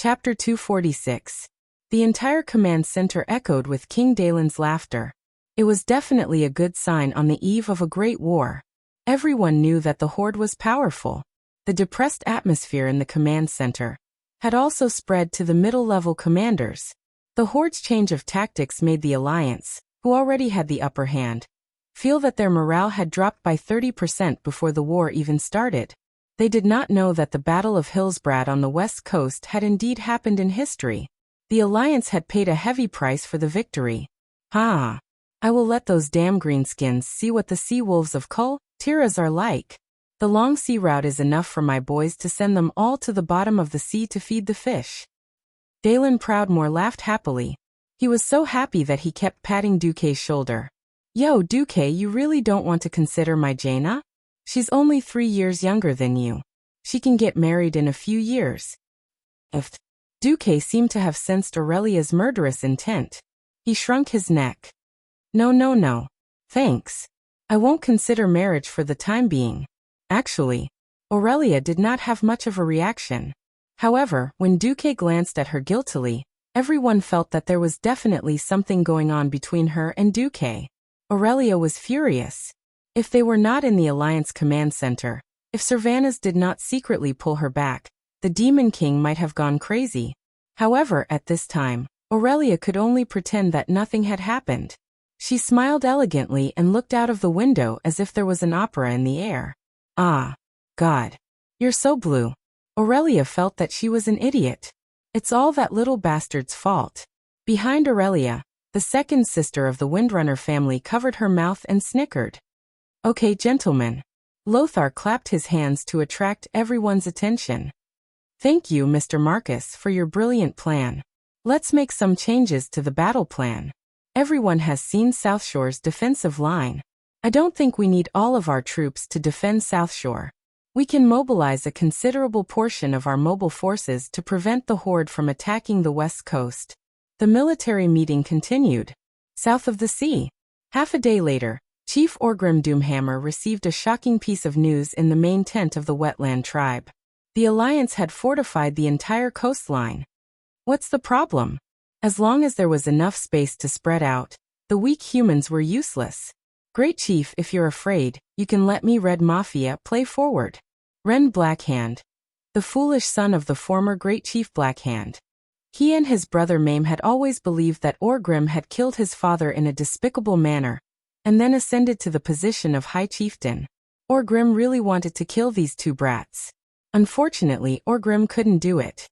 Chapter 246. The entire command center echoed with King Dalen's laughter. It was definitely a good sign on the eve of a great war. Everyone knew that the Horde was powerful. The depressed atmosphere in the command center had also spread to the middle-level commanders. The Horde's change of tactics made the Alliance, who already had the upper hand, feel that their morale had dropped by 30% before the war even started. They did not know that the Battle of Hillsbrad on the west coast had indeed happened in history. The Alliance had paid a heavy price for the victory. I will let those damn greenskins see what the sea wolves of Kul Tiras are like. The long sea route is enough for my boys to send them all to the bottom of the sea to feed the fish. Dalen Proudmoore laughed happily. He was so happy that he kept patting Duque's shoulder. Yo, Duque, you really don't want to consider my Jaina? She's only 3 years younger than you. She can get married in a few years. Duque seemed to have sensed Aurelia's murderous intent. He shrunk his neck. No. Thanks. I won't consider marriage for the time being. Actually, Aurelia did not have much of a reaction. However, when Duque glanced at her guiltily, everyone felt that there was definitely something going on between her and Duque. Aurelia was furious. If they were not in the Alliance command center, if Servanas did not secretly pull her back, the Demon King might have gone crazy. However, at this time, Aurelia could only pretend that nothing had happened. She smiled elegantly and looked out of the window as if there was an opera in the air. Ah, God. You're so blue. Aurelia felt that she was an idiot. It's all that little bastard's fault. Behind Aurelia, the second sister of the Windrunner family covered her mouth and snickered. Okay, gentlemen. Lothar clapped his hands to attract everyone's attention. Thank you, Mr. Marcus, for your brilliant plan. Let's make some changes to the battle plan. Everyone has seen South Shore's defensive line. I don't think we need all of our troops to defend South Shore. We can mobilize a considerable portion of our mobile forces to prevent the Horde from attacking the west coast. The military meeting continued. South of the sea. Half a day later, Chief Orgrim Doomhammer received a shocking piece of news in the main tent of the Wetland tribe. The Alliance had fortified the entire coastline. What's the problem? As long as there was enough space to spread out, the weak humans were useless. Great Chief, if you're afraid, you can let me Red Mafia play forward. Ren Blackhand, the foolish son of the former Great Chief Blackhand. He and his brother Mame had always believed that Orgrim had killed his father in a despicable manner, and then ascended to the position of High Chieftain. Orgrim really wanted to kill these two brats. Unfortunately, Orgrim couldn't do it.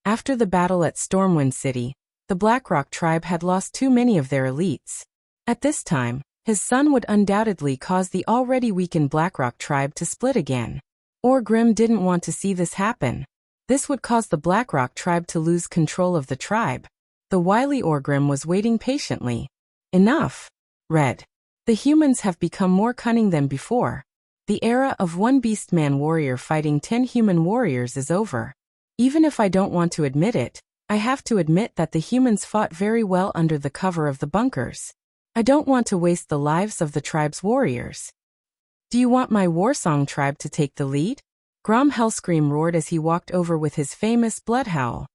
After the battle at Stormwind City, the Blackrock tribe had lost too many of their elites. At this time, his son would undoubtedly cause the already weakened Blackrock tribe to split again. Orgrim didn't want to see this happen. This would cause the Blackrock tribe to lose control of the tribe. The wily Orgrim was waiting patiently. Enough. Red. The humans have become more cunning than before. The era of one beastman warrior fighting 10 human warriors is over. Even if I don't want to admit it, I have to admit that the humans fought very well under the cover of the bunkers. I don't want to waste the lives of the tribe's warriors. Do you want my Warsong tribe to take the lead? Grom Hellscream roared as he walked over with his famous blood howl.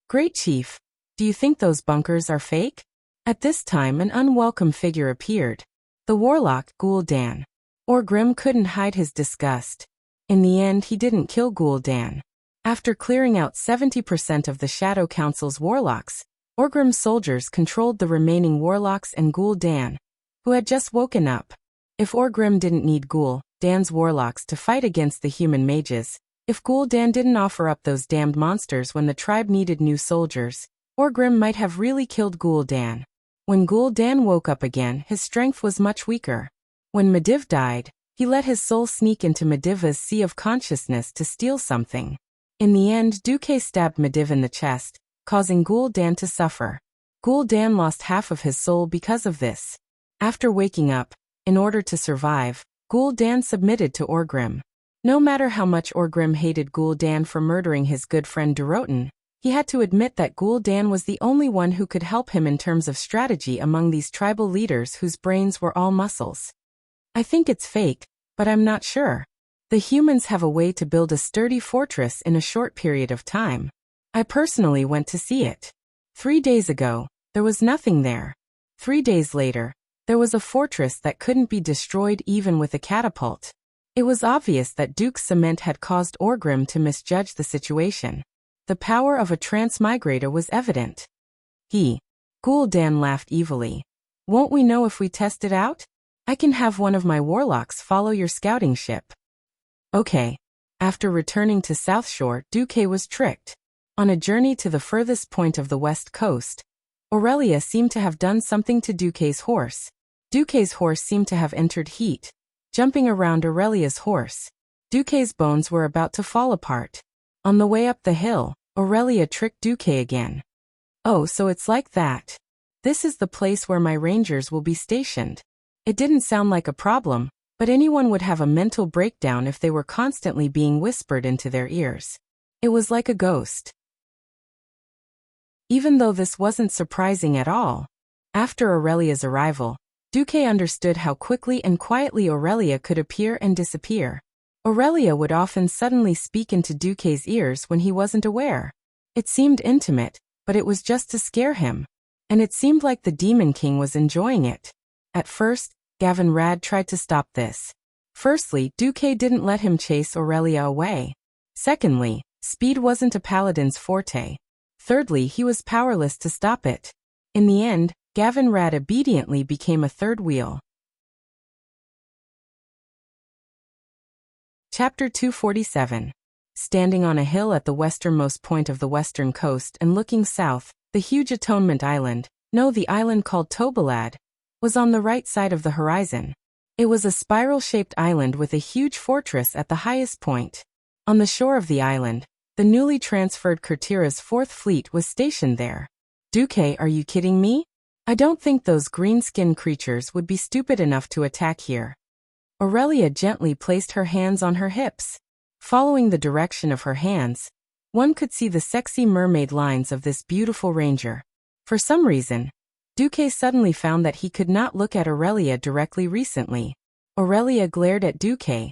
Great Chief, do you think those bunkers are fake? At this time an unwelcome figure appeared. The warlock, Gul'dan. Orgrim couldn't hide his disgust. In the end he didn't kill Gul'dan. After clearing out 70% of the Shadow Council's warlocks, Orgrim's soldiers controlled the remaining warlocks and Gul'dan, who had just woken up. If Orgrim didn't need Gul'dan's warlocks to fight against the human mages, if Gul'dan didn't offer up those damned monsters when the tribe needed new soldiers, Orgrim might have really killed Gul'dan. When Gul'dan woke up again, his strength was much weaker. When Medivh died, he let his soul sneak into Medivh's sea of consciousness to steal something. In the end, Duque stabbed Medivh in the chest, causing Gul'dan to suffer. Gul'dan lost half of his soul because of this. After waking up, in order to survive, Gul'dan submitted to Orgrim. No matter how much Orgrim hated Gul'dan for murdering his good friend Durotan, he had to admit that Gul'dan was the only one who could help him in terms of strategy among these tribal leaders whose brains were all muscles. I think it's fake, but I'm not sure. The humans have a way to build a sturdy fortress in a short period of time. I personally went to see it. 3 days ago, there was nothing there. 3 days later, there was a fortress that couldn't be destroyed even with a catapult. It was obvious that Duke's cement had caused Orgrim to misjudge the situation. The power of a transmigrator was evident. Gul'dan laughed evilly. Won't we know if we test it out? I can have one of my warlocks follow your scouting ship. Okay. After returning to South Shore, Duke was tricked. On a journey to the furthest point of the west coast, Aurelia seemed to have done something to Duke's horse. Duke's horse seemed to have entered heat, jumping around Aurelia's horse. Duke's bones were about to fall apart. On the way up the hill, Aurelia tricked Duke again. Oh, so it's like that. This is the place where my rangers will be stationed. It didn't sound like a problem, but anyone would have a mental breakdown if they were constantly being whispered into their ears. It was like a ghost. Even though this wasn't surprising at all, after Aurelia's arrival, Duke understood how quickly and quietly Aurelia could appear and disappear. Aurelia would often suddenly speak into Duke's ears when he wasn't aware. It seemed intimate, but it was just to scare him. And it seemed like the Demon King was enjoying it. At first, Gavin Rad tried to stop this. Firstly, Duke didn't let him chase Aurelia away. Secondly, speed wasn't a paladin's forte. Thirdly, he was powerless to stop it. In the end, Gavin Rad obediently became a third wheel. Chapter 247. Standing on a hill at the westernmost point of the western coast and looking south, the huge Atonement Island, the island called Tobalad, was on the right side of the horizon. It was a spiral-shaped island with a huge fortress at the highest point. On the shore of the island, the newly transferred Kurtira's 4th Fleet was stationed there. Duke, are you kidding me? I don't think those green-skinned creatures would be stupid enough to attack here. Aurelia gently placed her hands on her hips. Following the direction of her hands, one could see the sexy mermaid lines of this beautiful ranger. For some reason, Duke suddenly found that he could not look at Aurelia directly recently. Aurelia glared at Duque,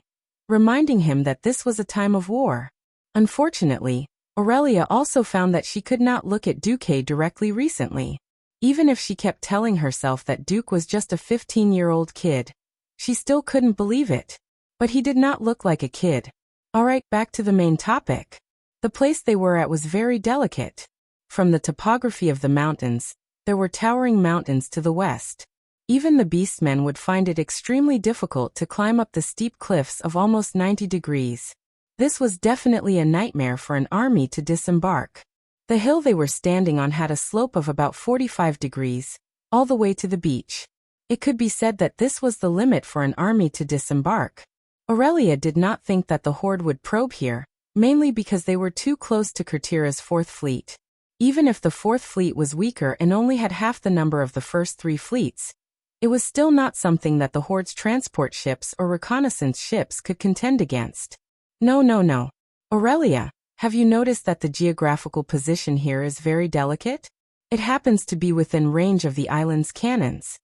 reminding him that this was a time of war. Unfortunately, Aurelia also found that she could not look at Duque directly recently. Even if she kept telling herself that Duke was just a 15-year-old kid, she still couldn't believe it. But he did not look like a kid. Alright, back to the main topic. The place they were at was very delicate. From the topography of the mountains, there were towering mountains to the west. Even the beastmen would find it extremely difficult to climb up the steep cliffs of almost 90 degrees. This was definitely a nightmare for an army to disembark. The hill they were standing on had a slope of about 45 degrees, all the way to the beach. It could be said that this was the limit for an army to disembark. Aurelia did not think that the horde would probe here, mainly because they were too close to Kurtira's 4th Fleet. Even if the 4th Fleet was weaker and only had half the number of the first 3 fleets, it was still not something that the horde's transport ships or reconnaissance ships could contend against. No. Aurelia, have you noticed that the geographical position here is very delicate? It happens to be within range of the island's cannons.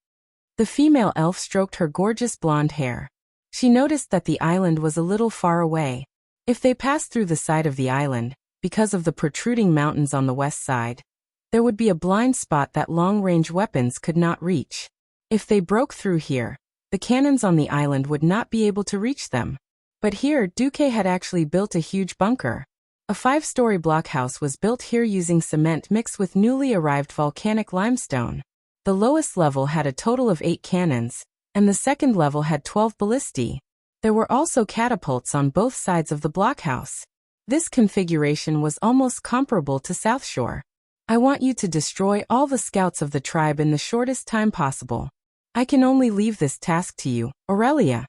The female elf stroked her gorgeous blonde hair. She noticed that the island was a little far away. If they passed through the side of the island, because of the protruding mountains on the west side, there would be a blind spot that long-range weapons could not reach. If they broke through here, the cannons on the island would not be able to reach them. But here, Duque had actually built a huge bunker. A 5-story blockhouse was built here using cement mixed with newly arrived volcanic limestone. The lowest level had a total of 8 cannons, and the second level had 12 ballistae. There were also catapults on both sides of the blockhouse. This configuration was almost comparable to South Shore. I want you to destroy all the scouts of the tribe in the shortest time possible. I can only leave this task to you, Aurelia,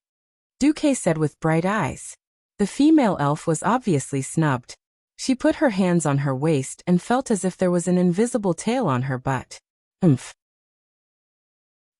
Duque said with bright eyes. The female elf was obviously snubbed. She put her hands on her waist and felt as if there was an invisible tail on her butt.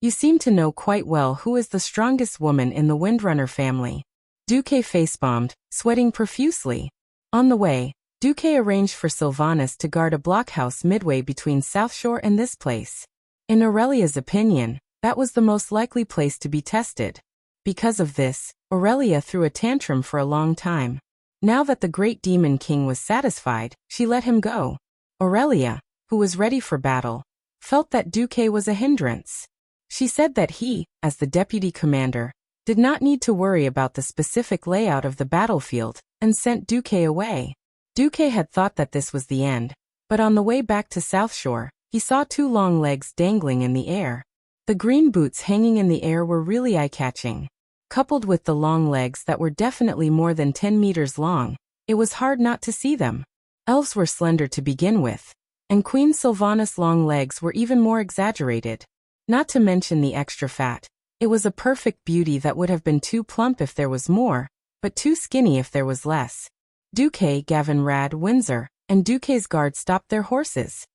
You seem to know quite well who is the strongest woman in the Windrunner family. Duque facepalmed, sweating profusely. On the way, Duque arranged for Sylvanas to guard a blockhouse midway between South Shore and this place. In Aurelia's opinion, that was the most likely place to be tested. Because of this, Aurelia threw a tantrum for a long time. Now that the great demon king was satisfied, she let him go. Aurelia, who was ready for battle, felt that Duque was a hindrance. She said that he, as the deputy commander, did not need to worry about the specific layout of the battlefield, and sent Duque away. Duque had thought that this was the end, but on the way back to South Shore, he saw two long legs dangling in the air. The green boots hanging in the air were really eye-catching. Coupled with the long legs that were definitely more than 10 meters long, it was hard not to see them. Elves were slender to begin with, and Queen Sylvanas' long legs were even more exaggerated. Not to mention the extra fat. It was a perfect beauty that would have been too plump if there was more, but too skinny if there was less. Duque, Gavin, Rad, Windsor, and Duque's guard stopped their horses.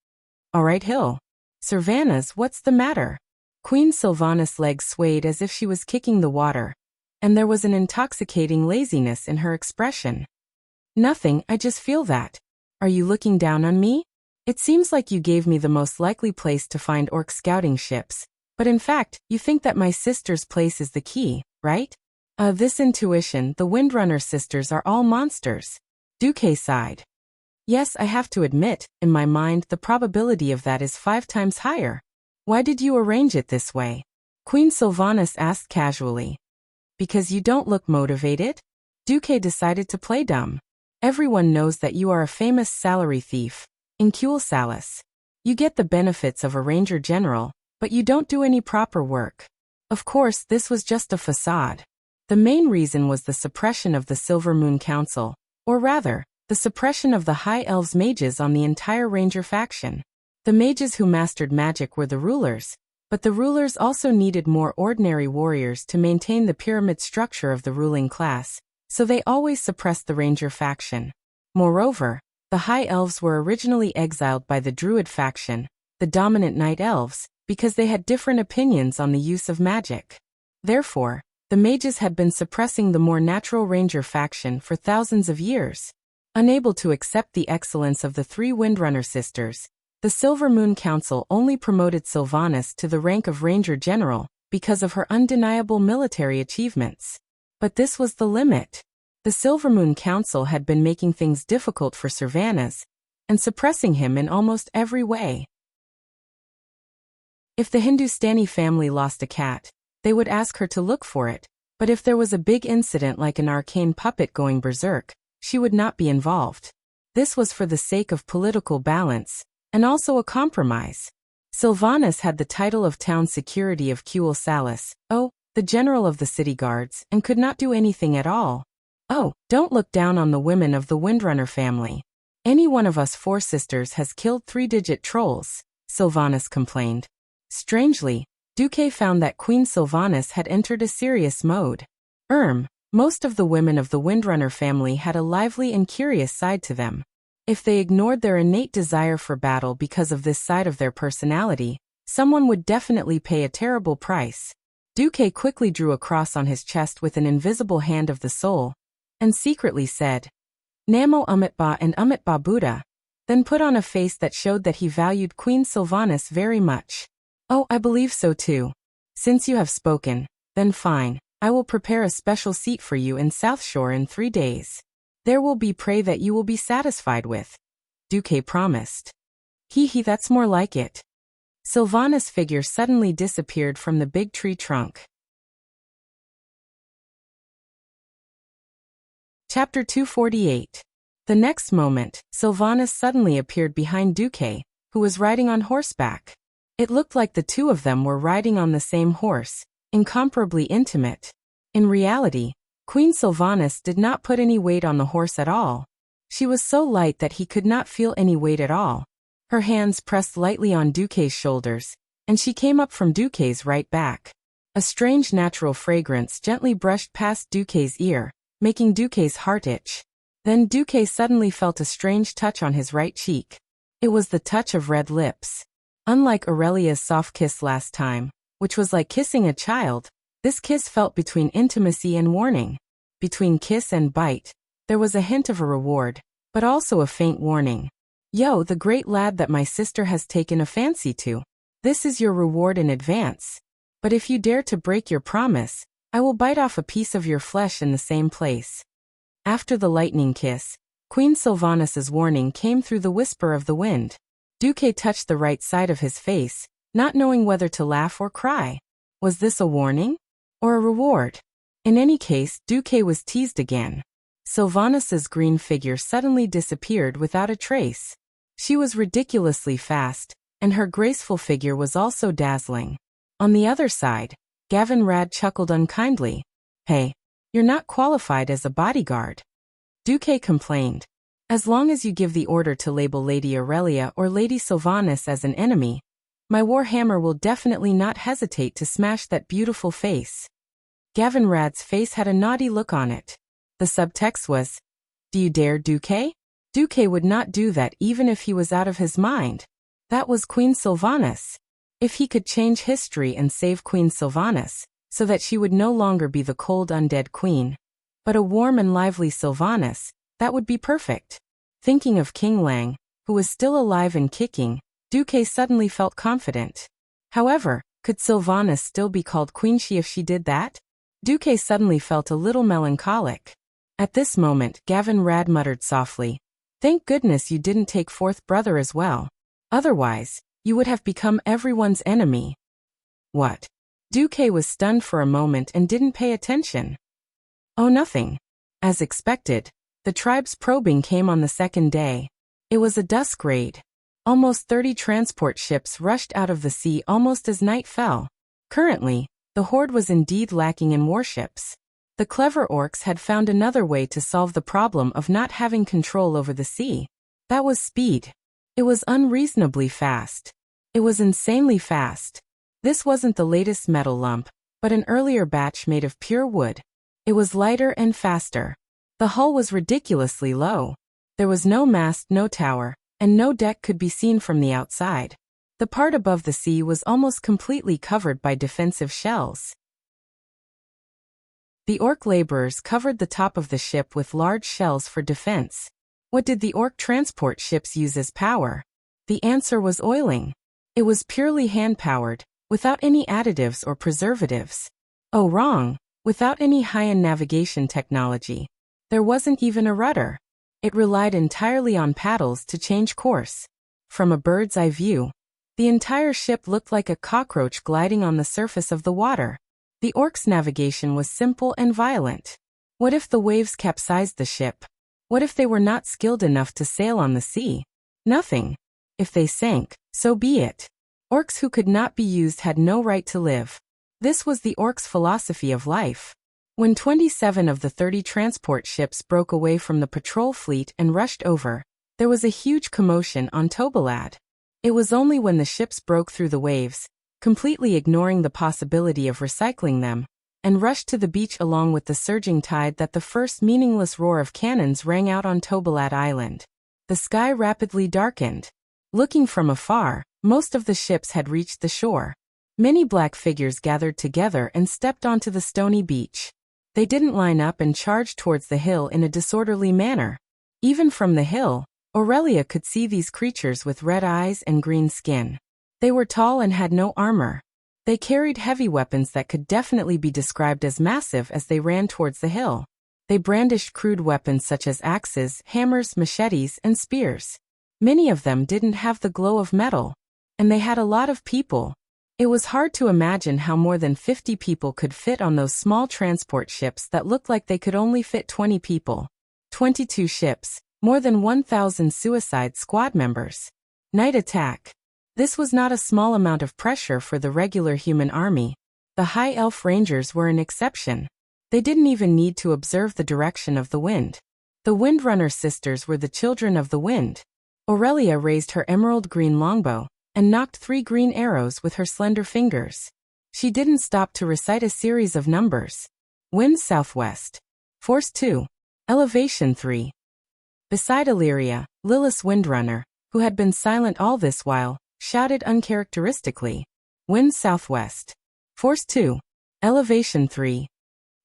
"All right, Hill. Sylvanas, what's the matter?" Queen Sylvanas' legs swayed as if she was kicking the water, and there was an intoxicating laziness in her expression. "Nothing, I just feel that. Are you looking down on me? It seems like you gave me the most likely place to find orc scouting ships, but in fact, you think that my sister's place is the key, right? This intuition, the Windrunner sisters are all monsters." Duque sighed. "Yes, I have to admit, in my mind the probability of that is 5 times higher. Why did you arrange it this way?" Queen Sylvanas asked casually. "Because you don't look motivated?" Duque decided to play dumb. "Everyone knows that you are a famous salary thief. In Salis, you get the benefits of a ranger general, but you don't do any proper work. Of course, this was just a facade. The main reason was the suppression of the Silver Moon Council, or rather, the suppression of the High Elves mages on the entire ranger faction. The mages who mastered magic were the rulers, but the rulers also needed more ordinary warriors to maintain the pyramid structure of the ruling class, so they always suppressed the ranger faction. Moreover, the High Elves were originally exiled by the Druid faction, the dominant Night Elves, because they had different opinions on the use of magic. Therefore, the mages had been suppressing the more natural ranger faction for thousands of years. Unable to accept the excellence of the 3 Windrunner sisters, the Silver Moon Council only promoted Sylvanas to the rank of Ranger General because of her undeniable military achievements. But this was the limit. The Silver Moon Council had been making things difficult for Sylvanas, and suppressing him in almost every way. If the Hindustani family lost a cat, they would ask her to look for it, but if there was a big incident like an arcane puppet going berserk, she would not be involved. This was for the sake of political balance, and also a compromise. Sylvanas had the title of Town Security of Salis, the general of the city guards, and could not do anything at all. "Oh, don't look down on the women of the Windrunner family. Any one of us 4 sisters has killed 3-digit trolls," Sylvanas complained. Strangely, Duque found that Queen Sylvanas had entered a serious mode. Most of the women of the Windrunner family had a lively and curious side to them. If they ignored their innate desire for battle because of this side of their personality, someone would definitely pay a terrible price. Duque quickly drew a cross on his chest with an invisible hand of the soul, and secretly said, "Namo Amitba and Amitba Buddha," then put on a face that showed that he valued Queen Sylvanas very much. "Oh, I believe so too. Since you have spoken, then fine, I will prepare a special seat for you in South Shore in 3 days. There will be prey that you will be satisfied with," Duque promised. That's more like it." Sylvanas' figure suddenly disappeared from the big tree trunk. Chapter 248. The next moment, Sylvanas suddenly appeared behind Duque, who was riding on horseback. It looked like the two of them were riding on the same horse, incomparably intimate. In reality, Queen Sylvanas did not put any weight on the horse at all. She was so light that he could not feel any weight at all. Her hands pressed lightly on Duque's shoulders, and she came up from Duque's right back. A strange natural fragrance gently brushed past Duque's ear, making Duque's heart itch. Then Duque suddenly felt a strange touch on his right cheek. It was the touch of red lips. Unlike Aurelia's soft kiss last time, which was like kissing a child, this kiss felt between intimacy and warning. Between kiss and bite, there was a hint of a reward, but also a faint warning. "Yo, the great lad that my sister has taken a fancy to. This is your reward in advance. But if you dare to break your promise, I will bite off a piece of your flesh in the same place. After the lightning kiss, Queen Sylvanas' warning came through the whisper of the wind. Duque touched the right side of his face, not knowing whether to laugh or cry. Was this a warning? Or a reward? In any case, Duque was teased again. Sylvanas' green figure suddenly disappeared without a trace. She was ridiculously fast, and her graceful figure was also dazzling. On the other side, Gavin Rad chuckled unkindly. Hey, you're not qualified as a bodyguard. Duque complained. As long as you give the order to label Lady Aurelia or Lady Sylvanas as an enemy, my warhammer will definitely not hesitate to smash that beautiful face. Gavin Rad's face had a naughty look on it. The subtext was, do you dare, Duque? Duque would not do that even if he was out of his mind. That was Queen Sylvanas. If he could change history and save Queen Sylvanas, so that she would no longer be the cold undead queen, but a warm and lively Sylvanas, that would be perfect. Thinking of King Lang, who was still alive and kicking, Duque suddenly felt confident. However, could Sylvanas still be called queenship if she did that? Duque suddenly felt a little melancholic. At this moment, Gavin Rad muttered softly, "Thank goodness you didn't take fourth brother as well. Otherwise, you would have become everyone's enemy." What? Duque was stunned for a moment and didn't pay attention. Oh, nothing. As expected, the tribe's probing came on the second day. It was a dusk raid. Almost 30 transport ships rushed out of the sea almost as night fell. Currently, the Horde was indeed lacking in warships. The clever orcs had found another way to solve the problem of not having control over the sea. That was speed. It was unreasonably fast. It was insanely fast. This wasn't the latest metal lump, but an earlier batch made of pure wood. It was lighter and faster. The hull was ridiculously low. There was no mast, no tower, and no deck could be seen from the outside. The part above the sea was almost completely covered by defensive shells. The orc laborers covered the top of the ship with large shells for defense. What did the orc transport ships use as power? The answer was oiling. It was purely hand-powered, without any additives or preservatives. Oh, wrong. Without any high-end navigation technology. There wasn't even a rudder. It relied entirely on paddles to change course. From a bird's eye view, the entire ship looked like a cockroach gliding on the surface of the water. The orcs' navigation was simple and violent. What if the waves capsized the ship? What if they were not skilled enough to sail on the sea? Nothing. If they sank, so be it. Orcs who could not be used had no right to live. This was the orcs' philosophy of life. When 27 of the 30 transport ships broke away from the patrol fleet and rushed over, there was a huge commotion on Tobalad. It was only when the ships broke through the waves, completely ignoring the possibility of recycling them, and rushed to the beach along with the surging tide that the first meaningless roar of cannons rang out on Tobalad Island. The sky rapidly darkened. Looking from afar, most of the ships had reached the shore. Many black figures gathered together and stepped onto the stony beach. They didn't line up and charge towards the hill in a disorderly manner. Even from the hill, Aurelia could see these creatures with red eyes and green skin. They were tall and had no armor. They carried heavy weapons that could definitely be described as massive as they ran towards the hill. They brandished crude weapons such as axes, hammers, machetes, and spears. Many of them didn't have the glow of metal. And they had a lot of people. It was hard to imagine how more than 50 people could fit on those small transport ships that looked like they could only fit 20 people. 22 ships, more than 1,000 suicide squad members. Night attack. This was not a small amount of pressure for the regular human army. The High Elf Rangers were an exception. They didn't even need to observe the direction of the wind. The Windrunner sisters were the children of the wind. Aurelia raised her emerald green longbow and knocked 3 green arrows with her slender fingers. She didn't stop to recite a series of numbers. Wind southwest. Force 2. Elevation 3. Beside Illyria, Lilith's Windrunner, who had been silent all this while, shouted uncharacteristically. Wind southwest. Force 2. Elevation 3.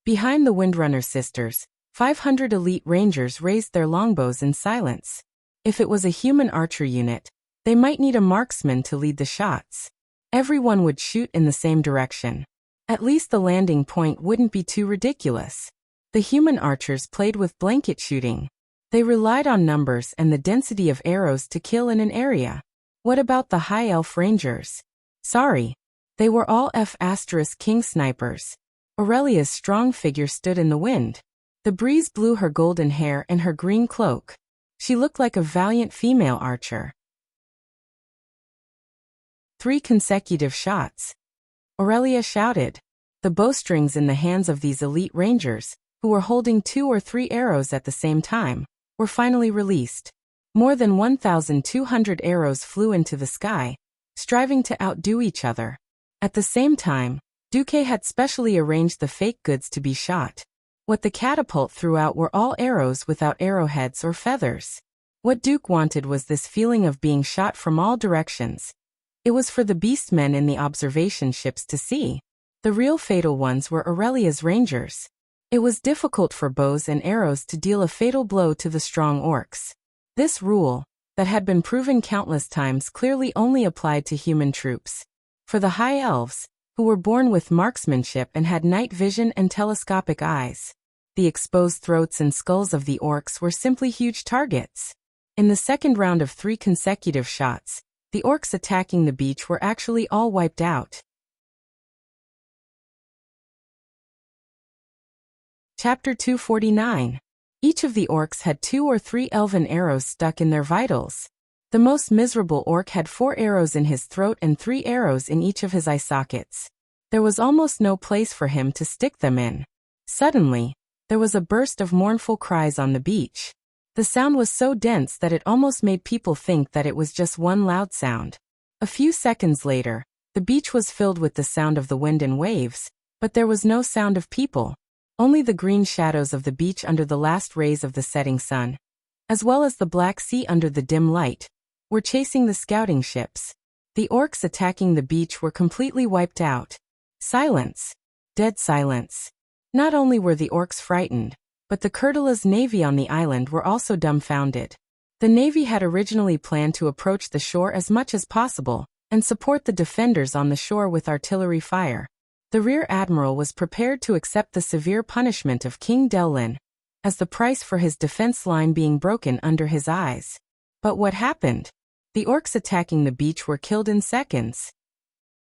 Behind the Windrunner sisters, 500 elite rangers raised their longbows in silence. If it was a human archer unit, they might need a marksman to lead the shots. Everyone would shoot in the same direction. At least the landing point wouldn't be too ridiculous. The human archers played with blanket shooting. They relied on numbers and the density of arrows to kill in an area. What about the high elf rangers? Sorry. They were all F*King snipers. Aurelia's strong figure stood in the wind. The breeze blew her golden hair and her green cloak. She looked like a valiant female archer. 3 consecutive shots. Aurelia shouted. The bowstrings in the hands of these elite rangers, who were holding 2 or 3 arrows at the same time, were finally released. More than 1,200 arrows flew into the sky, striving to outdo each other. At the same time, Duque had specially arranged the fake goods to be shot. What the catapult threw out were all arrows without arrowheads or feathers. What Duke wanted was this feeling of being shot from all directions. It was for the beastmen in the observation ships to see. The real fatal ones were Aurelia's rangers. It was difficult for bows and arrows to deal a fatal blow to the strong orcs. This rule, that had been proven countless times, clearly only applied to human troops. For the high elves, who were born with marksmanship and had night vision and telescopic eyes, the exposed throats and skulls of the orcs were simply huge targets. In the second round of 3 consecutive shots, the orcs attacking the beach were actually all wiped out. Chapter 249. Each of the orcs had 2 or 3 elven arrows stuck in their vitals. The most miserable orc had 4 arrows in his throat and 3 arrows in each of his eye sockets. There was almost no place for him to stick them in. Suddenly, there was a burst of mournful cries on the beach. The sound was so dense that it almost made people think that it was just one loud sound. A few seconds later, the beach was filled with the sound of the wind and waves, but there was no sound of people. Only the green shadows of the beach under the last rays of the setting sun, as well as the black sea under the dim light, were chasing the scouting ships. The orcs attacking the beach were completely wiped out. Silence. Dead silence. Not only were the orcs frightened, but the Kurtula's navy on the island were also dumbfounded. The navy had originally planned to approach the shore as much as possible, and support the defenders on the shore with artillery fire. The rear admiral was prepared to accept the severe punishment of King Delin, as the price for his defense line being broken under his eyes. But what happened? The orcs attacking the beach were killed in seconds.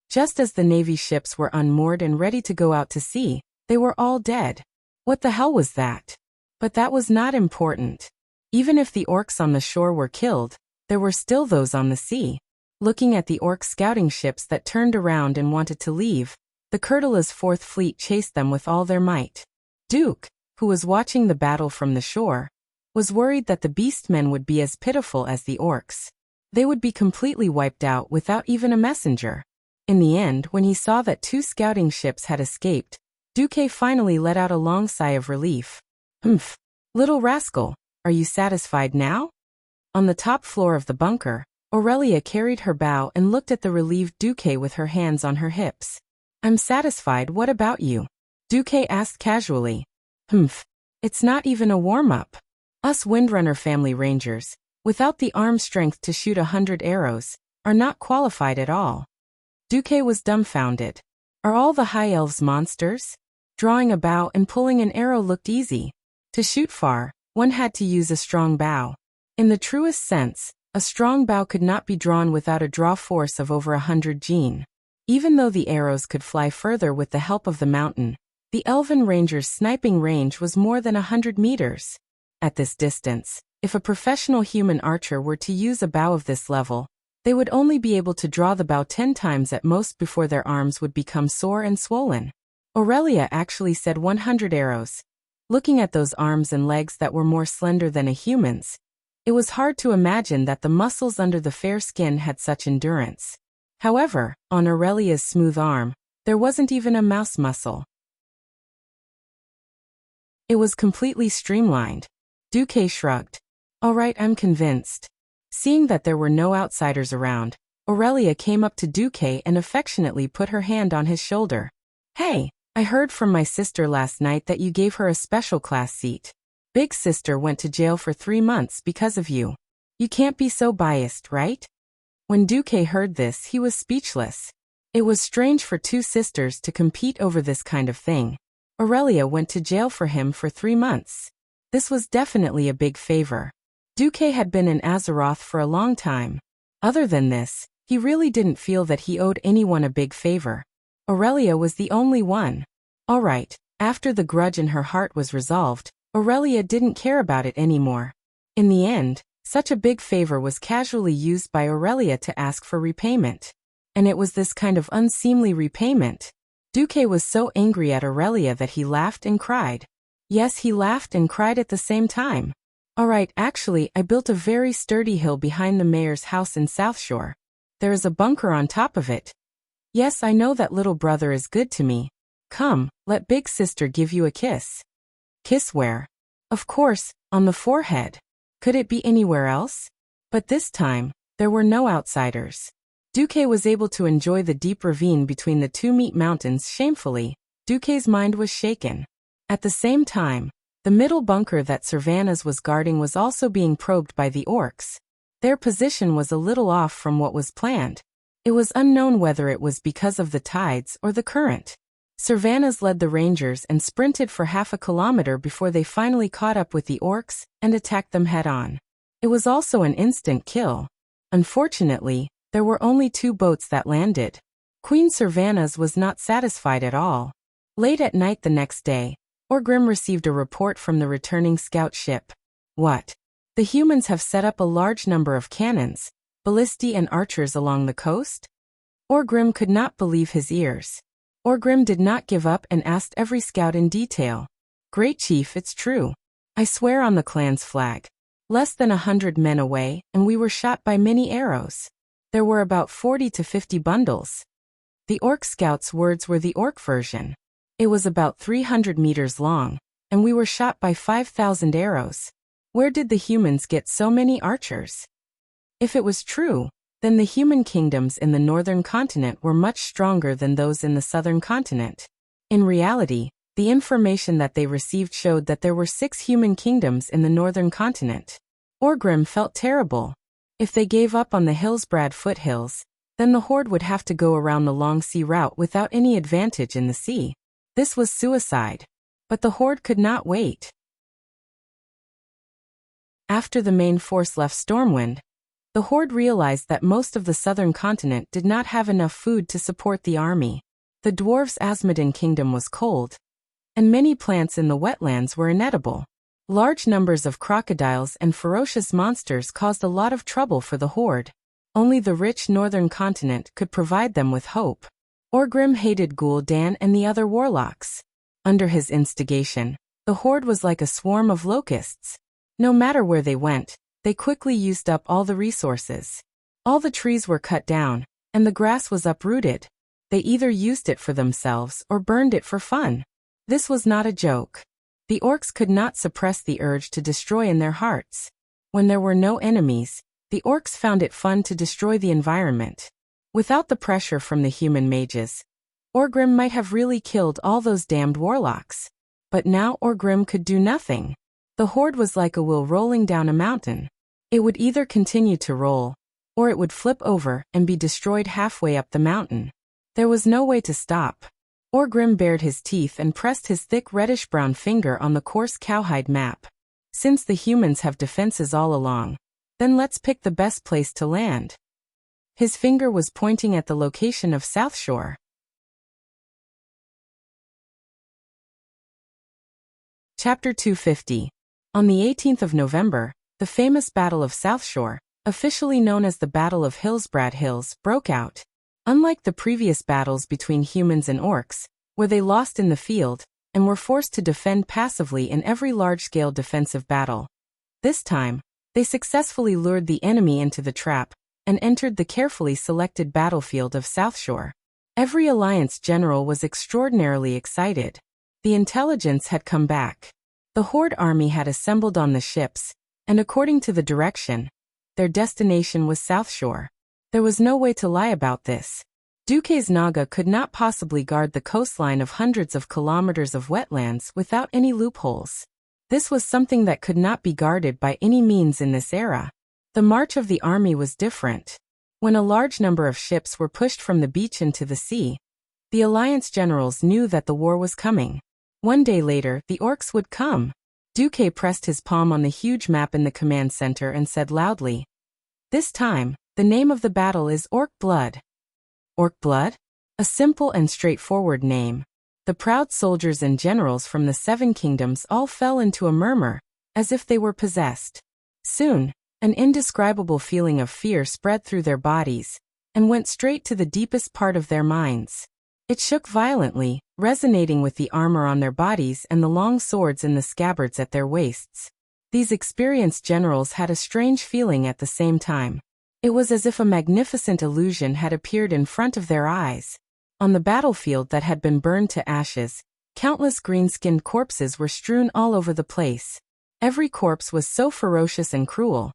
Just as the navy ships were unmoored and ready to go out to sea, they were all dead. What the hell was that? But that was not important. Even if the orcs on the shore were killed, there were still those on the sea. Looking at the orc scouting ships that turned around and wanted to leave, the Kurtula's 4th fleet chased them with all their might. Duke, who was watching the battle from the shore, was worried that the beastmen would be as pitiful as the orcs. They would be completely wiped out without even a messenger. In the end, when he saw that 2 scouting ships had escaped, Duque finally let out a long sigh of relief. Humph. Little rascal, are you satisfied now? On the top floor of the bunker, Aurelia carried her bow and looked at the relieved Duque with her hands on her hips. I'm satisfied, what about you? Duque asked casually. Humph. It's not even a warm-up. Us Windrunner family rangers, without the arm strength to shoot 100 arrows, are not qualified at all. Duque was dumbfounded. Are all the high elves monsters? Drawing a bow and pulling an arrow looked easy. To shoot far, one had to use a strong bow. In the truest sense, a strong bow could not be drawn without a draw force of over 100 Gen. Even though the arrows could fly further with the help of the mountain, the Elven Ranger's sniping range was more than 100 meters. At this distance, if a professional human archer were to use a bow of this level, they would only be able to draw the bow 10 times at most before their arms would become sore and swollen. Aurelia actually said 100 arrows. Looking at those arms and legs that were more slender than a human's, it was hard to imagine that the muscles under the fair skin had such endurance. However, on Aurelia's smooth arm, there wasn't even a mouse muscle. It was completely streamlined. Duque shrugged. All right, I'm convinced. Seeing that there were no outsiders around, Aurelia came up to Duque and affectionately put her hand on his shoulder. Hey, I heard from my sister last night that you gave her a special class seat. Big sister went to jail for 3 months because of you. You can't be so biased, right? When Duque heard this, he was speechless. It was strange for two sisters to compete over this kind of thing. Aurelia went to jail for him for 3 months. This was definitely a big favor. Duque had been in Azeroth for a long time. Other than this, he really didn't feel that he owed anyone a big favor. Aurelia was the only one. Alright, after the grudge in her heart was resolved, Aurelia didn't care about it anymore. In the end, such a big favor was casually used by Aurelia to ask for repayment. And it was this kind of unseemly repayment. Duque was so angry at Aurelia that he laughed and cried. Yes, he laughed and cried at the same time. Alright, actually, I built a very sturdy hill behind the mayor's house in South Shore. There is a bunker on top of it. Yes, I know that little brother is good to me. Come, let big sister give you a kiss. Kiss where? Of course, on the forehead. Could it be anywhere else? But this time, there were no outsiders. Duque was able to enjoy the deep ravine between the two meat mountains shamefully. Duque's mind was shaken. At the same time, the middle bunker that Sylvanas was guarding was also being probed by the orcs. Their position was a little off from what was planned. It was unknown whether it was because of the tides or the current. Sylvanas led the rangers and sprinted for half a kilometer before they finally caught up with the orcs and attacked them head-on. It was also an instant kill. Unfortunately, there were only 2 boats that landed. Queen Sylvanas was not satisfied at all. Late at night the next day, Orgrim received a report from the returning scout ship. What? The humans have set up a large number of cannons, ballistae and archers along the coast? Orgrim could not believe his ears. Orgrim did not give up and asked every scout in detail. Great Chief, it's true. I swear on the clan's flag. Less than 100 men away, and we were shot by many arrows. There were about 40 to 50 bundles. The orc scout's words were the orc version. It was about 300 meters long, and we were shot by 5,000 arrows. Where did the humans get so many archers? If it was true, then the human kingdoms in the northern continent were much stronger than those in the southern continent. In reality, the information that they received showed that there were 6 human kingdoms in the northern continent. Orgrim felt terrible. If they gave up on the Hillsbrad foothills, then the horde would have to go around the long sea route without any advantage in the sea. This was suicide. But the horde could not wait. After the main force left Stormwind, the horde realized that most of the southern continent did not have enough food to support the army. The dwarves' Asmodin kingdom was cold, and many plants in the wetlands were inedible. Large numbers of crocodiles and ferocious monsters caused a lot of trouble for the horde. Only the rich northern continent could provide them with hope. Orgrim hated Gul'dan and the other warlocks. Under his instigation, the horde was like a swarm of locusts. No matter where they went, they quickly used up all the resources. All the trees were cut down, and the grass was uprooted. They either used it for themselves or burned it for fun. This was not a joke. The orcs could not suppress the urge to destroy in their hearts. When there were no enemies, the orcs found it fun to destroy the environment. Without the pressure from the human mages, Orgrim might have really killed all those damned warlocks. But now Orgrim could do nothing. The horde was like a wheel rolling down a mountain. It would either continue to roll, or it would flip over and be destroyed halfway up the mountain. There was no way to stop. Orgrim bared his teeth and pressed his thick reddish-brown finger on the coarse cowhide map. Since the humans have defenses all along, then let's pick the best place to land. His finger was pointing at the location of South Shore. Chapter 250. On the 18th of November, the famous Battle of South Shore, officially known as the Battle of Hillsbrad Hills, broke out. Unlike the previous battles between humans and orcs, where they lost in the field and were forced to defend passively in every large-scale defensive battle, this time, they successfully lured the enemy into the trap and entered the carefully selected battlefield of South Shore. Every alliance general was extraordinarily excited. The intelligence had come back. The horde army had assembled on the ships, and according to the direction, their destination was South Shore. There was no way to lie about this. Duque's Naga could not possibly guard the coastline of hundreds of kilometers of wetlands without any loopholes. This was something that could not be guarded by any means in this era. The march of the army was different. When a large number of ships were pushed from the beach into the sea, the Alliance generals knew that the war was coming. One day later, the orcs would come. Duque pressed his palm on the huge map in the command center and said loudly, "This time, the name of the battle is Orc Blood." Orc Blood? A simple and straightforward name. The proud soldiers and generals from the Seven Kingdoms all fell into a murmur, as if they were possessed. Soon, an indescribable feeling of fear spread through their bodies, and went straight to the deepest part of their minds. It shook violently, resonating with the armor on their bodies and the long swords in the scabbards at their waists. These experienced generals had a strange feeling at the same time. It was as if a magnificent illusion had appeared in front of their eyes. On the battlefield that had been burned to ashes, countless green-skinned corpses were strewn all over the place. Every corpse was so ferocious and cruel.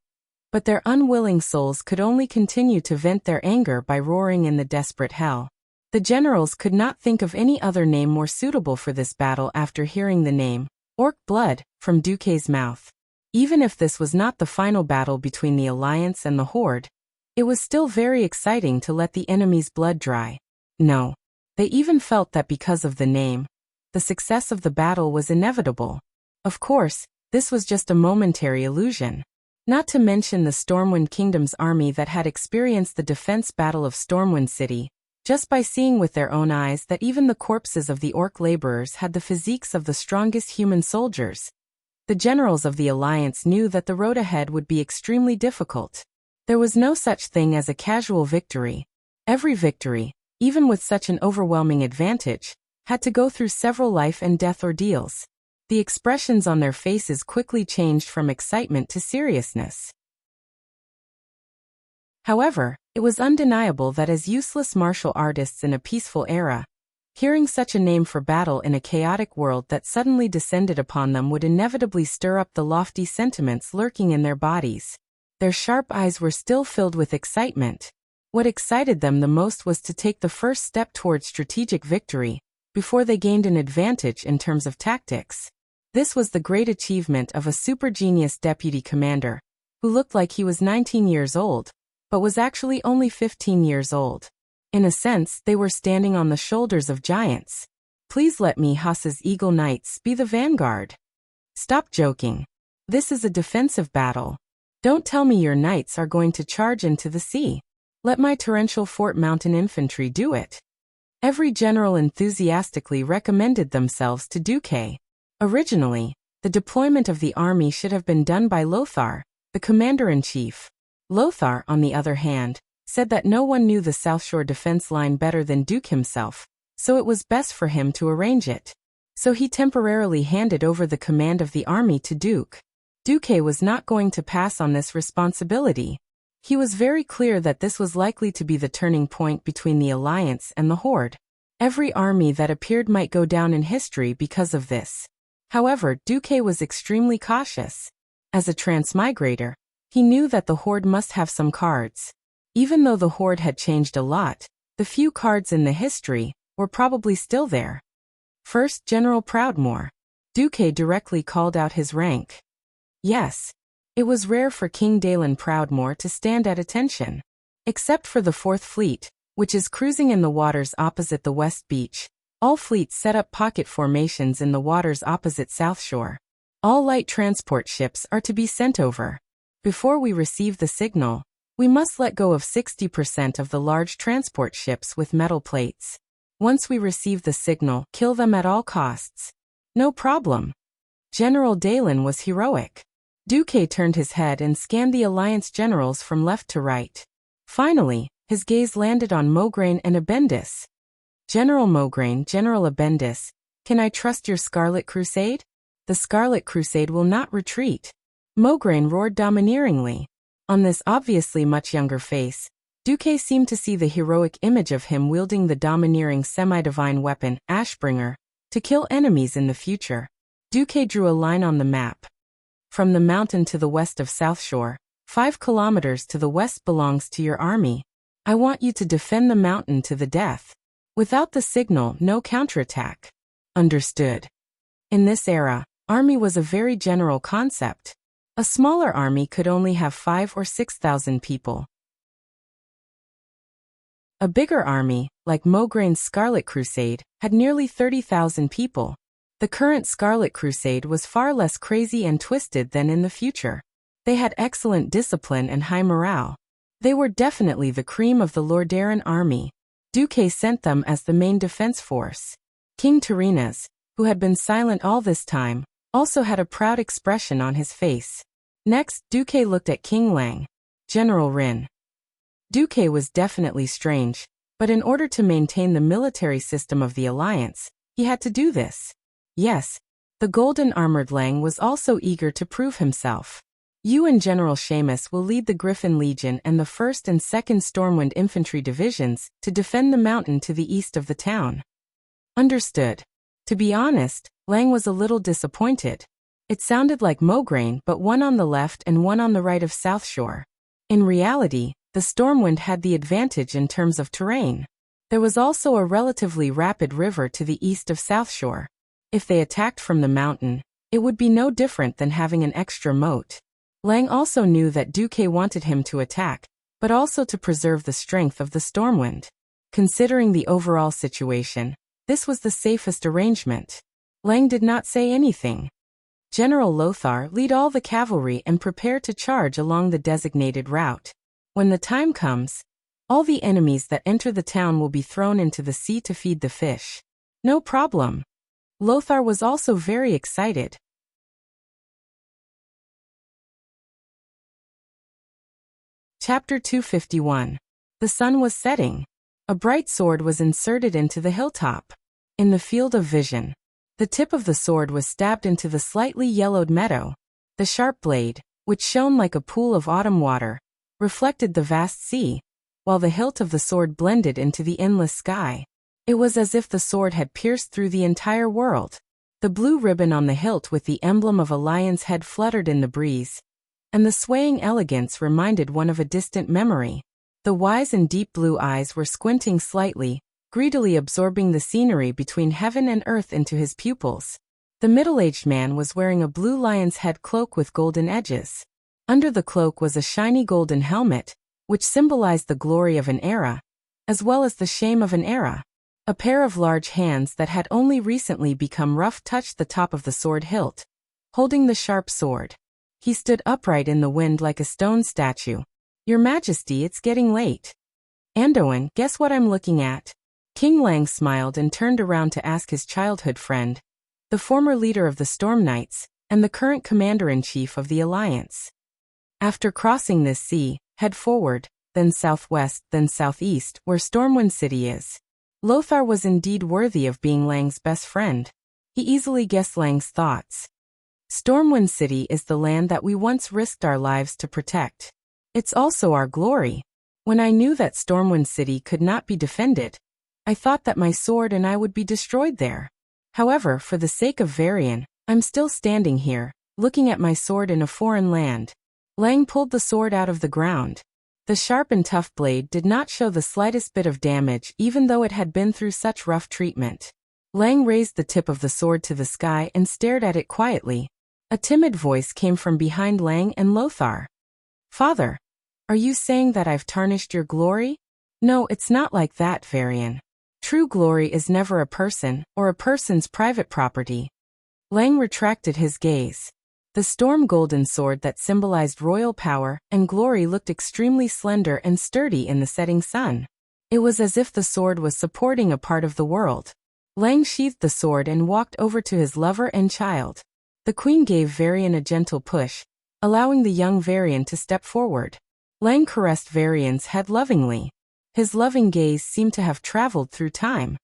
But their unwilling souls could only continue to vent their anger by roaring in the desperate hell. The generals could not think of any other name more suitable for this battle after hearing the name, Orc Blood, from Duque's mouth. Even if this was not the final battle between the Alliance and the Horde, it was still very exciting to let the enemy's blood dry. No. They even felt that because of the name, the success of the battle was inevitable. Of course, this was just a momentary illusion. Not to mention the Stormwind Kingdom's army that had experienced the defense battle of Stormwind City, just by seeing with their own eyes that even the corpses of the orc laborers had the physiques of the strongest human soldiers. The generals of the Alliance knew that the road ahead would be extremely difficult. There was no such thing as a casual victory. Every victory, even with such an overwhelming advantage, had to go through several life and death ordeals. The expressions on their faces quickly changed from excitement to seriousness. However, it was undeniable that as useless martial artists in a peaceful era, hearing such a name for battle in a chaotic world that suddenly descended upon them would inevitably stir up the lofty sentiments lurking in their bodies. Their sharp eyes were still filled with excitement. What excited them the most was to take the first step towards strategic victory, before they gained an advantage in terms of tactics. This was the great achievement of a super genius deputy commander, who looked like he was 19 years old, but was actually only 15 years old. In a sense, they were standing on the shoulders of giants. Please let me, Haas's Eagle Knights, be the vanguard. Stop joking. This is a defensive battle. Don't tell me your knights are going to charge into the sea. Let my torrential Fort Mountain infantry do it. Every general enthusiastically recommended themselves to Duque. Originally, the deployment of the army should have been done by Lothar, the commander-in-chief. Lothar, on the other hand, said that no one knew the South Shore defense line better than Duque himself, so it was best for him to arrange it. So he temporarily handed over the command of the army to Duque. Duque was not going to pass on this responsibility. He was very clear that this was likely to be the turning point between the Alliance and the Horde. Every army that appeared might go down in history because of this. However, Duque was extremely cautious. As a transmigrator, he knew that the Horde must have some cards. Even though the Horde had changed a lot, the few cards in the history were probably still there. First, General Proudmoore. Duque directly called out his rank. Yes. It was rare for King Dalen Proudmoore to stand at attention. Except for the 4th Fleet, which is cruising in the waters opposite the West Beach, all fleets set up pocket formations in the waters opposite South Shore. All light transport ships are to be sent over. Before we receive the signal, we must let go of 60% of the large transport ships with metal plates. Once we receive the signal, kill them at all costs. No problem. General Dalen was heroic. Duque turned his head and scanned the Alliance generals from left to right. Finally, his gaze landed on Mograine and Abendis. General Mograine, General Abendis, can I trust your Scarlet Crusade? The Scarlet Crusade will not retreat. Mograine roared domineeringly. On this obviously much younger face, Duque seemed to see the heroic image of him wielding the domineering semi-divine weapon, Ashbringer, to kill enemies in the future. Duque drew a line on the map. From the mountain to the west of South Shore, 5 kilometers to the west belongs to your army. I want you to defend the mountain to the death. Without the signal, no counterattack. Understood. In this era, army was a very general concept. A smaller army could only have 5 or 6,000 people. A bigger army, like Mograine's Scarlet Crusade, had nearly 30,000 people. The current Scarlet Crusade was far less crazy and twisted than in the future. They had excellent discipline and high morale. They were definitely the cream of the Lordaeron army. Duque sent them as the main defense force. King Terenas, who had been silent all this time, also had a proud expression on his face. Next, Duque looked at King Lang. General Rin. Duque was definitely strange, but in order to maintain the military system of the alliance, he had to do this. Yes, the golden-armored Lang was also eager to prove himself. You and General Seamus will lead the Griffin Legion and the 1st and 2nd Stormwind Infantry Divisions to defend the mountain to the east of the town. Understood. To be honest, Lang was a little disappointed. It sounded like Mograine, but one on the left and one on the right of South Shore. In reality, the Stormwind had the advantage in terms of terrain. There was also a relatively rapid river to the east of South Shore. If they attacked from the mountain, it would be no different than having an extra moat. Lang also knew that Duque wanted him to attack, but also to preserve the strength of the Stormwind. Considering the overall situation, this was the safest arrangement. Lang did not say anything. General Lothar, lead all the cavalry and prepare to charge along the designated route. When the time comes, all the enemies that enter the town will be thrown into the sea to feed the fish. No problem. Lothar was also very excited. Chapter 251. The sun was setting. A bright sword was inserted into the hilltop. In the field of vision, the tip of the sword was stabbed into the slightly yellowed meadow. The sharp blade, which shone like a pool of autumn water, reflected the vast sea, while the hilt of the sword blended into the endless sky. It was as if the sword had pierced through the entire world. The blue ribbon on the hilt with the emblem of a lion's head fluttered in the breeze, and the swaying elegance reminded one of a distant memory. The wise and deep blue eyes were squinting slightly, greedily absorbing the scenery between heaven and earth into his pupils. The middle-aged man was wearing a blue lion's head cloak with golden edges. Under the cloak was a shiny golden helmet, which symbolized the glory of an era, as well as the shame of an era. A pair of large hands that had only recently become rough touched the top of the sword hilt, holding the sharp sword. He stood upright in the wind like a stone statue. Your Majesty, it's getting late. Anduin, guess what I'm looking at? King Lang smiled and turned around to ask his childhood friend, the former leader of the Storm Knights, and the current commander-in-chief of the Alliance. After crossing this sea, head forward, then southwest, then southeast, where Stormwind City is. Lothar was indeed worthy of being Lang's best friend. He easily guessed Lang's thoughts. Stormwind City is the land that we once risked our lives to protect. It's also our glory. When I knew that Stormwind City could not be defended, I thought that my sword and I would be destroyed there. However, for the sake of Varian, I'm still standing here, looking at my sword in a foreign land. Lang pulled the sword out of the ground. The sharp and tough blade did not show the slightest bit of damage even though it had been through such rough treatment. Lang raised the tip of the sword to the sky and stared at it quietly. A timid voice came from behind Lang and Lothar. Father, are you saying that I've tarnished your glory? No, it's not like that, Varian. True glory is never a person or a person's private property. Lang retracted his gaze. The storm golden sword that symbolized royal power and glory looked extremely slender and sturdy in the setting sun. It was as if the sword was supporting a part of the world. Lang sheathed the sword and walked over to his lover and child. The queen gave Varian a gentle push, allowing the young Varian to step forward. Lang caressed Varian's head lovingly. His loving gaze seemed to have traveled through time.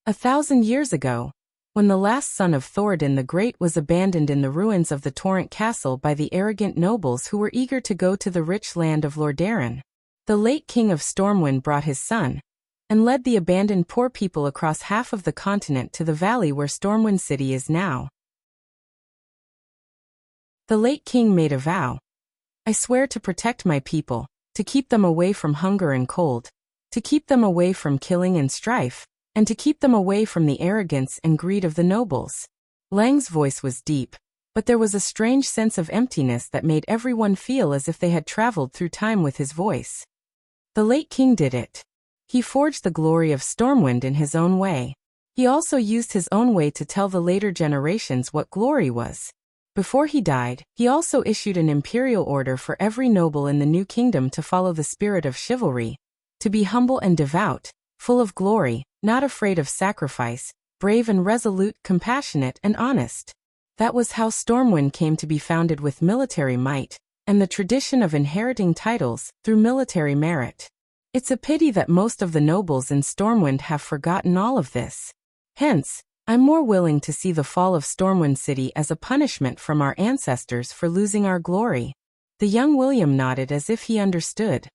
1,000 years ago, when the last son of Thoradin the Great was abandoned in the ruins of the Torrent Castle by the arrogant nobles who were eager to go to the rich land of Lordaeron, the late king of Stormwind brought his son, and led the abandoned poor people across half of the continent to the valley where Stormwind City is now. The late king made a vow. I swear to protect my people, to keep them away from hunger and cold, to keep them away from killing and strife, and to keep them away from the arrogance and greed of the nobles. Lang's voice was deep, but there was a strange sense of emptiness that made everyone feel as if they had traveled through time with his voice. The late king did it. He forged the glory of Stormwind in his own way. He also used his own way to tell the later generations what glory was. Before he died, he also issued an imperial order for every noble in the new kingdom to follow the spirit of chivalry, to be humble and devout, full of glory, not afraid of sacrifice, brave and resolute, compassionate and honest. That was how Stormwind came to be founded, with military might, and the tradition of inheriting titles through military merit. It's a pity that most of the nobles in Stormwind have forgotten all of this. Hence, I'm more willing to see the fall of Stormwind City as a punishment from our ancestors for losing our glory. The young William nodded as if he understood.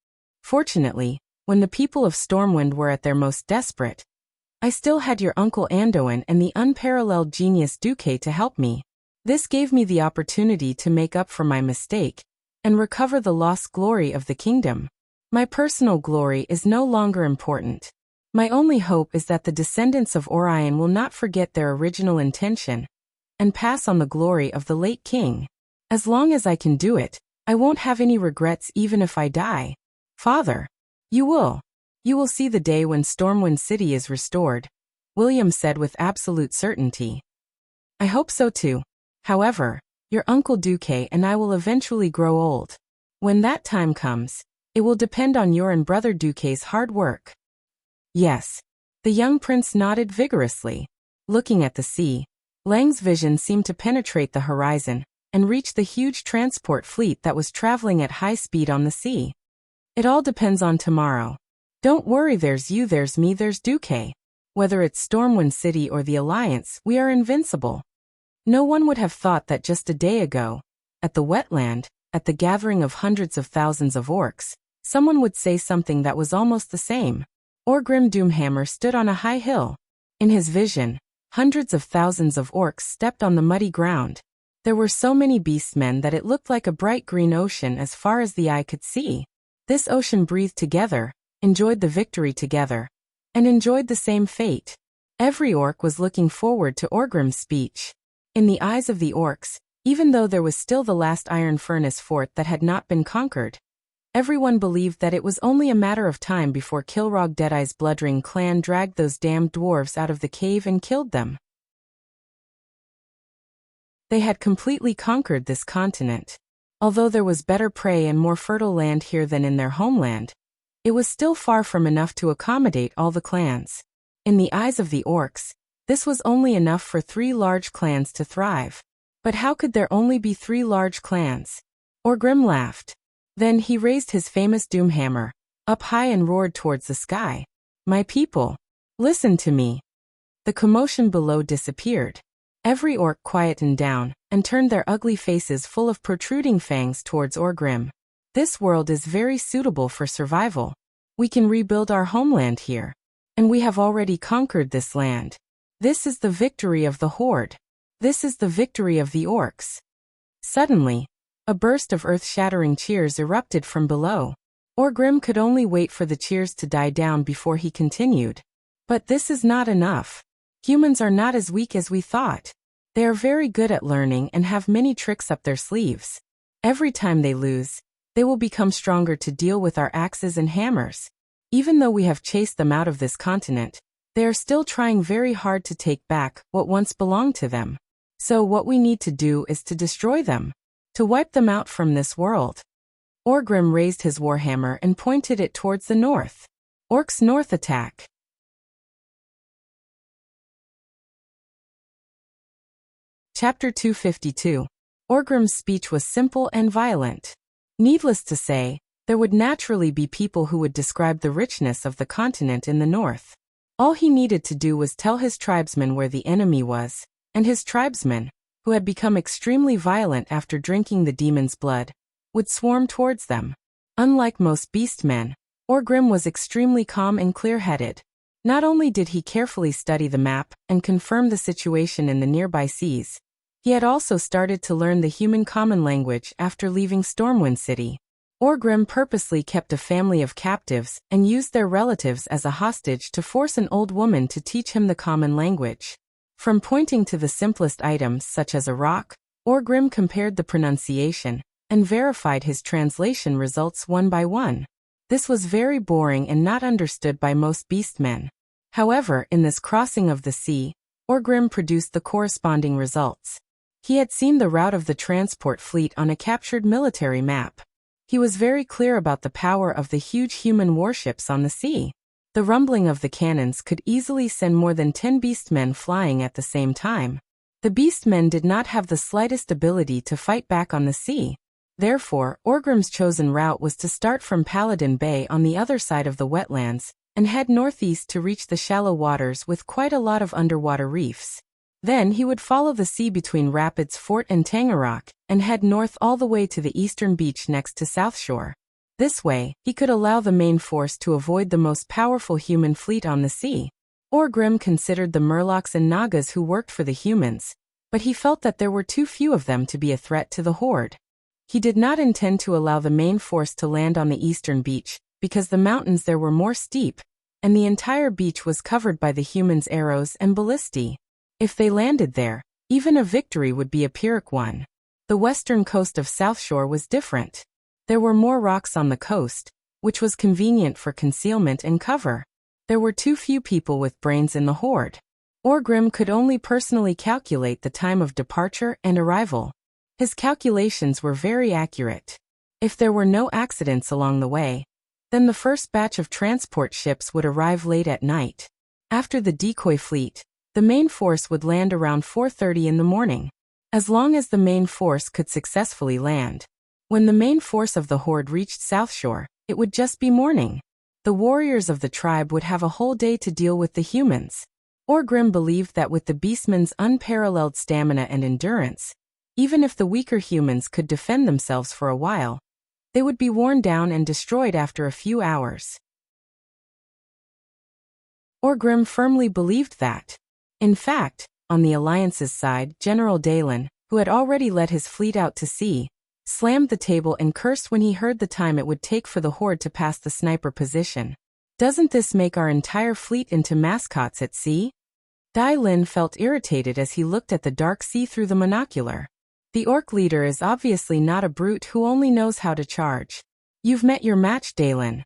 Fortunately, when the people of Stormwind were at their most desperate, I still had your Uncle Anduin and the unparalleled genius Duque to help me. This gave me the opportunity to make up for my mistake and recover the lost glory of the kingdom. My personal glory is no longer important. My only hope is that the descendants of Orion will not forget their original intention and pass on the glory of the late king. As long as I can do it, I won't have any regrets even if I die. Father, you will see the day when Stormwind City is restored, William said with absolute certainty. I hope so too. However, your Uncle Duque and I will eventually grow old. When that time comes, it will depend on your and Brother Duque's hard work. Yes. The young prince nodded vigorously. Looking at the sea, Lang's vision seemed to penetrate the horizon and reach the huge transport fleet that was traveling at high speed on the sea. It all depends on tomorrow. Don't worry, there's you, there's me, there's Duque. Whether it's Stormwind City or the Alliance, we are invincible. No one would have thought that just a day ago, at the wetland, at the gathering of hundreds of thousands of orcs, someone would say something that was almost the same. Orgrim Doomhammer stood on a high hill. In his vision, hundreds of thousands of orcs stepped on the muddy ground. There were so many beastmen that it looked like a bright green ocean as far as the eye could see. This ocean breathed together, enjoyed the victory together, and enjoyed the same fate. Every orc was looking forward to Orgrim's speech. In the eyes of the orcs, even though there was still the last iron furnace fort that had not been conquered, everyone believed that it was only a matter of time before Kilrog Deadeye's bloodring clan dragged those damned dwarves out of the cave and killed them. They had completely conquered this continent. Although there was better prey and more fertile land here than in their homeland, it was still far from enough to accommodate all the clans. In the eyes of the orcs, this was only enough for 3 large clans to thrive. But how could there only be 3 large clans? Orgrim laughed. Then he raised his famous Doomhammer up high and roared towards the sky. My people, listen to me. The commotion below disappeared. Every orc quietened down and turned their ugly faces full of protruding fangs towards Orgrim. This world is very suitable for survival. We can rebuild our homeland here. And we have already conquered this land. This is the victory of the Horde. This is the victory of the orcs. Suddenly, a burst of earth-shattering cheers erupted from below. Orgrim could only wait for the cheers to die down before he continued. But this is not enough. Humans are not as weak as we thought. They are very good at learning and have many tricks up their sleeves. Every time they lose, they will become stronger to deal with our axes and hammers. Even though we have chased them out of this continent, they are still trying very hard to take back what once belonged to them. So what we need to do is to destroy them, to wipe them out from this world. Orgrim raised his warhammer and pointed it towards the north. Orcs' north attack. Chapter 252. Orgrim's speech was simple and violent. Needless to say, there would naturally be people who would describe the richness of the continent in the north. All he needed to do was tell his tribesmen where the enemy was, and his tribesmen, who had become extremely violent after drinking the demon's blood, would swarm towards them. Unlike most beastmen, Orgrim was extremely calm and clear-headed. Not only did he carefully study the map and confirm the situation in the nearby seas, he had also started to learn the human common language after leaving Stormwind City. Orgrim purposely kept a family of captives and used their relatives as a hostage to force an old woman to teach him the common language. From pointing to the simplest items such as a rock, Orgrim compared the pronunciation and verified his translation results one by one. This was very boring and not understood by most beastmen. However, in this crossing of the sea, Orgrim produced the corresponding results. He had seen the route of the transport fleet on a captured military map. He was very clear about the power of the huge human warships on the sea. The rumbling of the cannons could easily send more than 10 beastmen flying at the same time. The beastmen did not have the slightest ability to fight back on the sea. Therefore, Orgrim's chosen route was to start from Paladin Bay on the other side of the wetlands, and head northeast to reach the shallow waters with quite a lot of underwater reefs. Then he would follow the sea between Rapids Fort and Tangarock, and head north all the way to the eastern beach next to South Shore. This way, he could allow the main force to avoid the most powerful human fleet on the sea. Orgrim considered the Murlocs and Nagas who worked for the humans, but he felt that there were too few of them to be a threat to the Horde. He did not intend to allow the main force to land on the eastern beach, because the mountains there were more steep, and the entire beach was covered by the humans' arrows and ballistae. If they landed there, even a victory would be a Pyrrhic one. The western coast of South Shore was different. There were more rocks on the coast, which was convenient for concealment and cover. There were too few people with brains in the Horde. Orgrim could only personally calculate the time of departure and arrival. His calculations were very accurate. If there were no accidents along the way, then the first batch of transport ships would arrive late at night. After the decoy fleet, the main force would land around 4:30 in the morning. As long as the main force could successfully land. When the main force of the Horde reached South Shore, it would just be morning. The warriors of the tribe would have a whole day to deal with the humans. Orgrim believed that with the beastmen's unparalleled stamina and endurance, even if the weaker humans could defend themselves for a while, they would be worn down and destroyed after a few hours. Orgrim firmly believed that. In fact, on the Alliance's side, General Dalen, who had already led his fleet out to sea, slammed the table and cursed when he heard the time it would take for the Horde to pass the sniper position. Doesn't this make our entire fleet into mascots at sea? Dai-Lin felt irritated as he looked at the dark sea through the monocular. The orc leader is obviously not a brute who only knows how to charge. You've met your match, Dai-Lin.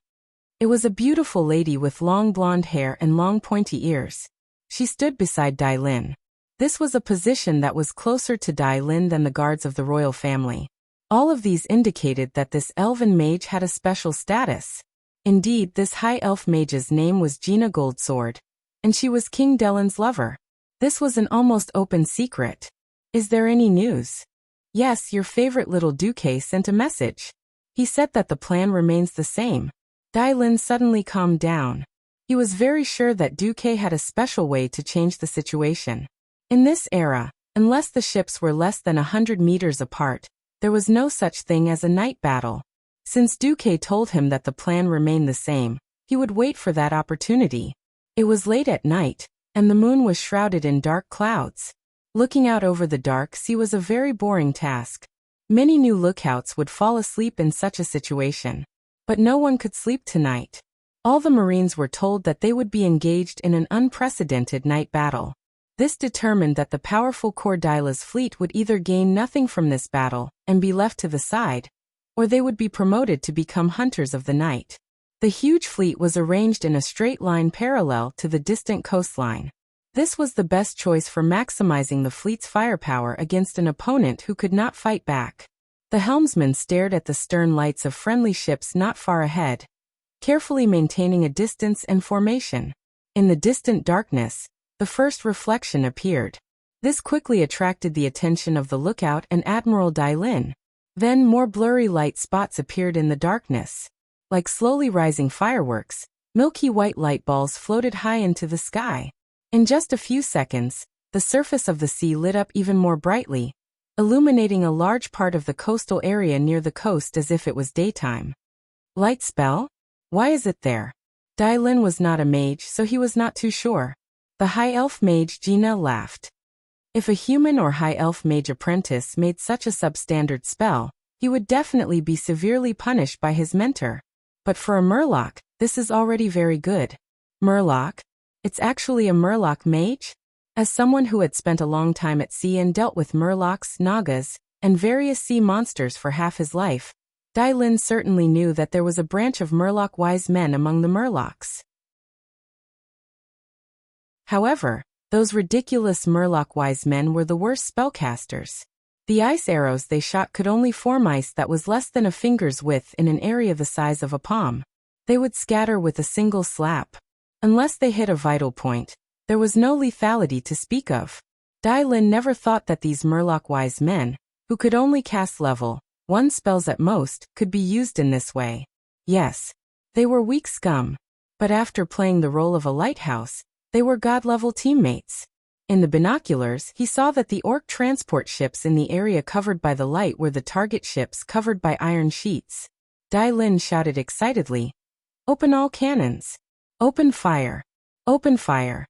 It was a beautiful lady with long blonde hair and long pointy ears. She stood beside Dai-Lin. This was a position that was closer to Dai-Lin than the guards of the royal family. All of these indicated that this elven mage had a special status. Indeed, this high elf mage's name was Gina Goldsword, and she was King Delen's lover. This was an almost open secret. Is there any news? Yes, your favorite little Duque sent a message. He said that the plan remains the same. Dai-Lin suddenly calmed down. He was very sure that Duque had a special way to change the situation. In this era, unless the ships were less than 100 meters apart, there was no such thing as a night battle. Since Duque told him that the plan remained the same, he would wait for that opportunity. It was late at night, and the moon was shrouded in dark clouds. Looking out over the dark sea was a very boring task. Many new lookouts would fall asleep in such a situation. But no one could sleep tonight. All the Marines were told that they would be engaged in an unprecedented night battle. This determined that the powerful Cordailla's fleet would either gain nothing from this battle and be left to the side, or they would be promoted to become hunters of the night. The huge fleet was arranged in a straight line parallel to the distant coastline. This was the best choice for maximizing the fleet's firepower against an opponent who could not fight back. The helmsman stared at the stern lights of friendly ships not far ahead, carefully maintaining a distance and formation. In the distant darkness, the first reflection appeared. This quickly attracted the attention of the lookout and Admiral Dai-Lin. Then more blurry light spots appeared in the darkness. Like slowly rising fireworks, milky white light balls floated high into the sky. In just a few seconds, the surface of the sea lit up even more brightly, illuminating a large part of the coastal area near the coast as if it was daytime. Light spell? Why is it there? Dai-Lin was not a mage, so he was not too sure. The high elf mage Gina laughed. If a human or high elf mage apprentice made such a substandard spell, he would definitely be severely punished by his mentor. But for a Murloc, this is already very good. Murloc? It's actually a Murloc mage? As someone who had spent a long time at sea and dealt with Murlocs, Nagas, and various sea monsters for half his life, Dai Lin certainly knew that there was a branch of Murloc wise men among the Murlocs. However, those ridiculous Murloc wise men were the worst spellcasters. The ice arrows they shot could only form ice that was less than a finger's width in an area the size of a palm. They would scatter with a single slap. Unless they hit a vital point, there was no lethality to speak of. Dai Lin never thought that these Murloc wise men, who could only cast level 1 spells at most, could be used in this way. Yes, they were weak scum. But after playing the role of a lighthouse, they were god-level teammates. In the binoculars, he saw that the orc transport ships in the area covered by the light were the target ships covered by iron sheets. Dai Lin shouted excitedly, "Open all cannons! Open fire! Open fire!"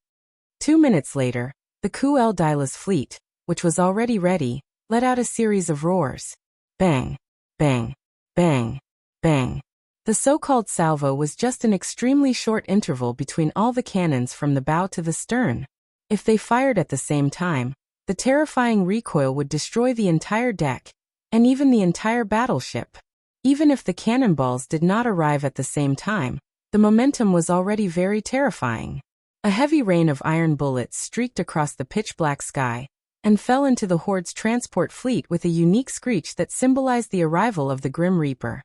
2 minutes later, the Kuel Dyla's fleet, which was already ready, let out a series of roars. Bang! Bang! Bang! Bang! The so-called salvo was just an extremely short interval between all the cannons from the bow to the stern. If they fired at the same time, the terrifying recoil would destroy the entire deck, and even the entire battleship. Even if the cannonballs did not arrive at the same time, the momentum was already very terrifying. A heavy rain of iron bullets streaked across the pitch-black sky, and fell into the Horde's transport fleet with a unique screech that symbolized the arrival of the Grim Reaper.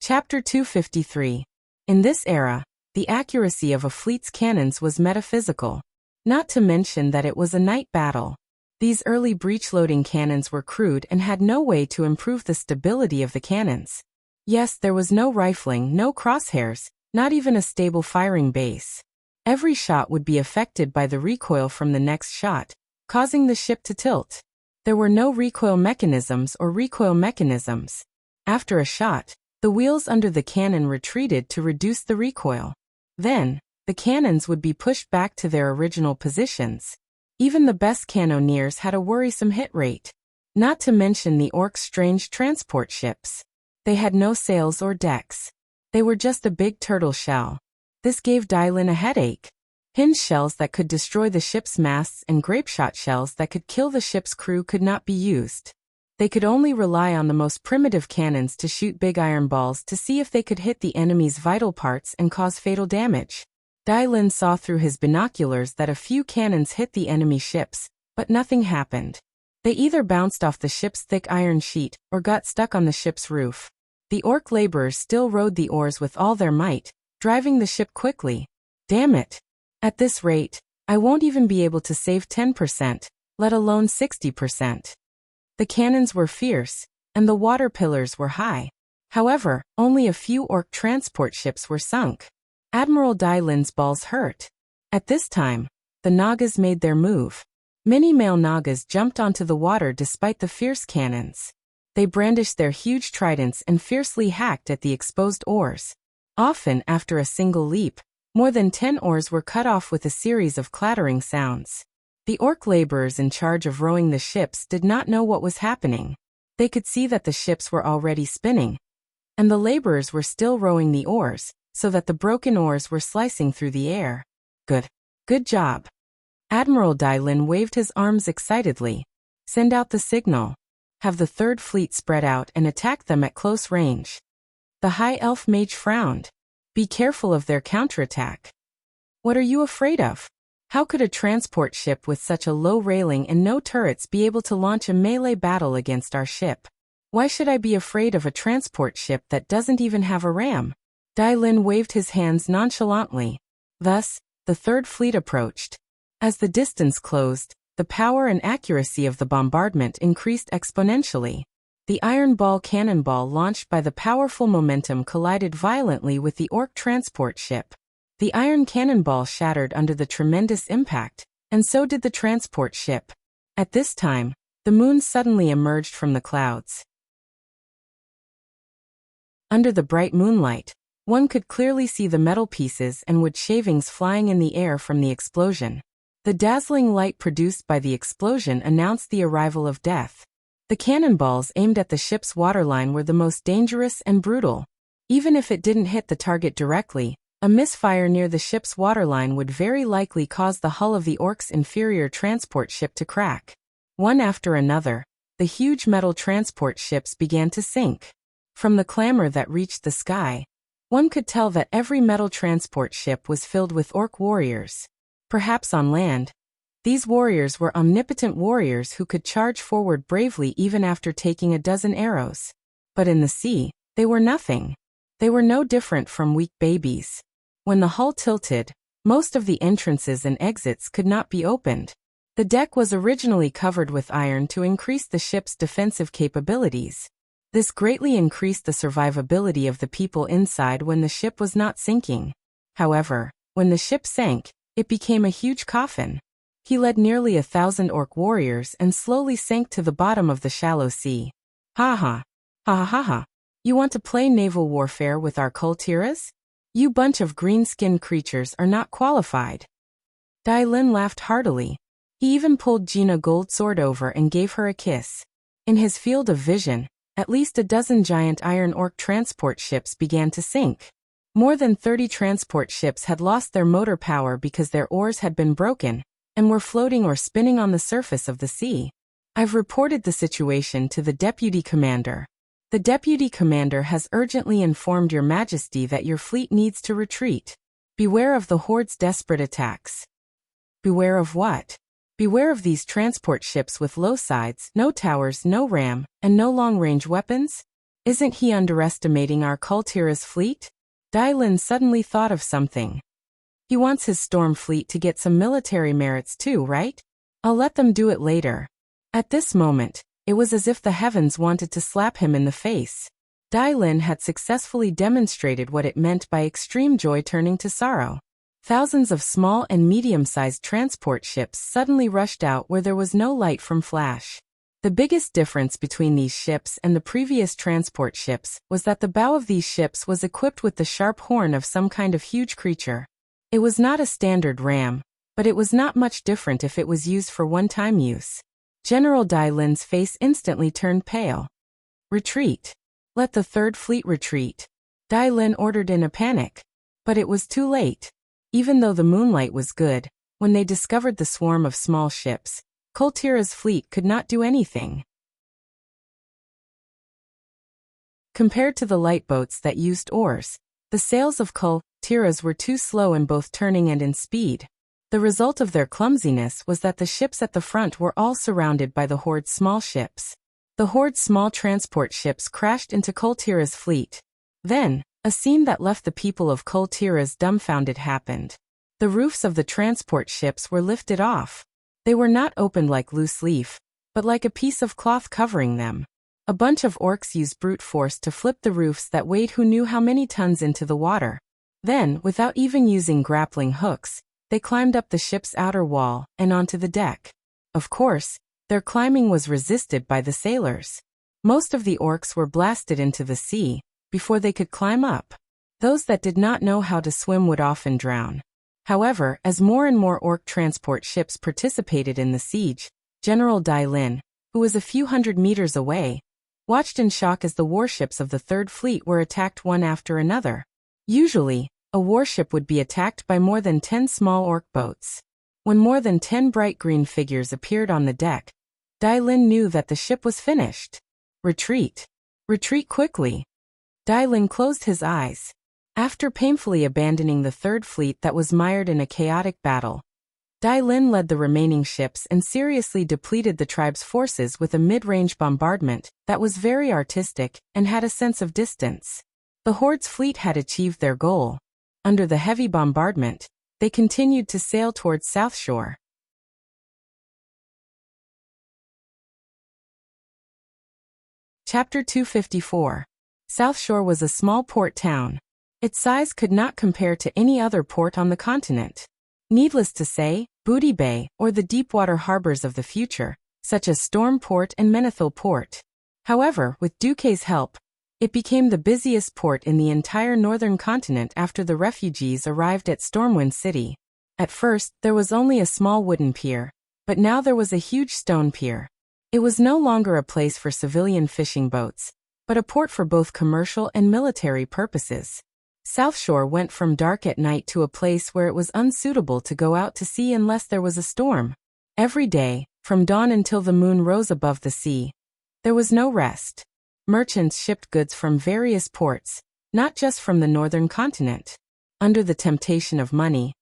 Chapter 253. In this era, the accuracy of a fleet's cannons was metaphysical. Not to mention that it was a night battle. These early breech-loading cannons were crude and had no way to improve the stability of the cannons. Yes, there was no rifling, no crosshairs, not even a stable firing base. Every shot would be affected by the recoil from the next shot, causing the ship to tilt. There were no recoil mechanisms or recoil mechanisms. After a shot, the wheels under the cannon retreated to reduce the recoil. Then, the cannons would be pushed back to their original positions. Even the best cannoneers had a worrisome hit rate. Not to mention the orcs' strange transport ships. They had no sails or decks. They were just a big turtle shell. This gave Dai Lin a headache. Hinge shells that could destroy the ship's masts and grapeshot shells that could kill the ship's crew could not be used. They could only rely on the most primitive cannons to shoot big iron balls to see if they could hit the enemy's vital parts and cause fatal damage. Dai Lin saw through his binoculars that a few cannons hit the enemy ships, but nothing happened. They either bounced off the ship's thick iron sheet or got stuck on the ship's roof. The orc laborers still rowed the oars with all their might, driving the ship quickly. Damn it! At this rate, I won't even be able to save 10%, let alone 60%. The cannons were fierce, and the water pillars were high. However, only a few orc transport ships were sunk. Admiral Dai Lin's balls hurt. At this time, the Nagas made their move. Many male Nagas jumped onto the water despite the fierce cannons. They brandished their huge tridents and fiercely hacked at the exposed oars. Often, after a single leap, more than 10 oars were cut off with a series of clattering sounds. The orc laborers in charge of rowing the ships did not know what was happening. They could see that the ships were already spinning, and the laborers were still rowing the oars, so that the broken oars were slicing through the air. Good job. Admiral Dai Lin waved his arms excitedly. Send out the signal. Have the Third Fleet spread out and attack them at close range. The High Elf Mage frowned. Be careful of their counterattack. What are you afraid of? How could a transport ship with such a low railing and no turrets be able to launch a melee battle against our ship? Why should I be afraid of a transport ship that doesn't even have a ram? Dai Lin waved his hands nonchalantly. Thus, the Third Fleet approached. As the distance closed, the power and accuracy of the bombardment increased exponentially. The iron ball cannonball launched by the powerful momentum collided violently with the orc transport ship. The iron cannonball shattered under the tremendous impact, and so did the transport ship. At this time, the moon suddenly emerged from the clouds. Under the bright moonlight, one could clearly see the metal pieces and wood shavings flying in the air from the explosion. The dazzling light produced by the explosion announced the arrival of death. The cannonballs aimed at the ship's waterline were the most dangerous and brutal. Even if it didn't hit the target directly, a misfire near the ship's waterline would very likely cause the hull of the orc's inferior transport ship to crack. One after another, the huge metal transport ships began to sink. From the clamor that reached the sky, one could tell that every metal transport ship was filled with orc warriors. Perhaps on land, these warriors were omnipotent warriors who could charge forward bravely even after taking a dozen arrows. But in the sea, they were nothing. They were no different from weak babies. When the hull tilted, most of the entrances and exits could not be opened. The deck was originally covered with iron to increase the ship's defensive capabilities. This greatly increased the survivability of the people inside when the ship was not sinking. However, when the ship sank, it became a huge coffin. He led nearly 1,000 orc warriors and slowly sank to the bottom of the shallow sea. Ha ha. Ha ha ha ha. You want to play naval warfare with our Kultiras? You bunch of green-skinned creatures are not qualified. Dai Lin laughed heartily. He even pulled Gina Goldsword over and gave her a kiss. In his field of vision, at least a dozen giant iron orc transport ships began to sink. More than 30 transport ships had lost their motor power because their oars had been broken and were floating or spinning on the surface of the sea. I've reported the situation to the Deputy Commander. The Deputy Commander has urgently informed Your Majesty that your fleet needs to retreat. Beware of the Horde's desperate attacks. Beware of what? Beware of these transport ships with low sides, no towers, no ram, and no long-range weapons? Isn't he underestimating our Kultira's fleet? Dai Lin suddenly thought of something. He wants his storm fleet to get some military merits too, right? I'll let them do it later. At this moment, it was as if the heavens wanted to slap him in the face. Dai Lin had successfully demonstrated what it meant by extreme joy turning to sorrow. Thousands of small and medium-sized transport ships suddenly rushed out where there was no light from flash. The biggest difference between these ships and the previous transport ships was that the bow of these ships was equipped with the sharp horn of some kind of huge creature. It was not a standard ram, but it was not much different if it was used for one-time use. General Dai Lin's face instantly turned pale. Retreat. Let the Third Fleet retreat. Dai Lin ordered in a panic. But it was too late. Even though the moonlight was good, when they discovered the swarm of small ships, Kultira's fleet could not do anything. Compared to the light boats that used oars, the sails of Kultira's were too slow in both turning and in speed. The result of their clumsiness was that the ships at the front were all surrounded by the Horde's small ships. The Horde's small transport ships crashed into Kultira's fleet. Then, a scene that left the people of Kultira's dumbfounded happened. The roofs of the transport ships were lifted off. They were not opened like loose leaf, but like a piece of cloth covering them. A bunch of orcs used brute force to flip the roofs that weighed who knew how many tons into the water. Then, without even using grappling hooks, they climbed up the ship's outer wall and onto the deck. Of course, their climbing was resisted by the sailors. Most of the orcs were blasted into the sea before they could climb up. Those that did not know how to swim would often drown. However, as more and more orc transport ships participated in the siege, General Dai Lin, who was a few hundred meters away, watched in shock as the warships of the Third Fleet were attacked one after another. Usually, a warship would be attacked by more than 10 small orc boats. When more than 10 bright green figures appeared on the deck, Dai Lin knew that the ship was finished. Retreat. Retreat quickly. Dai Lin closed his eyes. After painfully abandoning the Third Fleet that was mired in a chaotic battle, Dai Lin led the remaining ships and seriously depleted the tribe's forces with a mid-range bombardment that was very artistic and had a sense of distance. The Horde's fleet had achieved their goal. Under the heavy bombardment, they continued to sail towards South Shore. Chapter 254. South Shore was a small port town. Its size could not compare to any other port on the continent. Needless to say, Booty Bay, or the deepwater harbors of the future, such as Storm Port and Menethil Port. However, with Duquesne's help, it became the busiest port in the entire northern continent after the refugees arrived at Stormwind City. At first, there was only a small wooden pier, but now there was a huge stone pier. It was no longer a place for civilian fishing boats, but a port for both commercial and military purposes. South Shore went from dark at night to a place where it was unsuitable to go out to sea unless there was a storm. Every day, From dawn until the moon rose above the sea, there was no rest. Merchants shipped goods from various ports, not just from the northern continent. Under the temptation of money,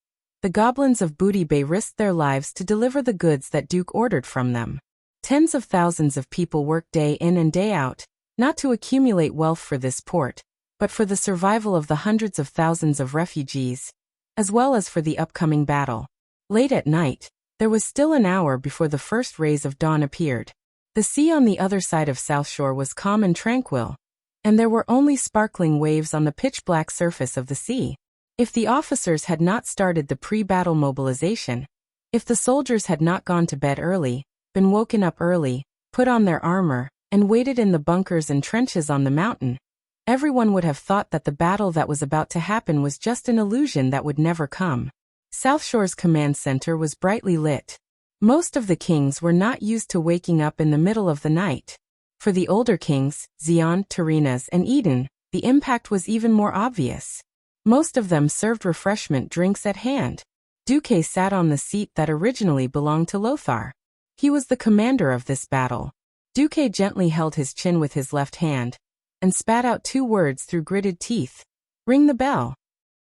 the goblins of Booty Bay risked their lives to deliver the goods that Duke ordered from them. Tens of thousands of people worked day in and day out, not to accumulate wealth for this port, but for the survival of the hundreds of thousands of refugees, as well as for the upcoming battle. Late at night, there was still an hour before the first rays of dawn appeared. The sea on the other side of South Shore was calm and tranquil, and there were only sparkling waves on the pitch-black surface of the sea. If the officers had not started the pre-battle mobilization, if the soldiers had not gone to bed early, been woken up early, put on their armor, and waited in the bunkers and trenches on the mountain, everyone would have thought that the battle that was about to happen was just an illusion that would never come. South Shore's command center was brightly lit. Most of the kings were not used to waking up in the middle of the night. For the older kings, Xian, Tarinas, and Eden, the impact was even more obvious. Most of them served refreshment drinks at hand. Duque sat on the seat that originally belonged to Lothar. He was the commander of this battle. Duque gently held his chin with his left hand, and spat out 2 words through gritted teeth. "Ring the bell."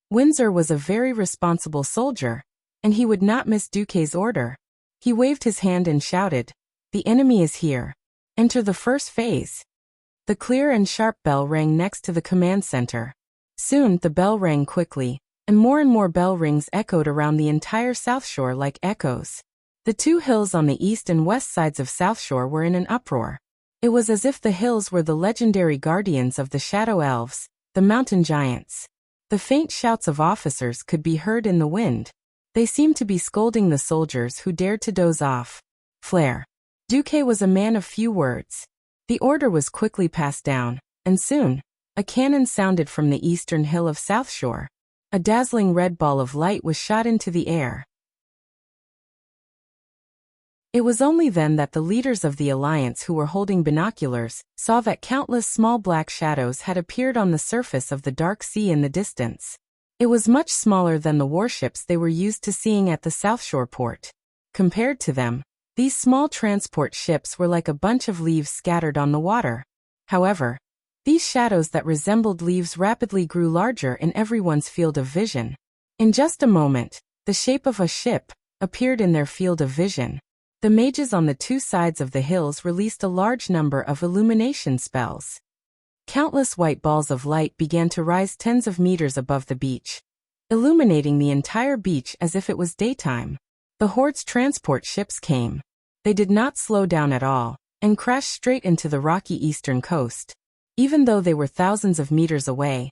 Windsor was a very responsible soldier, and he would not miss Duque's order. He waved his hand and shouted, "The enemy is here. Enter the first phase." The clear and sharp bell rang next to the command center. Soon the bell rang quickly, and more bell rings echoed around the entire South Shore like echoes. The 2 hills on the east and west sides of South Shore were in an uproar. It was as if the hills were the legendary guardians of the shadow elves, the mountain giants. The faint shouts of officers could be heard in the wind. They seemed to be scolding the soldiers who dared to doze off. Flare. Duque was a man of few words. The order was quickly passed down, and soon, a cannon sounded from the eastern hill of South Shore. A dazzling red ball of light was shot into the air. It was only then that the leaders of the alliance who were holding binoculars saw that countless small black shadows had appeared on the surface of the dark sea in the distance. It was much smaller than the warships they were used to seeing at the South Shore port. Compared to them, these small transport ships were like a bunch of leaves scattered on the water. However, these shadows that resembled leaves rapidly grew larger in everyone's field of vision. In just a moment, the shape of a ship appeared in their field of vision. The mages on the 2 sides of the hills released a large number of illumination spells. Countless white balls of light began to rise tens of meters above the beach, illuminating the entire beach as if it was daytime. The Horde's transport ships came. They did not slow down at all, and crashed straight into the rocky eastern coast. Even though they were thousands of meters away,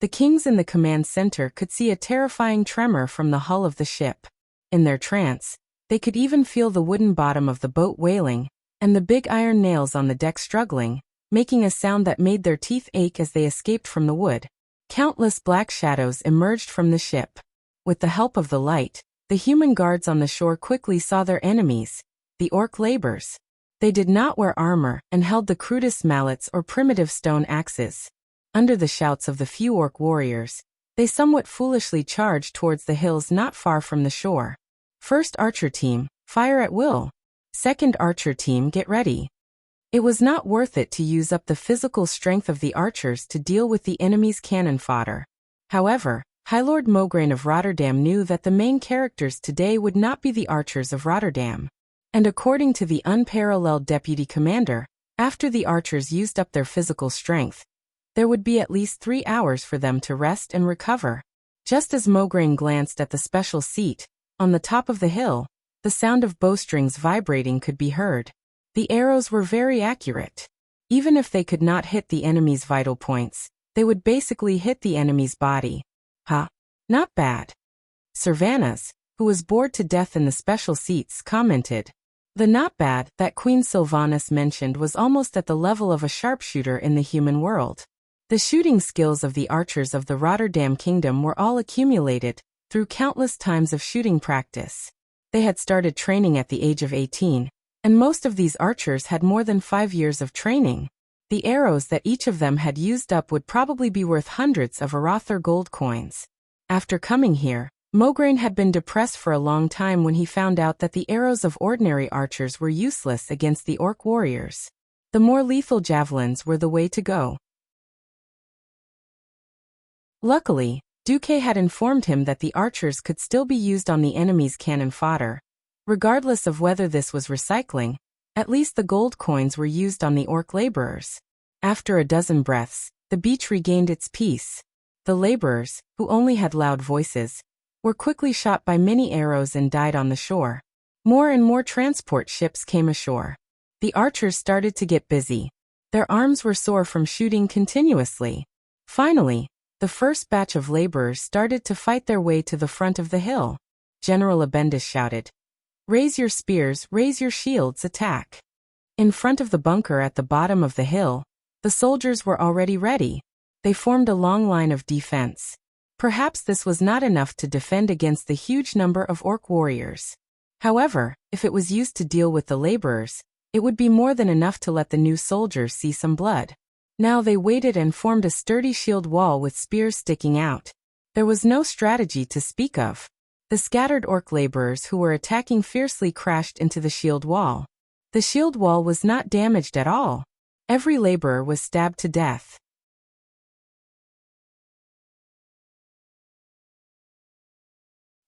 the kings in the command center could see a terrifying tremor from the hull of the ship. In their trance, they could even feel the wooden bottom of the boat wailing, and the big iron nails on the deck struggling, making a sound that made their teeth ache as they escaped from the wood. Countless black shadows emerged from the ship. With the help of the light, the human guards on the shore quickly saw their enemies, the orc laborers. They did not wear armor and held the crudest mallets or primitive stone axes. Under the shouts of the few orc warriors, they somewhat foolishly charged towards the hills not far from the shore. First archer team, fire at will. Second archer team, get ready. It was not worth it to use up the physical strength of the archers to deal with the enemy's cannon fodder. However, High Lord Mograine of Rotterdam knew that the main characters today would not be the archers of Rotterdam. And according to the unparalleled deputy commander, after the archers used up their physical strength, there would be at least 3 hours for them to rest and recover. Just as Mograine glanced at the special seat, on the top of the hill, the sound of bowstrings vibrating could be heard. The arrows were very accurate. Even if they could not hit the enemy's vital points, they would basically hit the enemy's body. Huh? Not bad. Servanas, who was bored to death in the special seats, commented. The not bad that Queen Sylvanas mentioned was almost at the level of a sharpshooter in the human world. The shooting skills of the archers of the Rotterdam Kingdom were all accumulated through countless times of shooting practice. They had started training at the age of 18, and most of these archers had more than 5 years of training. The arrows that each of them had used up would probably be worth hundreds of Arathor gold coins. After coming here, Mograine had been depressed for a long time when he found out that the arrows of ordinary archers were useless against the orc warriors. The more lethal javelins were the way to go. Luckily, Duque had informed him that the archers could still be used on the enemy's cannon fodder. Regardless of whether this was recycling, at least the gold coins were used on the orc laborers. After a dozen breaths, the beach regained its peace. The laborers, who only had loud voices, were quickly shot by many arrows and died on the shore. More and more transport ships came ashore. The archers started to get busy. Their arms were sore from shooting continuously. Finally, the first batch of laborers started to fight their way to the front of the hill. General Abendis shouted, "Raise your spears, raise your shields, attack." In front of the bunker at the bottom of the hill, the soldiers were already ready. They formed a long line of defense. Perhaps this was not enough to defend against the huge number of orc warriors. However, if it was used to deal with the laborers, it would be more than enough to let the new soldiers see some blood. Now they waited and formed a sturdy shield wall with spears sticking out. There was no strategy to speak of. The scattered orc laborers who were attacking fiercely crashed into the shield wall. The shield wall was not damaged at all. Every laborer was stabbed to death.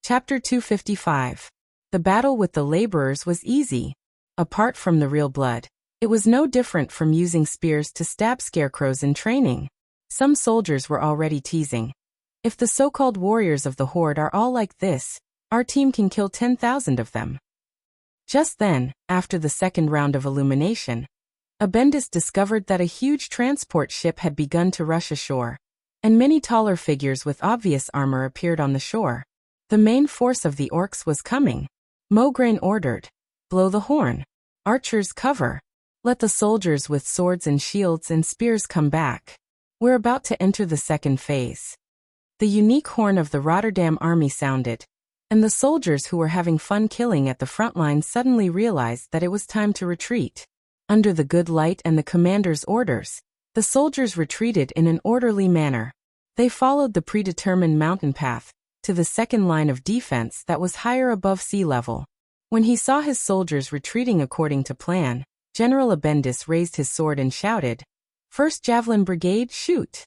Chapter 255. The battle with the laborers was easy. Apart from the real blood, it was no different from using spears to stab scarecrows in training. Some soldiers were already teasing. If the so-called warriors of the Horde are all like this, our team can kill 10,000 of them. Just then, after the second round of illumination, Abendis discovered that a huge transport ship had begun to rush ashore, and many taller figures with obvious armor appeared on the shore. The main force of the orcs was coming. Mograine ordered, "Blow the horn. Archers cover. Let the soldiers with swords and shields and spears come back. We're about to enter the second phase." The unique horn of the Rotterdam army sounded, and the soldiers who were having fun killing at the front line suddenly realized that it was time to retreat. Under the good light and the commander's orders, the soldiers retreated in an orderly manner. They followed the predetermined mountain path to the second line of defense that was higher above sea level. When he saw his soldiers retreating according to plan, General Abendis raised his sword and shouted, "First Javelin Brigade, shoot!"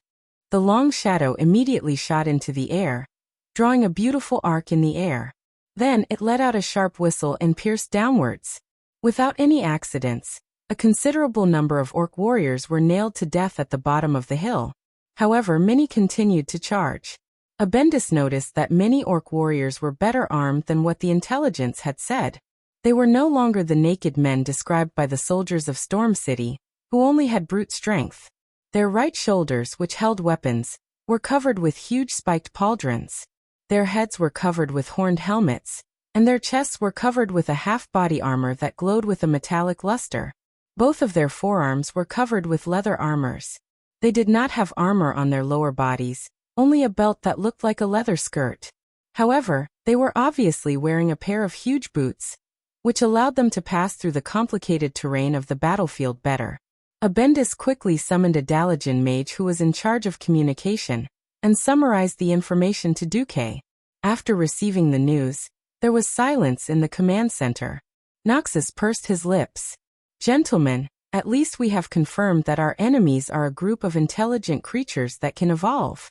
The long shadow immediately shot into the air, drawing a beautiful arc in the air. Then it let out a sharp whistle and pierced downwards. Without any accidents, a considerable number of orc warriors were nailed to death at the bottom of the hill. However, many continued to charge. Abendis noticed that many orc warriors were better armed than what the intelligence had said. They were no longer the naked men described by the soldiers of Storm City, who only had brute strength. Their right shoulders, which held weapons, were covered with huge spiked pauldrons. Their heads were covered with horned helmets, and their chests were covered with a half-body armor that glowed with a metallic luster. Both of their forearms were covered with leather armors. They did not have armor on their lower bodies, only a belt that looked like a leather skirt. However, they were obviously wearing a pair of huge boots, which allowed them to pass through the complicated terrain of the battlefield better. Abendis quickly summoned a Dalajan mage who was in charge of communication, and summarized the information to Duque. After receiving the news, there was silence in the command center. Noxus pursed his lips. "Gentlemen, at least we have confirmed that our enemies are a group of intelligent creatures that can evolve."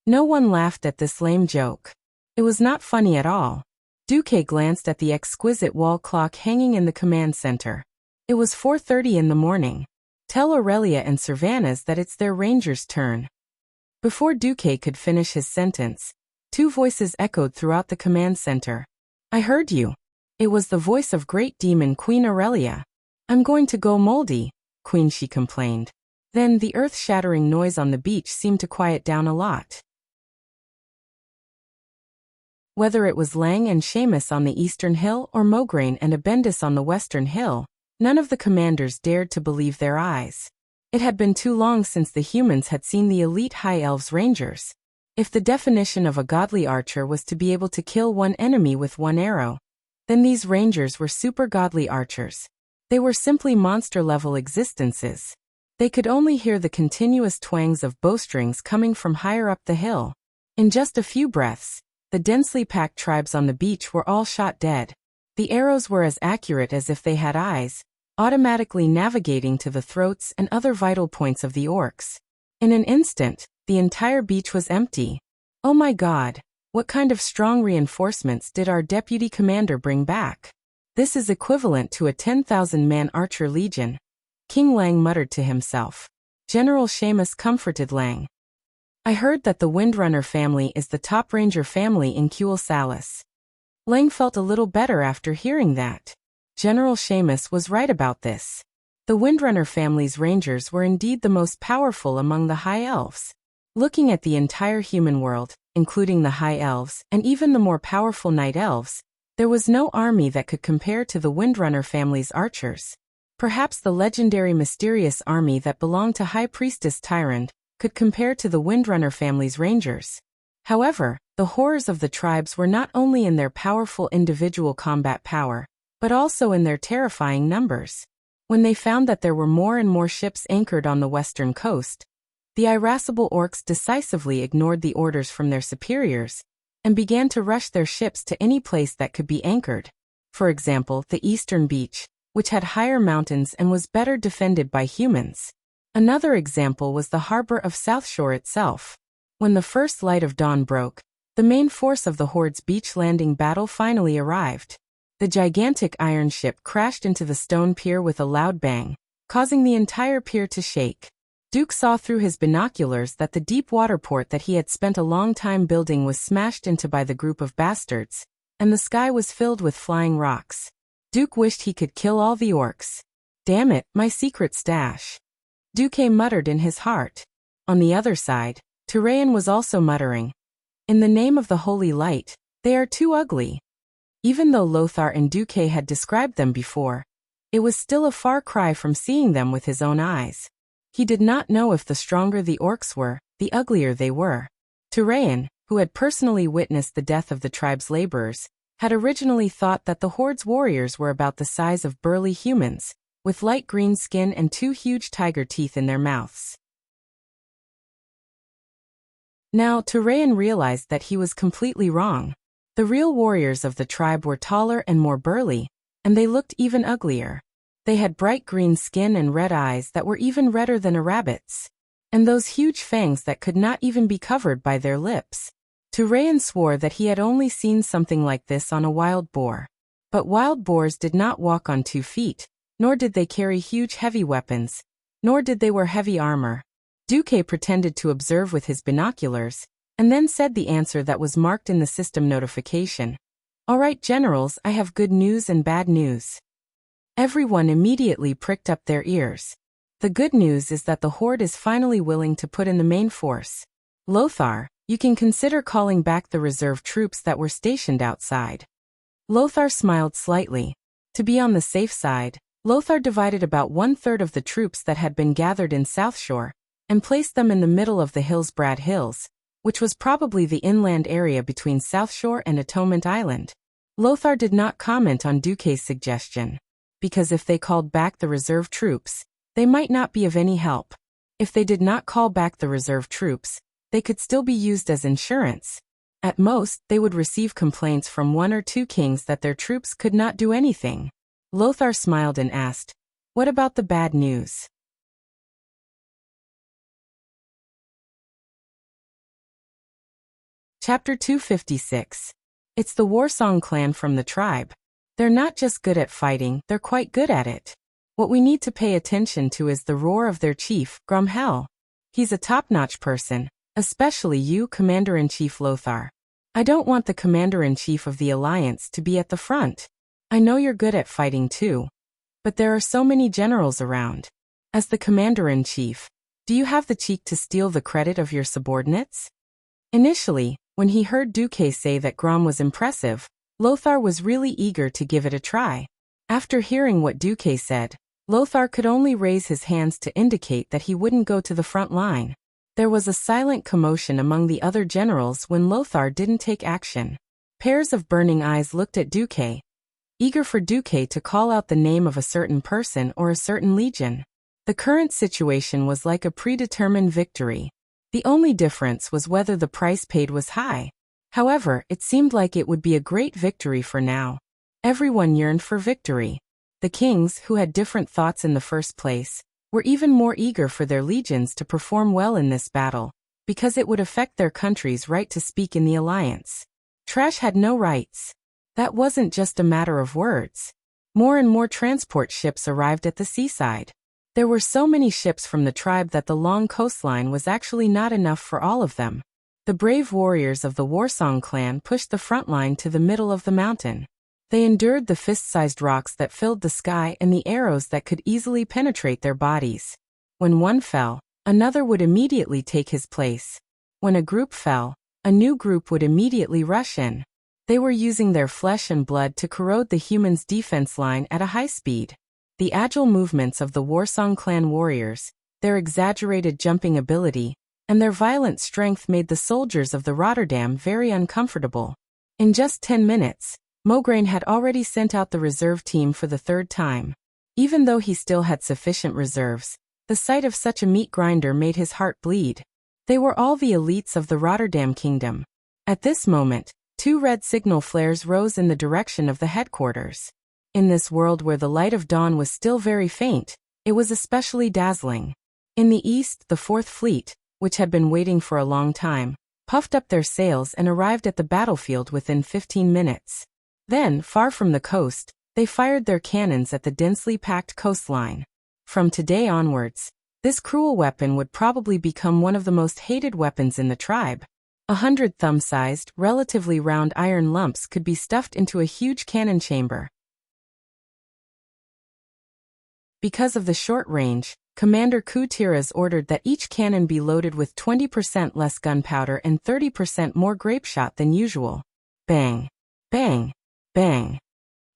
No one laughed at this lame joke. It was not funny at all. Duque glanced at the exquisite wall clock hanging in the command center. It was 4:30 in the morning. "Tell Aurelia and Cervantes that it's their ranger's turn." Before Duque could finish his sentence, two voices echoed throughout the command center. "I heard you." It was the voice of Great Demon Queen Aurelia. "I'm going to go moldy, Queen," she complained. Then the earth-shattering noise on the beach seemed to quiet down a lot. Whether it was Lang and Seamus on the eastern hill or Mograine and Abendis on the western hill, none of the commanders dared to believe their eyes. It had been too long since the humans had seen the elite High Elves Rangers. If the definition of a godly archer was to be able to kill one enemy with one arrow, then these Rangers were super godly archers. They were simply monster-level existences. They could only hear the continuous twangs of bowstrings coming from higher up the hill. In just a few breaths, The densely packed tribes on the beach were all shot dead. The arrows were as accurate as if they had eyes, automatically navigating to the throats and other vital points of the orcs. In an instant, the entire beach was empty. Oh my God, what kind of strong reinforcements did our deputy commander bring back? This is equivalent to a 10,000-man archer legion. King Lang muttered to himself. General Seamus comforted Lang. I heard that the Windrunner family is the top ranger family in Kuel Salis. Lang felt a little better after hearing that. General Seamus was right about this. The Windrunner family's rangers were indeed the most powerful among the High Elves. Looking at the entire human world, including the High Elves and even the more powerful Night Elves, there was no army that could compare to the Windrunner family's archers. Perhaps the legendary mysterious army that belonged to High Priestess Tyrande could compare to the Windrunner family's rangers. However, the horrors of the tribes were not only in their powerful individual combat power, but also in their terrifying numbers. When they found that there were more and more ships anchored on the western coast, the irascible orcs decisively ignored the orders from their superiors and began to rush their ships to any place that could be anchored. For example, the eastern beach, which had higher mountains and was better defended by humans. Another example was the harbor of South Shore itself. When the first light of dawn broke, the main force of the Horde's beach landing battle finally arrived. The gigantic iron ship crashed into the stone pier with a loud bang, causing the entire pier to shake. Duke saw through his binoculars that the deep water port that he had spent a long time building was smashed into by the group of bastards, and the sky was filled with flying rocks. Duke wished he could kill all the orcs. Damn it, my secret stash. Duke muttered in his heart. On the other side, Turayan was also muttering. In the name of the holy light, they are too ugly. Even though Lothar and Duke had described them before, it was still a far cry from seeing them with his own eyes. He did not know if the stronger the orcs were, the uglier they were. Turayan, who had personally witnessed the death of the tribe's laborers, had originally thought that the Horde's warriors were about the size of burly humans, with light green skin and two huge tiger teeth in their mouths. Now, Turayan realized that he was completely wrong. The real warriors of the tribe were taller and more burly, and they looked even uglier. They had bright green skin and red eyes that were even redder than a rabbit's, and those huge fangs that could not even be covered by their lips. Turayan swore that he had only seen something like this on a wild boar. But wild boars did not walk on 2 feet, nor did they carry huge heavy weapons, nor did they wear heavy armor. Duque pretended to observe with his binoculars, and then said the answer that was marked in the system notification. All right, generals, I have good news and bad news. Everyone immediately pricked up their ears. The good news is that the Horde is finally willing to put in the main force. Lothar, you can consider calling back the reserve troops that were stationed outside. Lothar smiled slightly. To be on the safe side, Lothar divided about 1/3 of the troops that had been gathered in South Shore and placed them in the middle of the Hillsbrad Hills, which was probably the inland area between South Shore and Atonement Island. Lothar did not comment on Duque's suggestion, because if they called back the reserve troops, they might not be of any help. If they did not call back the reserve troops, they could still be used as insurance. At most, they would receive complaints from 1 or 2 kings that their troops could not do anything. Lothar smiled and asked, "What about the bad news?" Chapter 256. It's the Warsong clan from the tribe. They're not just good at fighting, they're quite good at it. What we need to pay attention to is the roar of their chief, Gromhel. He's a top-notch person, especially you, Commander-in-Chief Lothar. I don't want the Commander-in-Chief of the Alliance to be at the front. I know you're good at fighting too. But there are so many generals around. As the Commander-in-Chief, do you have the cheek to steal the credit of your subordinates? Initially, when he heard Duque say that Grom was impressive, Lothar was really eager to give it a try. After hearing what Duque said, Lothar could only raise his hands to indicate that he wouldn't go to the front line. There was a silent commotion among the other generals when Lothar didn't take action. Pairs of burning eyes looked at Duque, eager for Duque to call out the name of a certain person or a certain legion. The current situation was like a predetermined victory. The only difference was whether the price paid was high. However, it seemed like it would be a great victory for now. Everyone yearned for victory. The kings, who had different thoughts in the first place, were even more eager for their legions to perform well in this battle, because it would affect their country's right to speak in the alliance. Trash had no rights. That wasn't just a matter of words. More and more transport ships arrived at the seaside. There were so many ships from the tribe that the long coastline was actually not enough for all of them. The brave warriors of the Warsong clan pushed the front line to the middle of the mountain. They endured the fist-sized rocks that filled the sky and the arrows that could easily penetrate their bodies. When one fell, another would immediately take his place. When a group fell, a new group would immediately rush in. They were using their flesh and blood to corrode the humans' defense line at a high speed. The agile movements of the Warsong clan warriors, their exaggerated jumping ability, and their violent strength made the soldiers of the Rotterdam very uncomfortable. In just 10 minutes, Mograine had already sent out the reserve team for the third time. Even though he still had sufficient reserves, the sight of such a meat grinder made his heart bleed. They were all the elites of the Rotterdam kingdom. At this moment, 2 red signal flares rose in the direction of the headquarters. In this world where the light of dawn was still very faint, it was especially dazzling. In the east, the 4th Fleet, which had been waiting for a long time, puffed up their sails and arrived at the battlefield within 15 minutes. Then, far from the coast, they fired their cannons at the densely packed coastline. From today onwards, this cruel weapon would probably become one of the most hated weapons in the tribe. 100 thumb-sized, relatively round iron lumps could be stuffed into a huge cannon chamber. Because of the short range, Commander Gutierrez ordered that each cannon be loaded with 20% less gunpowder and 30% more grapeshot than usual. Bang! Bang! Bang!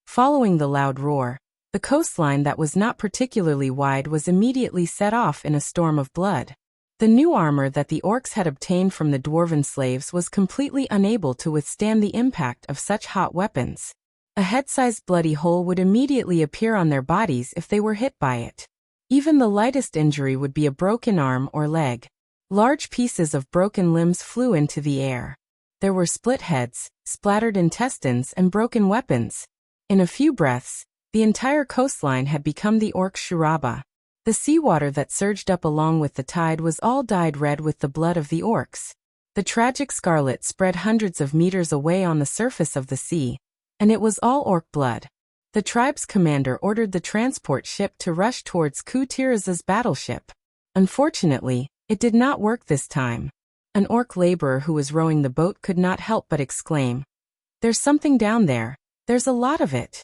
Following the loud roar, the coastline that was not particularly wide was immediately set off in a storm of blood. The new armor that the orcs had obtained from the dwarven slaves was completely unable to withstand the impact of such hot weapons. A head-sized bloody hole would immediately appear on their bodies if they were hit by it. Even the lightest injury would be a broken arm or leg. Large pieces of broken limbs flew into the air. There were split heads, splattered intestines, and broken weapons. In a few breaths, the entire coastline had become the orc Shuraba. The seawater that surged up along with the tide was all dyed red with the blood of the orcs. The tragic scarlet spread hundreds of meters away on the surface of the sea, and it was all orc blood. The tribe's commander ordered the transport ship to rush towards Gutierrez's battleship. Unfortunately, it did not work this time. An orc laborer who was rowing the boat could not help but exclaim, "There's something down there. There's a lot of it."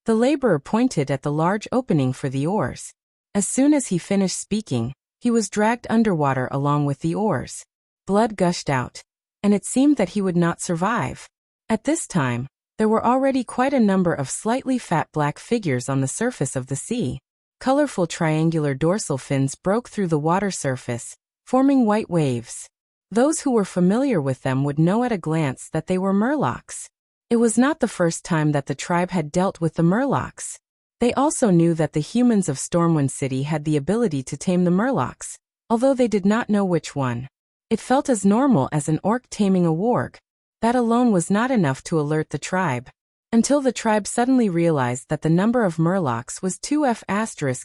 The laborer pointed at the large opening for the oars. As soon as he finished speaking, he was dragged underwater along with the oars. Blood gushed out, and it seemed that he would not survive. At this time, there were already quite a number of slightly fat black figures on the surface of the sea. Colorful triangular dorsal fins broke through the water surface, forming white waves. Those who were familiar with them would know at a glance that they were murlocs. It was not the first time that the tribe had dealt with the murlocs. They also knew that the humans of Stormwind City had the ability to tame the murlocs, although they did not know which one. It felt as normal as an orc taming a warg. That alone was not enough to alert the tribe. Until the tribe suddenly realized that the number of murlocs was 2F**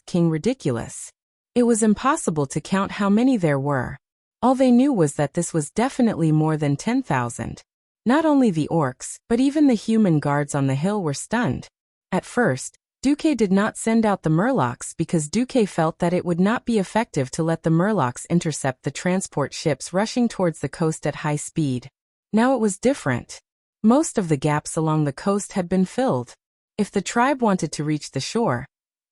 king ridiculous. It was impossible to count how many there were. All they knew was that this was definitely more than 10,000. Not only the orcs, but even the human guards on the hill were stunned. At first, Duque did not send out the murlocs because Duque felt that it would not be effective to let the murlocs intercept the transport ships rushing towards the coast at high speed. Now it was different. Most of the gaps along the coast had been filled. If the tribe wanted to reach the shore,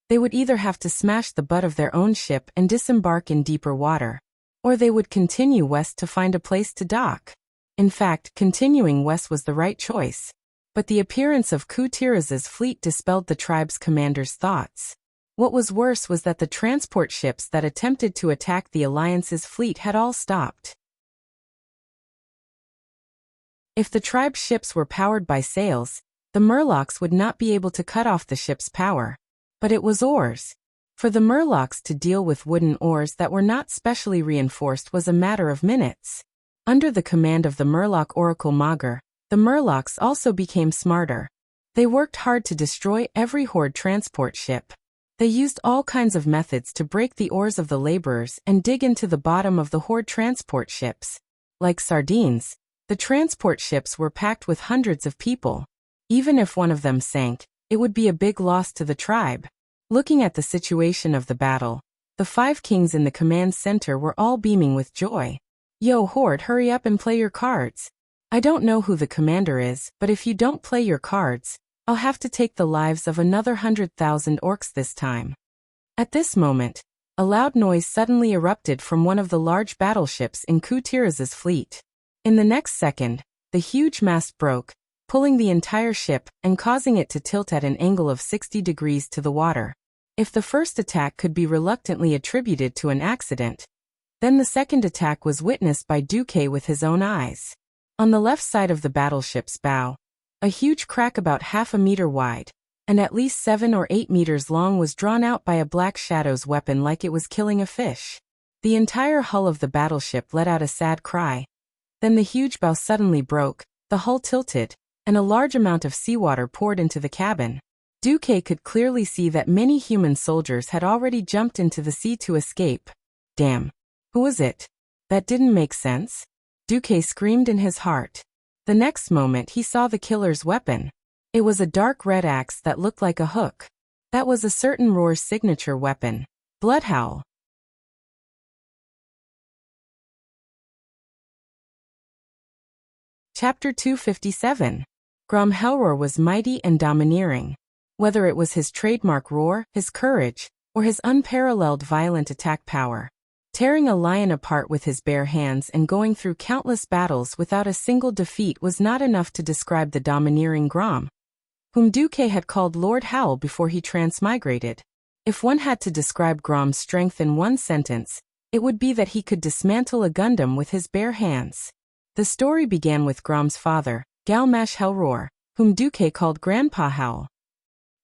they would either have to smash the butt of their own ship and disembark in deeper water, or they would continue west to find a place to dock. In fact, continuing west was the right choice. But the appearance of Gutierrez's fleet dispelled the tribe's commander's thoughts. What was worse was that the transport ships that attempted to attack the Alliance's fleet had all stopped. If the tribe's ships were powered by sails, the murlocs would not be able to cut off the ship's power. But it was oars. For the murlocs to deal with wooden oars that were not specially reinforced was a matter of minutes. Under the command of the Murloc Oracle Mager, the Murlocs also became smarter. They worked hard to destroy every Horde transport ship. They used all kinds of methods to break the oars of the laborers and dig into the bottom of the Horde transport ships. Like sardines, the transport ships were packed with hundreds of people. Even if one of them sank, it would be a big loss to the tribe. Looking at the situation of the battle, the 5 kings in the command center were all beaming with joy. Yo, Horde, hurry up and play your cards. I don't know who the commander is, but if you don't play your cards, I'll have to take the lives of another 100,000 orcs this time. At this moment, a loud noise suddenly erupted from one of the large battleships in Kutiras's fleet. In the next second, the huge mast broke, pulling the entire ship and causing it to tilt at an angle of 60 degrees to the water. If the first attack could be reluctantly attributed to an accident, then the second attack was witnessed by Duque with his own eyes. On the left side of the battleship's bow, a huge crack about half a meter wide, and at least 7 or 8 meters long was drawn out by a Black Shadow's weapon like it was killing a fish. The entire hull of the battleship let out a sad cry. Then the huge bow suddenly broke, the hull tilted, and a large amount of seawater poured into the cabin. Duque could clearly see that many human soldiers had already jumped into the sea to escape. Damn. Who was it? That didn't make sense. Duque screamed in his heart. The next moment he saw the killer's weapon. It was a dark red axe that looked like a hook. That was a certain Roar's signature weapon. Bloodhowl. Chapter 257. Grom Hellroar was mighty and domineering. Whether it was his trademark roar, his courage, or his unparalleled violent attack power. Tearing a lion apart with his bare hands and going through countless battles without a single defeat was not enough to describe the domineering Grom, whom Duque had called Lord Howl before he transmigrated. If one had to describe Grom's strength in one sentence, it would be that he could dismantle a Gundam with his bare hands. The story began with Grom's father, Galmash Hellroar, whom Duque called Grandpa Howl.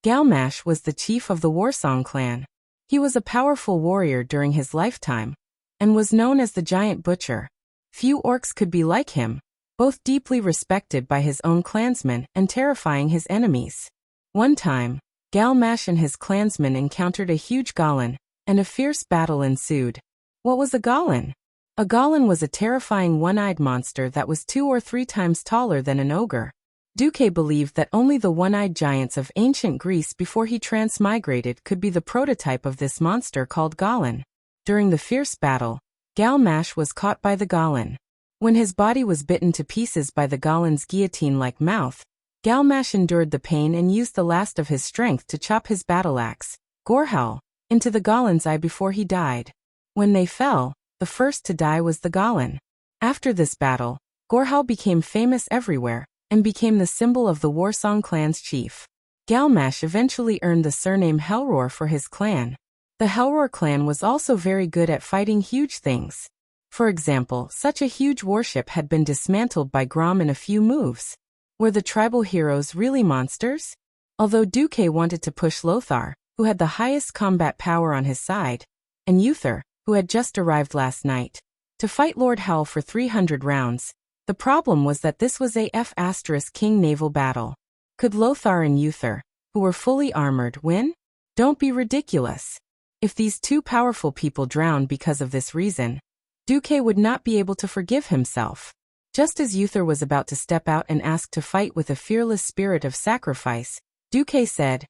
Galmash was the chief of the Warsong clan. He was a powerful warrior during his lifetime, and was known as the Giant Butcher. Few orcs could be like him, both deeply respected by his own clansmen and terrifying his enemies. One time, Galmash and his clansmen encountered a huge Golem, and a fierce battle ensued. What was a Golem? A Golem was a terrifying one-eyed monster that was 2 or 3 times taller than an ogre. Duque believed that only the one-eyed giants of ancient Greece before he transmigrated could be the prototype of this monster called Golem. During the fierce battle, Galmash was caught by the Golem. When his body was bitten to pieces by the Golem's guillotine-like mouth, Galmash endured the pain and used the last of his strength to chop his battle axe, Gorehowl, into the Golem's eye before he died. When they fell, the first to die was the Golem. After this battle, Gorehowl became famous everywhere, and became the symbol of the Warsong clan's chief. Galmash eventually earned the surname Hellroar for his clan. The Hellroar clan was also very good at fighting huge things. For example, such a huge warship had been dismantled by Grom in a few moves. Were the tribal heroes really monsters? Although Duque wanted to push Lothar, who had the highest combat power on his side, and Uther, who had just arrived last night, to fight Lord Howl for 300 rounds, the problem was that this was a F***king naval battle. Could Lothar and Uther, who were fully armored, win? Don't be ridiculous. If these two powerful people drowned because of this reason, Duque would not be able to forgive himself. Just as Uther was about to step out and ask to fight with a fearless spirit of sacrifice, Duque said,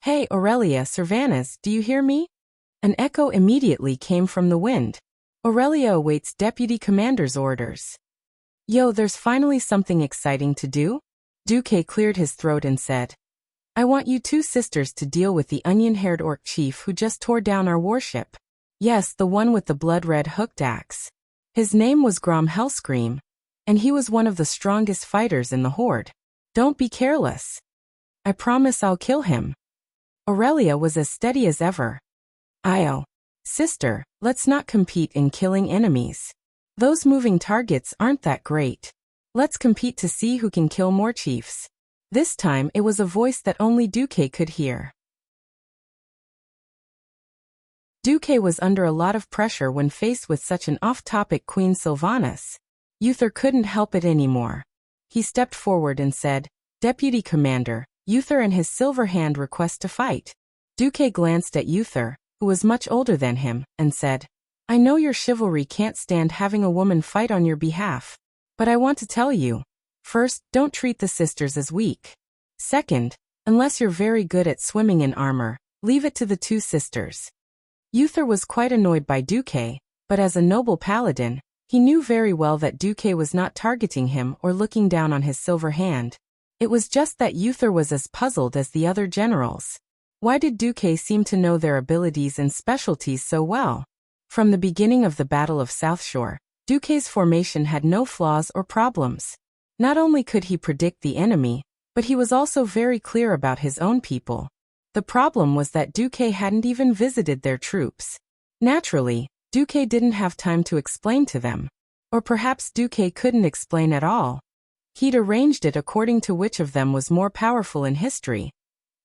"Hey Aurelia Cervantes, do you hear me?" An echo immediately came from the wind. Aurelia awaits Deputy Commander's orders. Yo, there's finally something exciting to do? Duque cleared his throat and said, I want you 2 sisters to deal with the onion-haired orc chief who just tore down our warship. Yes, the one with the blood-red hooked axe. His name was Grom Hellscream, and he was one of the strongest fighters in the Horde. Don't be careless. I promise I'll kill him. Aurelia was as steady as ever. Io. Sister, let's not compete in killing enemies. Those moving targets aren't that great. Let's compete to see who can kill more chiefs. This time it was a voice that only Duque could hear. Duque was under a lot of pressure when faced with such an off-topic Queen Sylvanas. Uther couldn't help it anymore. He stepped forward and said, "Deputy Commander, Uther and his silver hand request to fight." Duque glanced at Uther, who was much older than him, and said, "I know your chivalry can't stand having a woman fight on your behalf. But I want to tell you. First, don't treat the sisters as weak. Second, unless you're very good at swimming in armor, leave it to the two sisters." Uther was quite annoyed by Duque, but as a noble paladin, he knew very well that Duque was not targeting him or looking down on his silver hand. It was just that Uther was as puzzled as the other generals. Why did Duque seem to know their abilities and specialties so well? From the beginning of the Battle of Southshore, Duque's formation had no flaws or problems. Not only could he predict the enemy, but he was also very clear about his own people. The problem was that Duque hadn't even visited their troops. Naturally, Duque didn't have time to explain to them. Or perhaps Duque couldn't explain at all. He'd arranged it according to which of them was more powerful in history.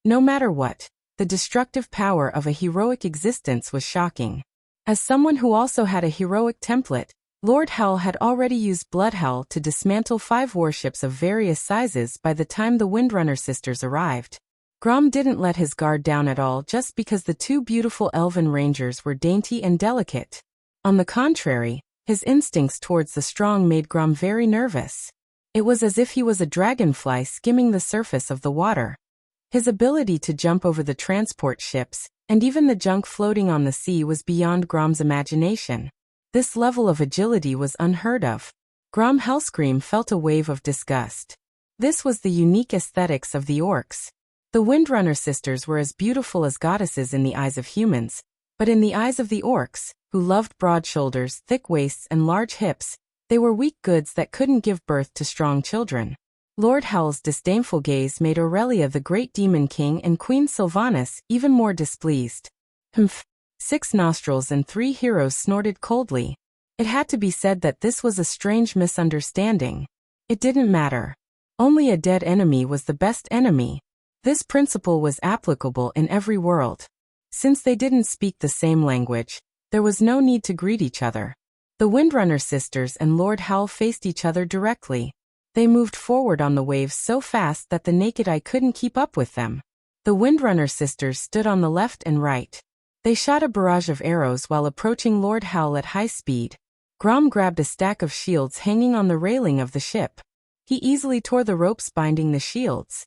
No matter what, the destructive power of a heroic existence was shocking. As someone who also had a heroic template, Lord Hell had already used Bloodhell to dismantle 5 warships of various sizes by the time the Windrunner sisters arrived. Grom didn't let his guard down at all just because the 2 beautiful elven rangers were dainty and delicate. On the contrary, his instincts towards the strong made Grom very nervous. It was as if he was a dragonfly skimming the surface of the water. His ability to jump over the transport ships, and even the junk floating on the sea, was beyond Grom's imagination. This level of agility was unheard of. Grom Hellscream felt a wave of disgust. This was the unique aesthetics of the orcs. The Windrunner sisters were as beautiful as goddesses in the eyes of humans, but in the eyes of the orcs, who loved broad shoulders, thick waists, and large hips, they were weak goods that couldn't give birth to strong children. Lord Hell's disdainful gaze made Aurelia, the great demon king, and Queen Sylvanas even more displeased. Humph. 6 nostrils and 3 heroes snorted coldly. It had to be said that this was a strange misunderstanding. It didn't matter. Only a dead enemy was the best enemy. This principle was applicable in every world. Since they didn't speak the same language, there was no need to greet each other. The Windrunner sisters and Lord Howl faced each other directly. They moved forward on the waves so fast that the naked eye couldn't keep up with them. The Windrunner sisters stood on the left and right. They shot a barrage of arrows while approaching Lord Howl at high speed. Grom grabbed a stack of shields hanging on the railing of the ship. He easily tore the ropes binding the shields.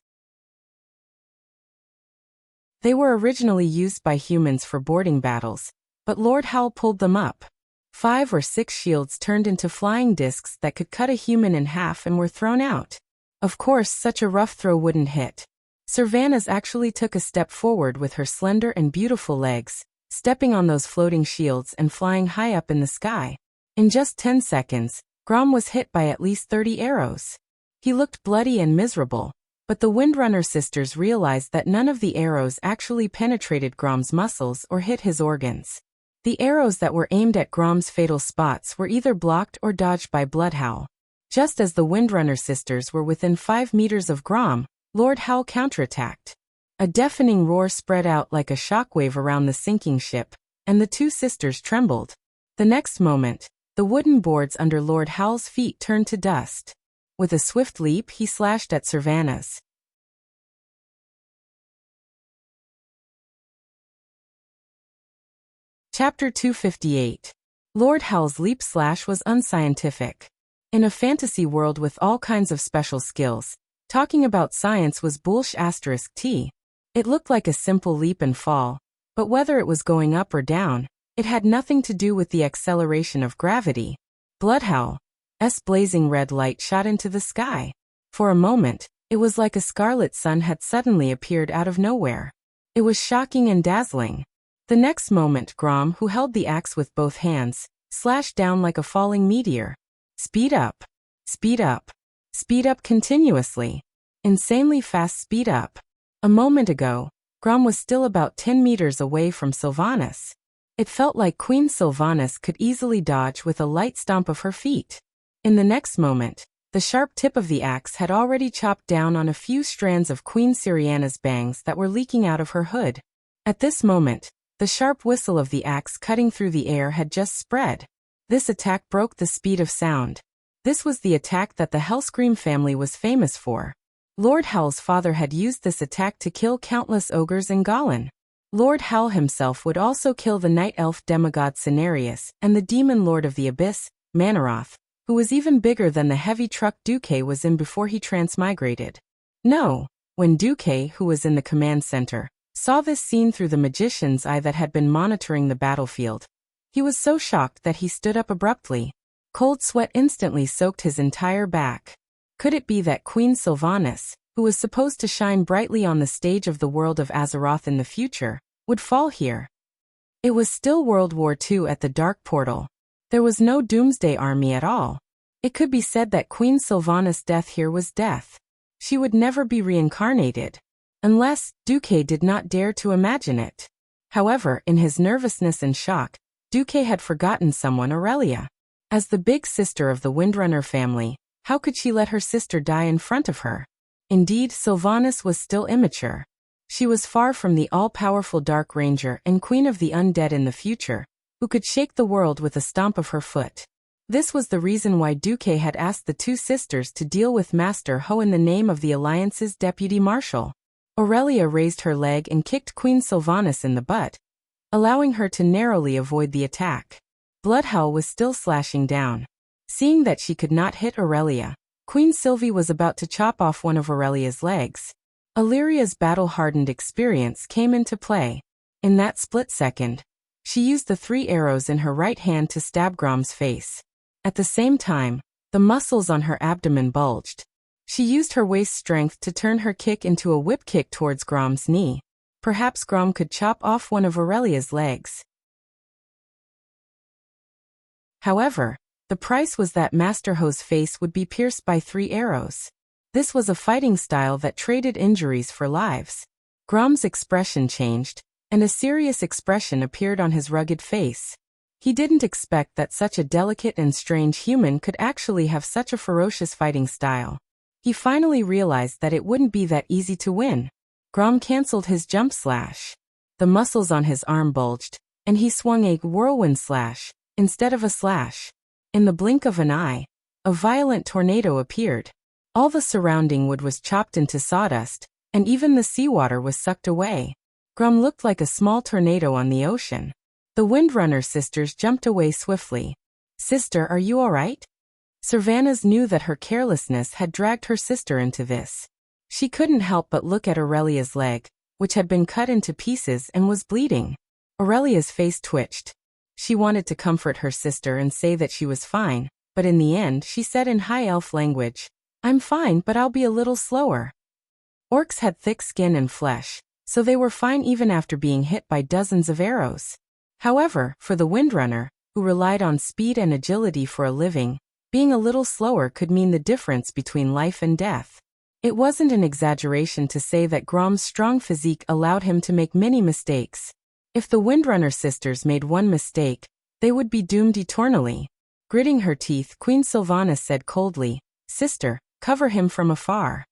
They were originally used by humans for boarding battles, but Lord Howl pulled them up. 5 or 6 shields turned into flying discs that could cut a human in half and were thrown out. Of course, such a rough throw wouldn't hit. Sylvanas actually took a step forward with her slender and beautiful legs, stepping on those floating shields and flying high up in the sky. In just 10 seconds, Grom was hit by at least 30 arrows. He looked bloody and miserable, but the Windrunner sisters realized that none of the arrows actually penetrated Grom's muscles or hit his organs. The arrows that were aimed at Grom's fatal spots were either blocked or dodged by Bloodhowl. Just as the Windrunner sisters were within 5 meters of Grom, Lord Howl counterattacked. A deafening roar spread out like a shockwave around the sinking ship, and the 2 sisters trembled. The next moment, the wooden boards under Lord Howl's feet turned to dust. With a swift leap, he slashed at Sylvanas. Chapter 258. Lord Howl's leap slash was unscientific. In a fantasy world with all kinds of special skills, talking about science was bullsh*t. It looked like a simple leap and fall, but whether it was going up or down, it had nothing to do with the acceleration of gravity. Bloodhowl's blazing red light shot into the sky. For a moment, it was like a scarlet sun had suddenly appeared out of nowhere. It was shocking and dazzling. The next moment, Grom, who held the axe with both hands, slashed down like a falling meteor. Speed up. Speed up. Speed up continuously. Insanely fast speed up. A moment ago, Grom was still about 10 meters away from Sylvanas. It felt like Queen Sylvanas could easily dodge with a light stomp of her feet. In the next moment, the sharp tip of the axe had already chopped down on a few strands of Queen Cyriana's bangs that were leaking out of her hood. At this moment, the sharp whistle of the axe cutting through the air had just spread. This attack broke the speed of sound. This was the attack that the Hellscream family was famous for. Lord Howl's father had used this attack to kill countless ogres in Galan. Lord Howl himself would also kill the night elf demigod Cenarius and the demon lord of the abyss, Manaroth, who was even bigger than the heavy truck Duque was in before he transmigrated. No, when Duque, who was in the command center, saw this scene through the magician's eye that had been monitoring the battlefield, he was so shocked that he stood up abruptly. Cold sweat instantly soaked his entire back. Could it be that Queen Sylvanas, who was supposed to shine brightly on the stage of the world of Azeroth in the future, would fall here? It was still World War II at the Dark Portal. There was no Doomsday Army at all. It could be said that Queen Sylvanas' death here was death. She would never be reincarnated. Unless, Duque did not dare to imagine it. However, in his nervousness and shock, Duque had forgotten someone, Aurelia. As the big sister of the Windrunner family, how could she let her sister die in front of her? Indeed, Sylvanas was still immature. She was far from the all-powerful Dark Ranger and Queen of the Undead in the future, who could shake the world with a stomp of her foot. This was the reason why Duque had asked the two sisters to deal with Master Ho in the name of the Alliance's deputy marshal. Aurelia raised her leg and kicked Queen Sylvanas in the butt, allowing her to narrowly avoid the attack. Bloodhowl was still slashing down. Seeing that she could not hit Aurelia, Queen Sylvie was about to chop off one of Aurelia's legs. Illyria's battle-hardened experience came into play. In that split second, she used the 3 arrows in her right hand to stab Grom's face. At the same time, the muscles on her abdomen bulged. She used her waist strength to turn her kick into a whip kick towards Grom's knee. Perhaps Grom could chop off one of Aurelia's legs. However, the price was that Master Ho's face would be pierced by 3 arrows. This was a fighting style that traded injuries for lives. Grom's expression changed, and a serious expression appeared on his rugged face. He didn't expect that such a delicate and strange human could actually have such a ferocious fighting style. He finally realized that it wouldn't be that easy to win. Grom cancelled his jump slash. The muscles on his arm bulged, and he swung a whirlwind slash instead of a slash. In the blink of an eye, a violent tornado appeared. All the surrounding wood was chopped into sawdust, and even the seawater was sucked away. Grom looked like a small tornado on the ocean. The Windrunner sisters jumped away swiftly. "Sister, are you all right?" Sylvanas knew that her carelessness had dragged her sister into this. She couldn't help but look at Aurelia's leg, which had been cut into pieces and was bleeding. Aurelia's face twitched. She wanted to comfort her sister and say that she was fine, but in the end she said in High Elf language, "I'm fine, but I'll be a little slower." Orcs had thick skin and flesh, so they were fine even after being hit by dozens of arrows. However, for the Windrunner, who relied on speed and agility for a living, being a little slower could mean the difference between life and death. It wasn't an exaggeration to say that Grom's strong physique allowed him to make many mistakes. If the Windrunner sisters made one mistake, they would be doomed eternally. Gritting her teeth, Queen Sylvanas said coldly, "Sister, cover him from afar."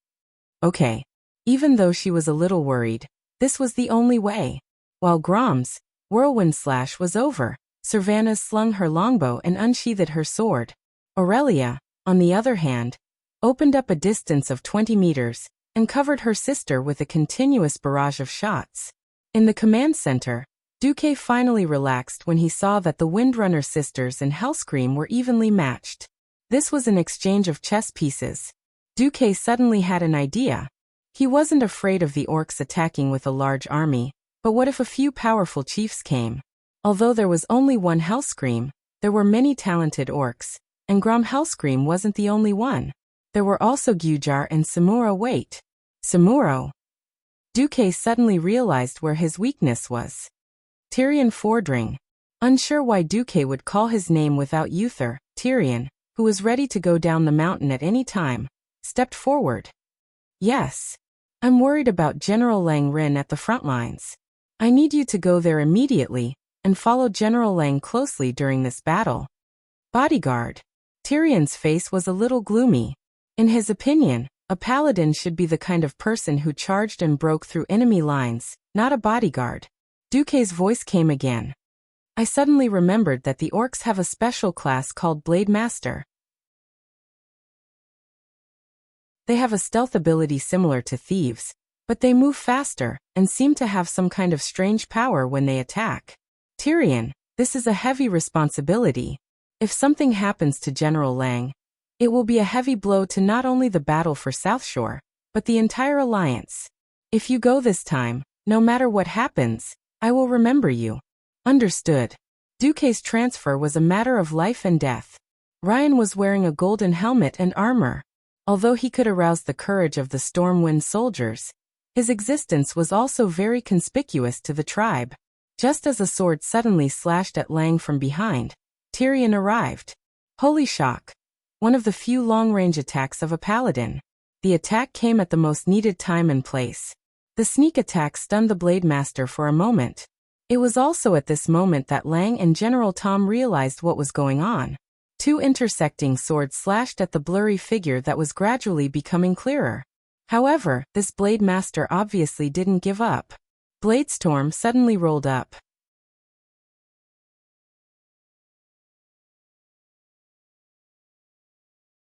Okay. Even though she was a little worried, this was the only way. While Grom's whirlwind slash was over, Sylvanas slung her longbow and unsheathed her sword. Aurelia, on the other hand, opened up a distance of 20 meters and covered her sister with a continuous barrage of shots. In the command center, Duque finally relaxed when he saw that the Windrunner sisters and Hellscream were evenly matched. This was an exchange of chess pieces. Duque suddenly had an idea. He wasn't afraid of the orcs attacking with a large army, but what if a few powerful chiefs came? Although there was only one Hellscream, there were many talented orcs, and Grom Hellscream wasn't the only one. There were also Gujar and Samuro. Wait. Samuro? Duque suddenly realized where his weakness was. Tyrion Fordring. Unsure why Duque would call his name without Uther, Tyrion, who was ready to go down the mountain at any time, stepped forward. "Yes. I'm worried about General Lang Rin at the front lines. I need you to go there immediately and follow General Lang closely during this battle." Bodyguard. Tyrion's face was a little gloomy. In his opinion, a paladin should be the kind of person who charged and broke through enemy lines, not a bodyguard. Duque's voice came again. "I suddenly remembered that the orcs have a special class called Blade Master. They have a stealth ability similar to thieves, but they move faster and seem to have some kind of strange power when they attack. Tyrion, this is a heavy responsibility. If something happens to General Lang, it will be a heavy blow to not only the battle for South Shore, but the entire alliance. If you go this time, no matter what happens, I will remember you. Understood. Duque's transfer was a matter of life and death. Ryan was wearing a golden helmet and armor. Although he could arouse the courage of the Stormwind soldiers, his existence was also very conspicuous to the tribe. Just as a sword suddenly slashed at Lang from behind, Tyrion arrived. Holy shock! One of the few long-range attacks of a paladin. The attack came at the most needed time and place. The sneak attack stunned the Blade Master for a moment. It was also at this moment that Lang and General Tom realized what was going on. Two intersecting swords slashed at the blurry figure that was gradually becoming clearer. However, this Blade Master obviously didn't give up. Bladestorm suddenly rolled up.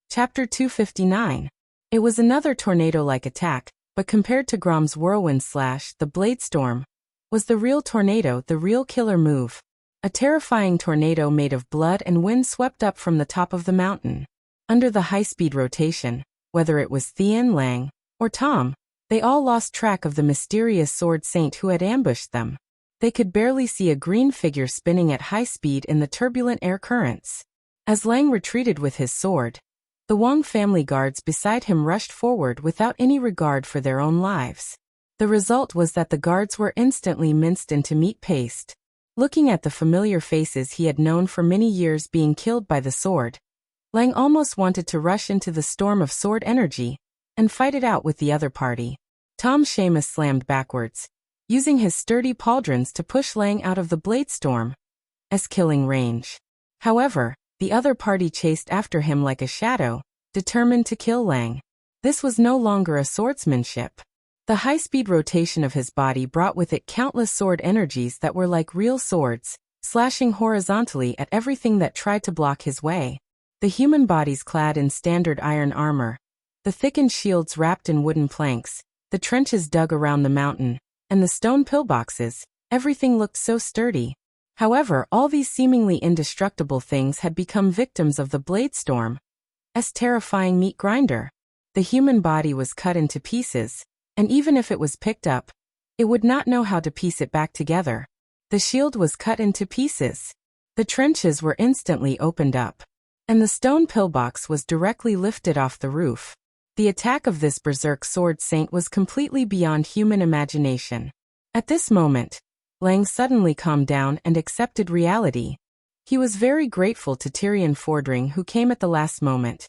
Chapter 259. It was another tornado-like attack, but compared to Grom's whirlwind slash, the Bladestorm was the real tornado, the real killer move. A terrifying tornado made of blood and wind swept up from the top of the mountain. Under the high-speed rotation, whether it was Theon, Lang, or Tom, they all lost track of the mysterious sword saint who had ambushed them. They could barely see a green figure spinning at high speed in the turbulent air currents. As Lang retreated with his sword, the Wong family guards beside him rushed forward without any regard for their own lives. The result was that the guards were instantly minced into meat paste. Looking at the familiar faces he had known for many years being killed by the sword, Lang almost wanted to rush into the storm of sword energy and fight it out with the other party. Tom Seamus slammed backwards, using his sturdy pauldrons to push Lang out of the Bladestorm's killing range. However, the other party chased after him like a shadow, determined to kill Lang. This was no longer a swordsmanship. The high-speed rotation of his body brought with it countless sword energies that were like real swords, slashing horizontally at everything that tried to block his way. The human bodies clad in standard iron armor, the thickened shields wrapped in wooden planks, the trenches dug around the mountain, and the stone pillboxes, everything looked so sturdy. However, all these seemingly indestructible things had become victims of the Bladestorm's terrifying meat grinder. The human body was cut into pieces, and even if it was picked up, it would not know how to piece it back together. The shield was cut into pieces. The trenches were instantly opened up, and the stone pillbox was directly lifted off the roof. The attack of this berserk sword saint was completely beyond human imagination. At this moment, Lang suddenly calmed down and accepted reality. He was very grateful to Tyrion Fordring, who came at the last moment,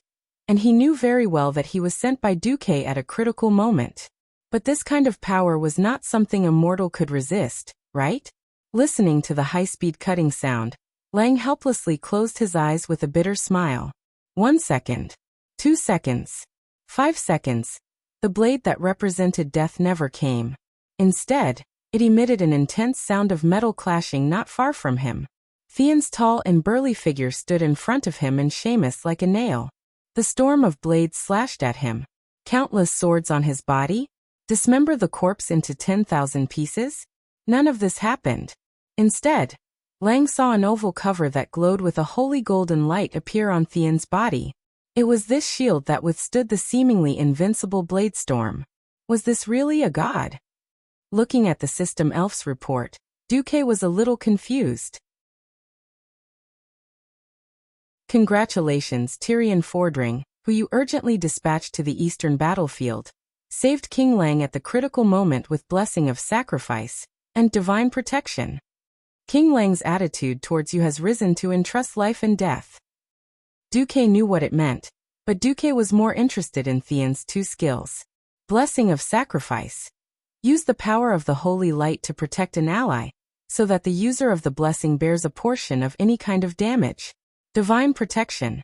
and he knew very well that he was sent by Duque at a critical moment. But this kind of power was not something a mortal could resist, right? Listening to the high-speed cutting sound, Lang helplessly closed his eyes with a bitter smile. 1 second. 2 seconds. 5 seconds. The blade that represented death never came. Instead, it emitted an intense sound of metal clashing not far from him. Theon's tall and burly figure stood in front of him and Seamus like a nail. The storm of blades slashed at him. Countless swords on his body? Dismember the corpse into 10,000 pieces? None of this happened. Instead, Lang saw an oval cover that glowed with a holy golden light appear on Theon's body. It was this shield that withstood the seemingly invincible Bladestorm. Was this really a god? Looking at the System Elf's report, Duque was a little confused. Congratulations, Tyrion Fordring, who you urgently dispatched to the eastern battlefield, saved King Lang at the critical moment with blessing of sacrifice and divine protection. King Lang's attitude towards you has risen to entrust life and death. Duque knew what it meant, but Duque was more interested in Theon's two skills. Blessing of sacrifice. Use the power of the holy light to protect an ally, so that the user of the blessing bears a portion of any kind of damage. Divine protection.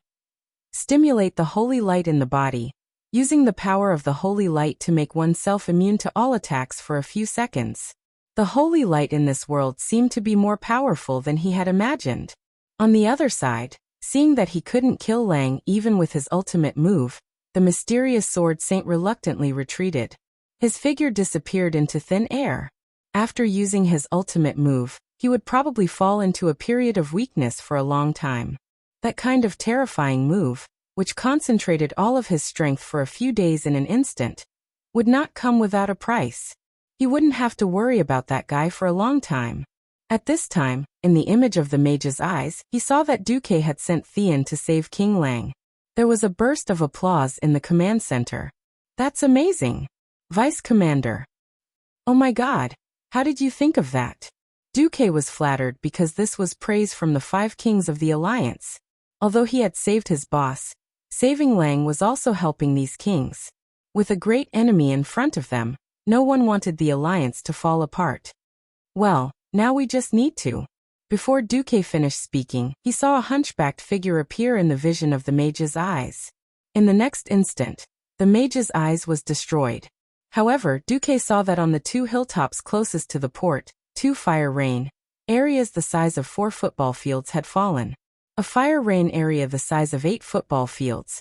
Stimulate the holy light in the body, using the power of the holy light to make oneself immune to all attacks for a few seconds. The holy light in this world seemed to be more powerful than he had imagined. On the other side, seeing that he couldn't kill Lang even with his ultimate move, the mysterious sword saint reluctantly retreated. His figure disappeared into thin air. After using his ultimate move, he would probably fall into a period of weakness for a long time. That kind of terrifying move, which concentrated all of his strength for a few days in an instant, would not come without a price. He wouldn't have to worry about that guy for a long time. At this time, in the image of the mage's eyes, he saw that Duque had sent Theon to save King Lang. There was a burst of applause in the command center. That's amazing. Vice Commander. Oh my God, how did you think of that? Duque was flattered because this was praise from the 5 kings of the Alliance. Although he had saved his boss, saving Lang was also helping these kings. With a great enemy in front of them, no one wanted the Alliance to fall apart. Well, now we just need to. Before Duque finished speaking, he saw a hunchbacked figure appear in the vision of the mage's eyes. In the next instant, the mage's eyes was destroyed. However, Duque saw that on the 2 hilltops closest to the port, 2 fire rain areas the size of 4 football fields had fallen. A fire rain area the size of 8 football fields.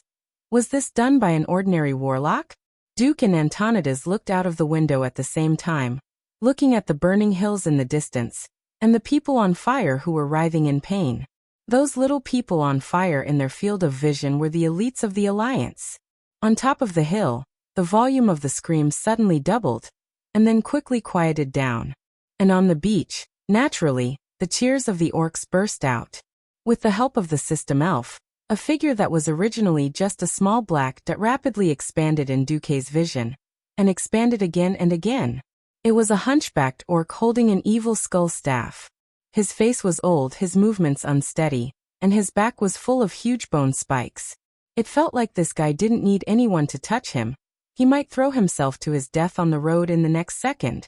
Was this done by an ordinary warlock? Duke and Antonidas looked out of the window at the same time, looking at the burning hills in the distance, and the people on fire who were writhing in pain. Those little people on fire in their field of vision were the elites of the Alliance. On top of the hill, the volume of the screams suddenly doubled, and then quickly quieted down. And on the beach, naturally, the cheers of the orcs burst out. With the help of the system elf, a figure that was originally just a small black dot rapidly expanded in Duque's vision, and expanded again and again. It was a hunchbacked orc holding an evil skull staff. His face was old, his movements unsteady, and his back was full of huge bone spikes. It felt like this guy didn't need anyone to touch him. He might throw himself to his death on the road in the next second.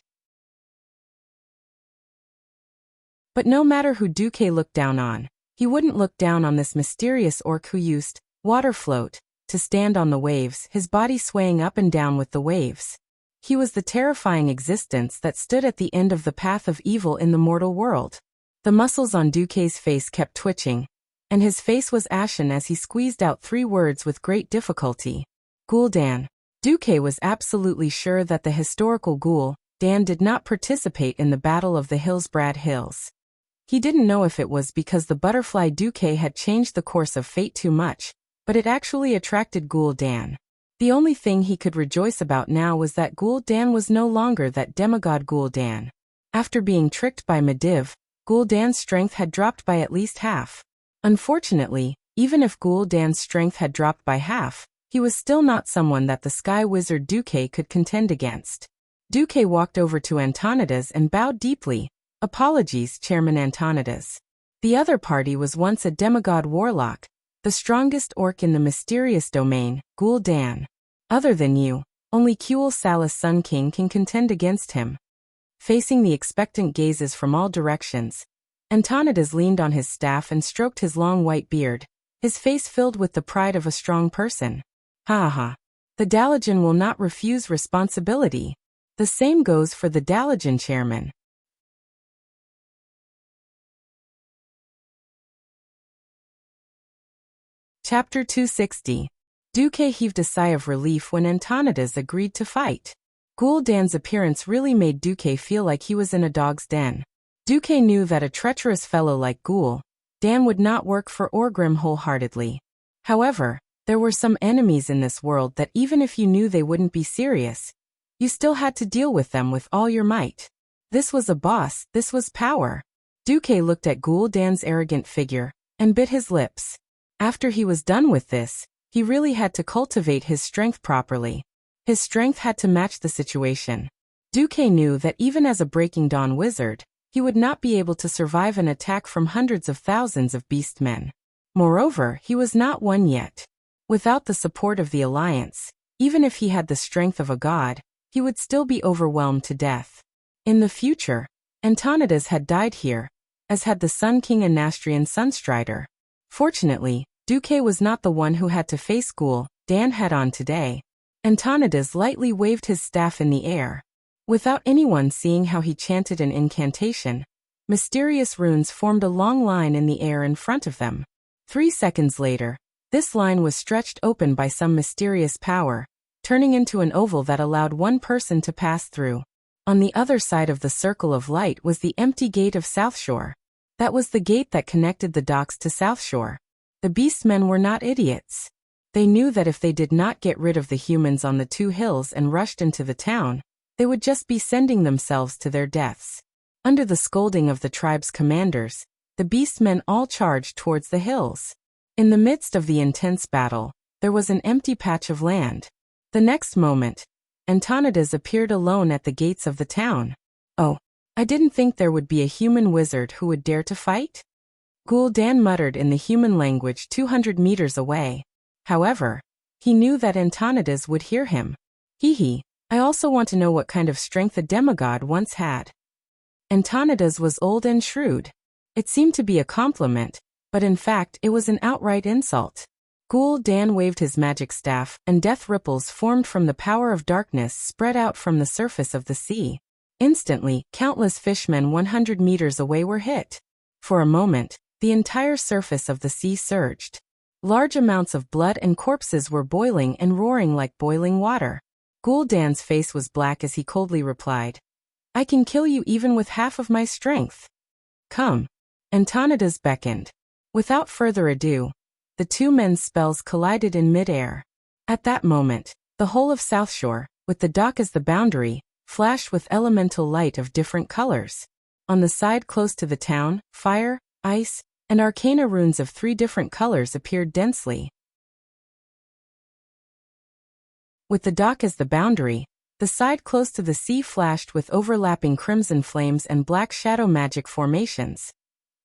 But no matter who Duque looked down on, he wouldn't look down on this mysterious orc who used water float to stand on the waves, his body swaying up and down with the waves. He was the terrifying existence that stood at the end of the path of evil in the mortal world. The muscles on Duque's face kept twitching, and his face was ashen as he squeezed out 3 words with great difficulty. Gul'dan. Duque was absolutely sure that the historical Gul'dan did not participate in the Battle of the Hillsbrad Hills. He didn't know if it was because the butterfly Duque had changed the course of fate too much, but it actually attracted Gul'dan. The only thing he could rejoice about now was that Gul'dan was no longer that demigod Gul'dan. After being tricked by Medivh, Gul'dan's strength had dropped by at least half. Unfortunately, even if Gul'dan's strength had dropped by half, he was still not someone that the sky wizard Duque could contend against. Duque walked over to Antonidas and bowed deeply. Apologies, Chairman Antonidas. The other party was once a demigod warlock, the strongest orc in the mysterious domain, Gul'dan. Other than you, only Kuel Salus Sun King can contend against him. Facing the expectant gazes from all directions, Antonidas leaned on his staff and stroked his long white beard, his face filled with the pride of a strong person. Ha ha. The Dalajan will not refuse responsibility. The same goes for the Dalajan chairman. Chapter 260. Duque heaved a sigh of relief when Antonidas agreed to fight. Gul'dan's appearance really made Duque feel like he was in a dog's den. Duque knew that a treacherous fellow like Gul'dan would not work for Orgrim wholeheartedly. However, there were some enemies in this world that even if you knew they wouldn't be serious, you still had to deal with them with all your might. This was a boss, this was power. Duque looked at Gul'dan's arrogant figure and bit his lips. After he was done with this, he really had to cultivate his strength properly. His strength had to match the situation. Duque knew that even as a Breaking Dawn wizard, he would not be able to survive an attack from hundreds of thousands of beastmen. Moreover, he was not one yet. Without the support of the Alliance, even if he had the strength of a god, he would still be overwhelmed to death. In the future, Antonidas had died here, as had the Sun King and Nastrian Sunstrider. Fortunately, Duque was not the one who had to face Gul'dan head-on today. Antonidas lightly waved his staff in the air. Without anyone seeing how he chanted an incantation, mysterious runes formed a long line in the air in front of them. 3 seconds later, This line was stretched open by some mysterious power, turning into an oval that allowed one person to pass through. On the other side of the circle of light was the empty gate of South Shore. That was the gate that connected the docks to South Shore. The beastmen were not idiots. They knew that if they did not get rid of the humans on the two hills and rushed into the town, they would just be sending themselves to their deaths. Under the scolding of the tribe's commanders, the beastmen all charged towards the hills. In the midst of the intense battle, there was an empty patch of land. The next moment, Antonidas appeared alone at the gates of the town. "Oh, I didn't think there would be a human wizard who would dare to fight?" Gul'dan muttered in the human language 200 meters away. However, he knew that Antonidas would hear him. "Hee, I also want to know what kind of strength a demigod once had." Antonidas was old and shrewd. It seemed to be a compliment, but in fact it was an outright insult. Gul'dan waved his magic staff, and death ripples formed from the power of darkness spread out from the surface of the sea. Instantly, countless fishmen 100 meters away were hit. For a moment, the entire surface of the sea surged. Large amounts of blood and corpses were boiling and roaring like boiling water. Gul'dan's face was black as he coldly replied, "I can kill you even with half of my strength. Come." Antonidas beckoned. Without further ado, the two men's spells collided in mid-air. At that moment, the whole of South Shore, with the dock as the boundary, flashed with elemental light of different colors. On the side close to the town, fire, ice, and arcana runes of 3 different colors appeared densely. With the dock as the boundary, the side close to the sea flashed with overlapping crimson flames and black shadow magic formations.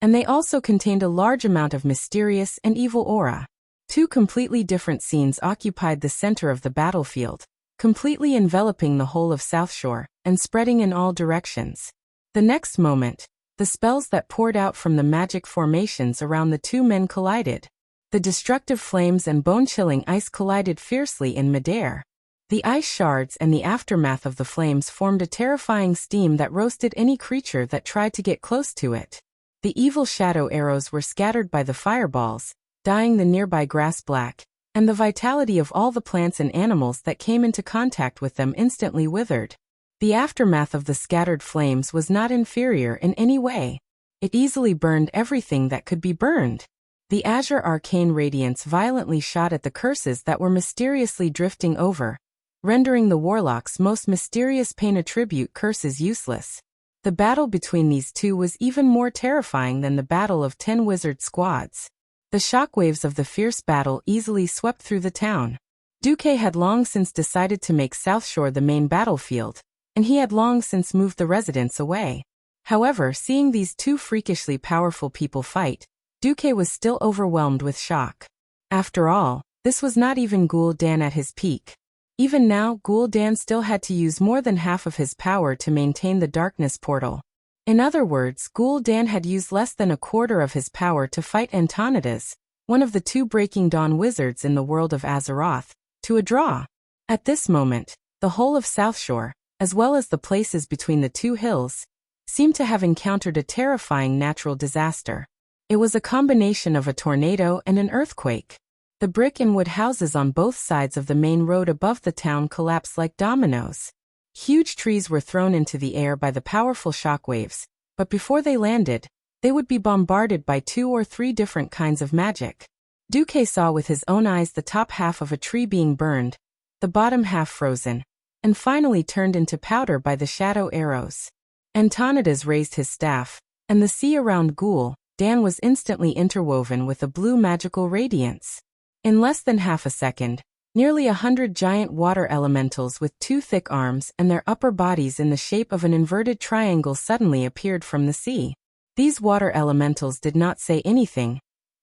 And they also contained a large amount of mysterious and evil aura. 2 completely different scenes occupied the center of the battlefield, completely enveloping the whole of South Shore and spreading in all directions. The next moment, the spells that poured out from the magic formations around the 2 men collided. The destructive flames and bone-chilling ice collided fiercely in midair. The ice shards and the aftermath of the flames formed a terrifying steam that roasted any creature that tried to get close to it. The evil shadow arrows were scattered by the fireballs, dyeing the nearby grass black, and the vitality of all the plants and animals that came into contact with them instantly withered. The aftermath of the scattered flames was not inferior in any way. It easily burned everything that could be burned. The azure arcane radiance violently shot at the curses that were mysteriously drifting over, rendering the warlock's most mysterious pain attribute curses useless. The battle between these two was even more terrifying than the battle of 10 wizard squads. The shockwaves of the fierce battle easily swept through the town. Duque had long since decided to make South Shore the main battlefield, and he had long since moved the residents away. However, seeing these 2 freakishly powerful people fight, Duque was still overwhelmed with shock. After all, this was not even Gul'dan at his peak. Even now, Gul'dan still had to use more than half of his power to maintain the darkness portal. In other words, Gul'dan had used less than a quarter of his power to fight Antonidas, one of the 2 Breaking Dawn wizards in the world of Azeroth, to a draw. At this moment, the whole of South Shore, as well as the places between the 2 hills, seemed to have encountered a terrifying natural disaster. It was a combination of a tornado and an earthquake. The brick and wood houses on both sides of the main road above the town collapsed like dominoes. Huge trees were thrown into the air by the powerful shockwaves, but before they landed, they would be bombarded by 2 or 3 different kinds of magic. Duque saw with his own eyes the top half of a tree being burned, the bottom half frozen, and finally turned into powder by the shadow arrows. Antonidas raised his staff, and the sea around Gul'dan was instantly interwoven with a blue magical radiance. In less than half a second, nearly 100 giant water elementals with 2 thick arms and their upper bodies in the shape of an inverted triangle suddenly appeared from the sea. These water elementals did not say anything,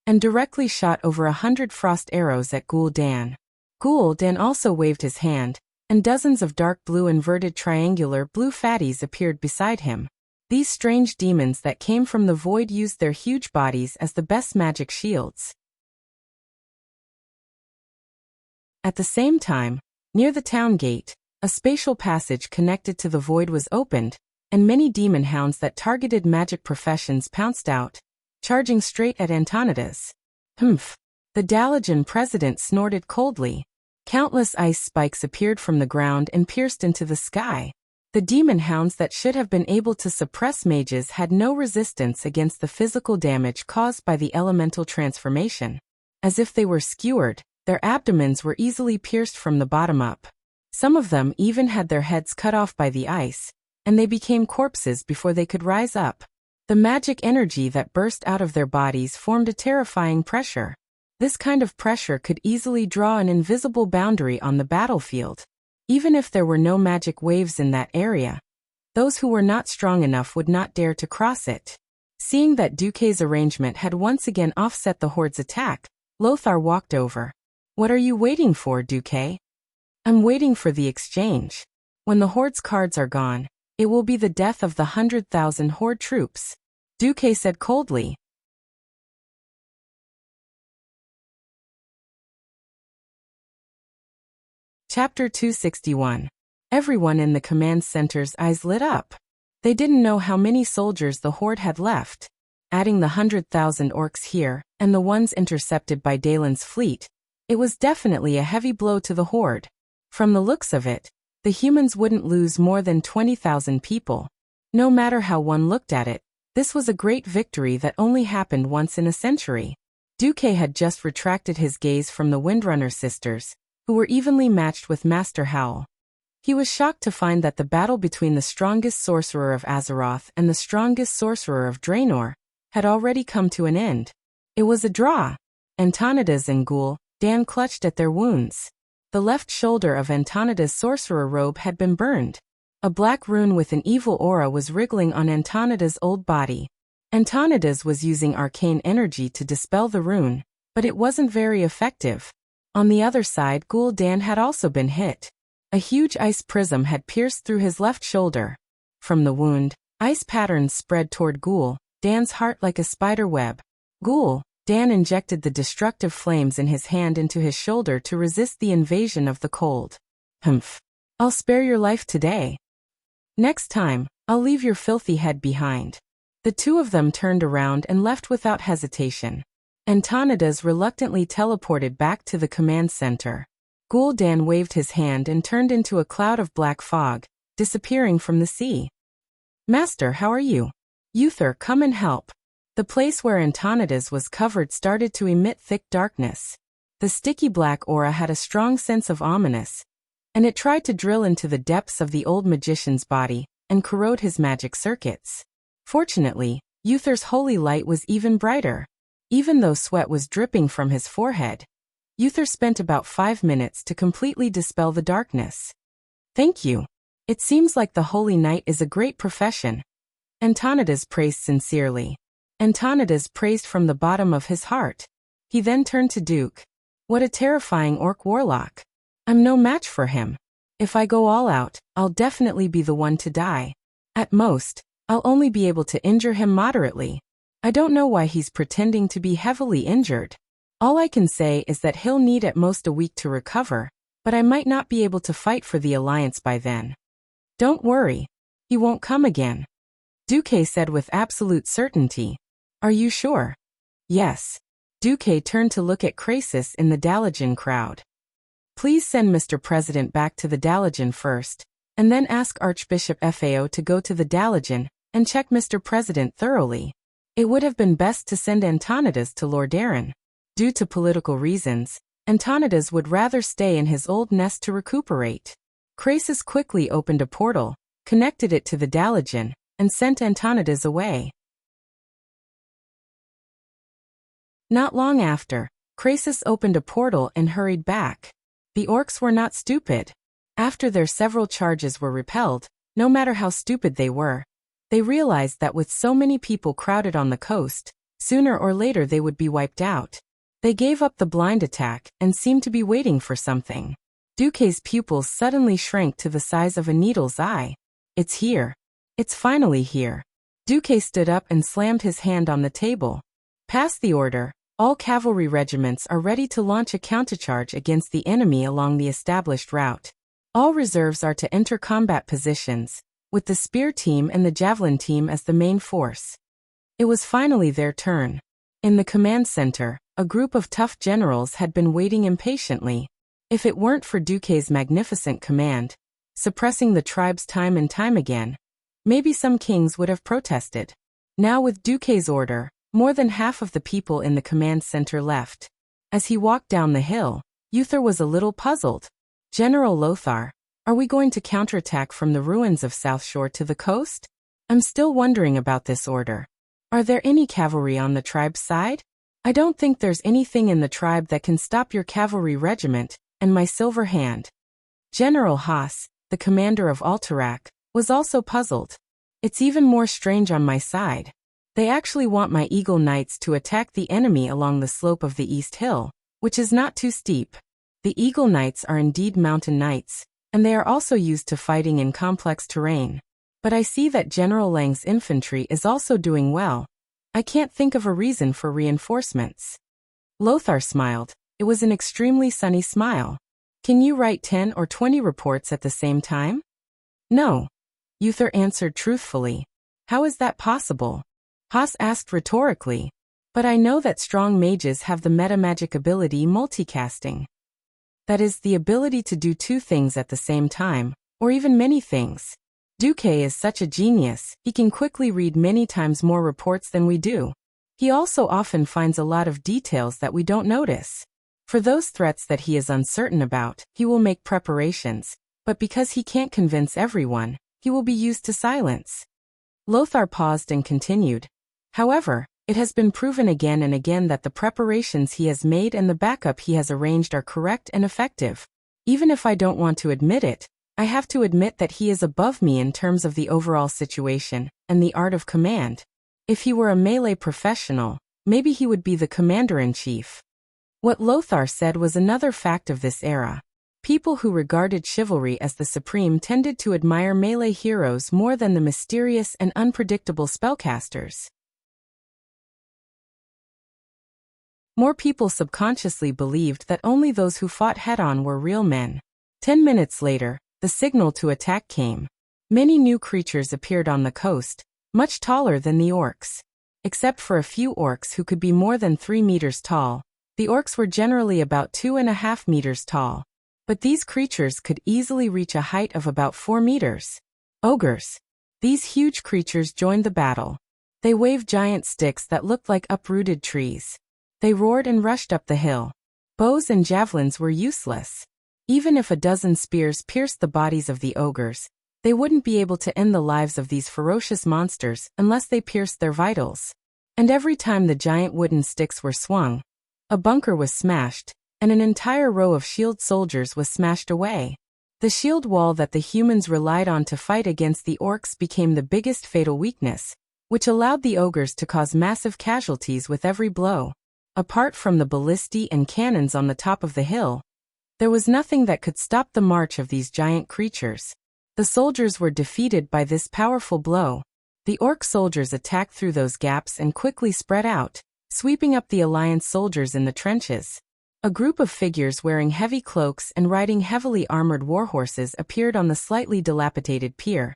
and directly shot over 100 frost arrows at Gul'dan. Gul'dan also waved his hand, and dozens of dark blue inverted triangular blue fatties appeared beside him. These strange demons that came from the void used their huge bodies as the best magic shields. At the same time, near the town gate, a spatial passage connected to the void was opened, and many demon hounds that targeted magic professions pounced out, charging straight at Antonidas. "Humph! The Dalajan president snorted coldly. Countless ice spikes appeared from the ground and pierced into the sky. The demon hounds that should have been able to suppress mages had no resistance against the physical damage caused by the elemental transformation. As if they were skewered, their abdomens were easily pierced from the bottom up. Some of them even had their heads cut off by the ice, and they became corpses before they could rise up. The magic energy that burst out of their bodies formed a terrifying pressure. This kind of pressure could easily draw an invisible boundary on the battlefield. Even if there were no magic waves in that area, those who were not strong enough would not dare to cross it. Seeing that Duque's arrangement had once again offset the horde's attack, Lothar walked over. "What are you waiting for, Duque?" "I'm waiting for the exchange. When the horde's cards are gone, it will be the death of the 100,000 horde troops," Duque said coldly. Chapter 261. Everyone in the command center's eyes lit up. They didn't know how many soldiers the horde had left. Adding the 100,000 orcs here, and the ones intercepted by Dalen's fleet, it was definitely a heavy blow to the horde. From the looks of it, the humans wouldn't lose more than 20,000 people. No matter how one looked at it, this was a great victory that only happened once in a century. Duque had just retracted his gaze from the Windrunner sisters, who were evenly matched with Master Howl. He was shocked to find that the battle between the strongest sorcerer of Azeroth and the strongest sorcerer of Draenor had already come to an end. It was a draw. Antonidas and Ghoul, Dan clutched at their wounds. The left shoulder of Antonidas' sorcerer robe had been burned. A black rune with an evil aura was wriggling on Antonidas' old body. Antonidas was using arcane energy to dispel the rune, but it wasn't very effective. On the other side, Gul'dan had also been hit. A huge ice prism had pierced through his left shoulder. From the wound, ice patterns spread toward Gul'dan's heart like a spider web. Gul'dan injected the destructive flames in his hand into his shoulder to resist the invasion of the cold. "Humph. I'll spare your life today. Next time, I'll leave your filthy head behind." The two of them turned around and left without hesitation. Antonidas reluctantly teleported back to the command center. Gul'dan waved his hand and turned into a cloud of black fog, disappearing from the sea. "Master, how are you? Uther, come and help." The place where Antonidas was covered started to emit thick darkness. The sticky black aura had a strong sense of ominous, and it tried to drill into the depths of the old magician's body and corrode his magic circuits. Fortunately, Uther's holy light was even brighter. Even though sweat was dripping from his forehead, Uther spent about 5 minutes to completely dispel the darkness. "Thank you. It seems like the Holy Knight is a great profession." Antonidas praised sincerely. Antonidas praised from the bottom of his heart. He then turned to Duke. "What a terrifying orc warlock. I'm no match for him. If I go all out, I'll definitely be the one to die. At most, I'll only be able to injure him moderately. I don't know why he's pretending to be heavily injured. All I can say is that he'll need at most a week to recover, but I might not be able to fight for the Alliance by then." "Don't worry. He won't come again," Duque said with absolute certainty. "Are you sure?" "Yes." Duque turned to look at Krasis in the Dalajan crowd. "Please send Mr. President back to the Dalajan first, and then ask Archbishop Fao to go to the Dalajan and check Mr. President thoroughly. It would have been best to send Antonidas to Lordaeron. Due to political reasons, Antonidas would rather stay in his old nest to recuperate." Krasis quickly opened a portal, connected it to the Dalajan, and sent Antonidas away. Not long after, Krasis opened a portal and hurried back. The orcs were not stupid. After their several charges were repelled, no matter how stupid they were, they realized that with so many people crowded on the coast, sooner or later they would be wiped out. They gave up the blind attack and seemed to be waiting for something. Duque's pupils suddenly shrank to the size of a needle's eye. "It's here. It's finally here." Duque stood up and slammed his hand on the table. "Pass the order. All cavalry regiments are ready to launch a countercharge against the enemy along the established route. All reserves are to enter combat positions, with the spear team and the javelin team as the main force." It was finally their turn. In the command center, A group of tough generals had been waiting impatiently. If it weren't for Duque's magnificent command, suppressing the tribes time and time again, maybe some kings would have protested. Now with Duque's order, more than half of the people in the command center left. As he walked down the hill, Uther was a little puzzled. General Lothar, are we going to counterattack from the ruins of South Shore to the coast? I'm still wondering about this order. Are there any cavalry on the tribe's side? I don't think there's anything in the tribe that can stop your cavalry regiment and my silver hand. General Haas, the commander of Alterac, was also puzzled. It's even more strange on my side. They actually want my Eagle Knights to attack the enemy along the slope of the East Hill, which is not too steep. The Eagle Knights are indeed mountain knights, and they are also used to fighting in complex terrain. But I see that General Lang's infantry is also doing well. I can't think of a reason for reinforcements. Lothar smiled. It was an extremely sunny smile. Can you write 10 or 20 reports at the same time? No. Uther answered truthfully. How is that possible? Haas asked rhetorically. But I know that strong mages have the metamagic ability multicasting. That is, the ability to do two things at the same time, or even many things. Duque is such a genius, he can quickly read many times more reports than we do. He also often finds a lot of details that we don't notice. For those threats that he is uncertain about, he will make preparations, but because he can't convince everyone, he will be used to silence. Lothar paused and continued. However, it has been proven again and again that the preparations he has made and the backup he has arranged are correct and effective. Even if I don't want to admit it, I have to admit that he is above me in terms of the overall situation and the art of command. If he were a melee professional, maybe he would be the commander-in-chief. What Lothar said was another fact of this era. People who regarded chivalry as the supreme tended to admire melee heroes more than the mysterious and unpredictable spellcasters. More people subconsciously believed that only those who fought head-on were real men. 10 minutes later, the signal to attack came. Many new creatures appeared on the coast, much taller than the orcs. Except for a few orcs who could be more than 3 meters tall, the orcs were generally about 2.5 meters tall. But these creatures could easily reach a height of about 4 meters. Ogres. These huge creatures joined the battle. They waved giant sticks that looked like uprooted trees. They roared and rushed up the hill. Bows and javelins were useless. Even if a dozen spears pierced the bodies of the ogres, they wouldn't be able to end the lives of these ferocious monsters unless they pierced their vitals. And every time the giant wooden sticks were swung, a bunker was smashed, and an entire row of shield soldiers was smashed away. The shield wall that the humans relied on to fight against the orcs became the biggest fatal weakness, which allowed the ogres to cause massive casualties with every blow. Apart from the ballistae and cannons on the top of the hill, there was nothing that could stop the march of these giant creatures. The soldiers were defeated by this powerful blow. The orc soldiers attacked through those gaps and quickly spread out, sweeping up the alliance soldiers in the trenches. A group of figures wearing heavy cloaks and riding heavily armored warhorses appeared on the slightly dilapidated pier,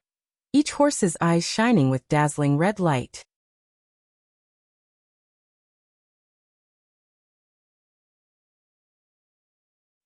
each horse's eyes shining with dazzling red light.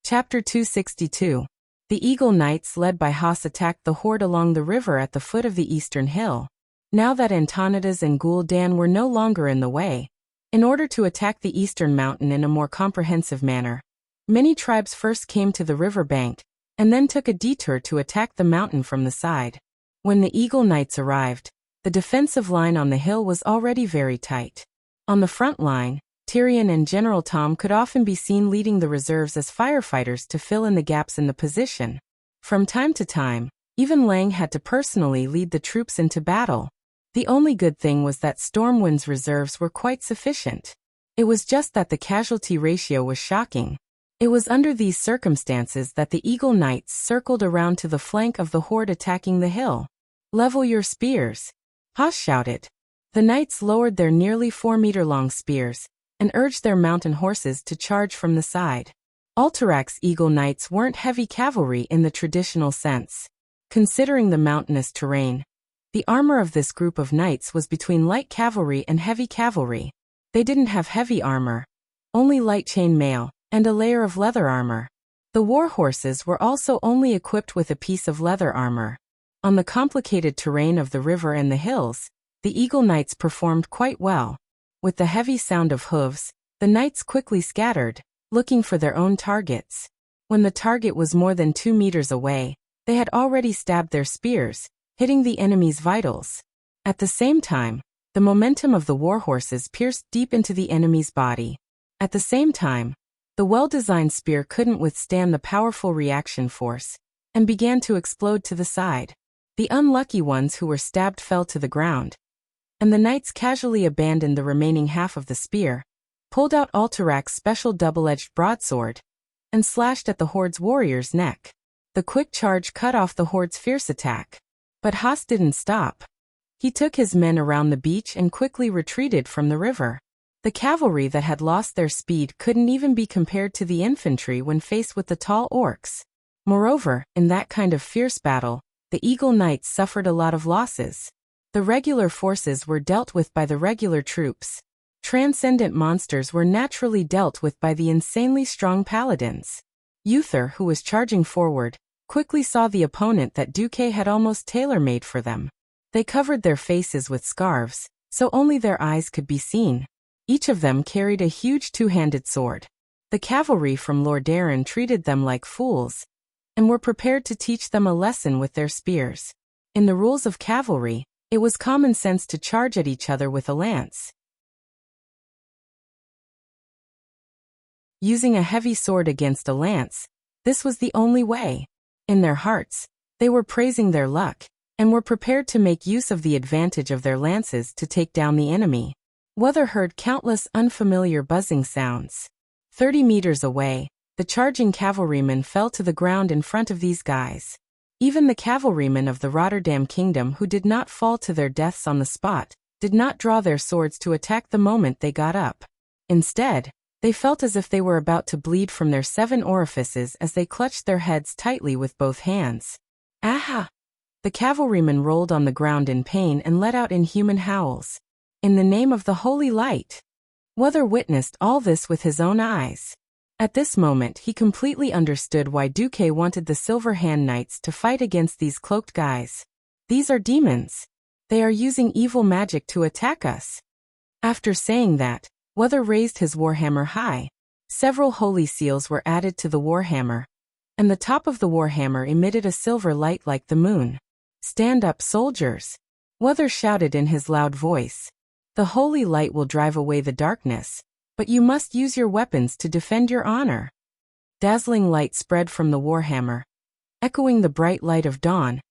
Chapter 262. The Eagle Knights led by Haas attacked the horde along the river at the foot of the eastern hill. Now that Antonidas and Gul'dan were no longer in the way, in order to attack the eastern mountain in a more comprehensive manner, many tribes first came to the river bank, and then took a detour to attack the mountain from the side. When the Eagle Knights arrived, the defensive line on the hill was already very tight. On the front line, Tyrion and General Tom could often be seen leading the reserves as firefighters to fill in the gaps in the position. From time to time, even Lang had to personally lead the troops into battle. The only good thing was that Stormwinds' reserves were quite sufficient. It was just that the casualty ratio was shocking. It was under these circumstances that the Eagle Knights circled around to the flank of the horde attacking the hill. "Level your spears," Haas shouted. The knights lowered their nearly 4-meter-long spears and urged their mountain horses to charge from the side. Alterac's Eagle Knights weren't heavy cavalry in the traditional sense. Considering the mountainous terrain, the armor of this group of knights was between light cavalry and heavy cavalry. They didn't have heavy armor, only light chain mail, and a layer of leather armor. The war horses were also only equipped with a piece of leather armor. On the complicated terrain of the river and the hills, the Eagle Knights performed quite well. With the heavy sound of hooves, the knights quickly scattered, looking for their own targets. When the target was more than 2 meters away, they had already stabbed their spears, hitting the enemy's vitals. At the same time, the momentum of the war horses pierced deep into the enemy's body. At the same time, the well-designed spear couldn't withstand the powerful reaction force, and began to explode to the side. The unlucky ones who were stabbed fell to the ground, and the knights casually abandoned the remaining half of the spear, pulled out Alterax's special double-edged broadsword, and slashed at the horde's warrior's neck. The quick charge cut off the horde's fierce attack. But Haas didn't stop. He took his men around the beach and quickly retreated from the river. The cavalry that had lost their speed couldn't even be compared to the infantry when faced with the tall orcs. Moreover, in that kind of fierce battle, the Eagle Knights suffered a lot of losses. The regular forces were dealt with by the regular troops. Transcendent monsters were naturally dealt with by the insanely strong paladins. Uther, who was charging forward, quickly saw the opponent that Duque had almost tailor-made for them. They covered their faces with scarves, so only their eyes could be seen. Each of them carried a huge two-handed sword. The cavalry from Lordaeron treated them like fools, and were prepared to teach them a lesson with their spears. In the rules of cavalry, it was common sense to charge at each other with a lance. Using a heavy sword against a lance, this was the only way. In their hearts, they were praising their luck, and were prepared to make use of the advantage of their lances to take down the enemy. Weather heard countless unfamiliar buzzing sounds. 30 meters away, the charging cavalrymen fell to the ground in front of these guys. Even the cavalrymen of the Rotterdam kingdom who did not fall to their deaths on the spot, did not draw their swords to attack the moment they got up. Instead, they felt as if they were about to bleed from their 7 orifices as they clutched their heads tightly with both hands. Aha! The cavalrymen rolled on the ground in pain and let out inhuman howls. In the name of the holy light! Weather witnessed all this with his own eyes. At this moment he completely understood why Duque wanted the Silver Hand Knights to fight against these cloaked guys. These are demons. They are using evil magic to attack us. After saying that, Weather raised his warhammer high. Several holy seals were added to the warhammer, and the top of the warhammer emitted a silver light like the moon. Stand up, soldiers! Weather shouted in his loud voice. The holy light will drive away the darkness, but you must use your weapons to defend your honor. Dazzling light spread from the warhammer, echoing the bright light of dawn,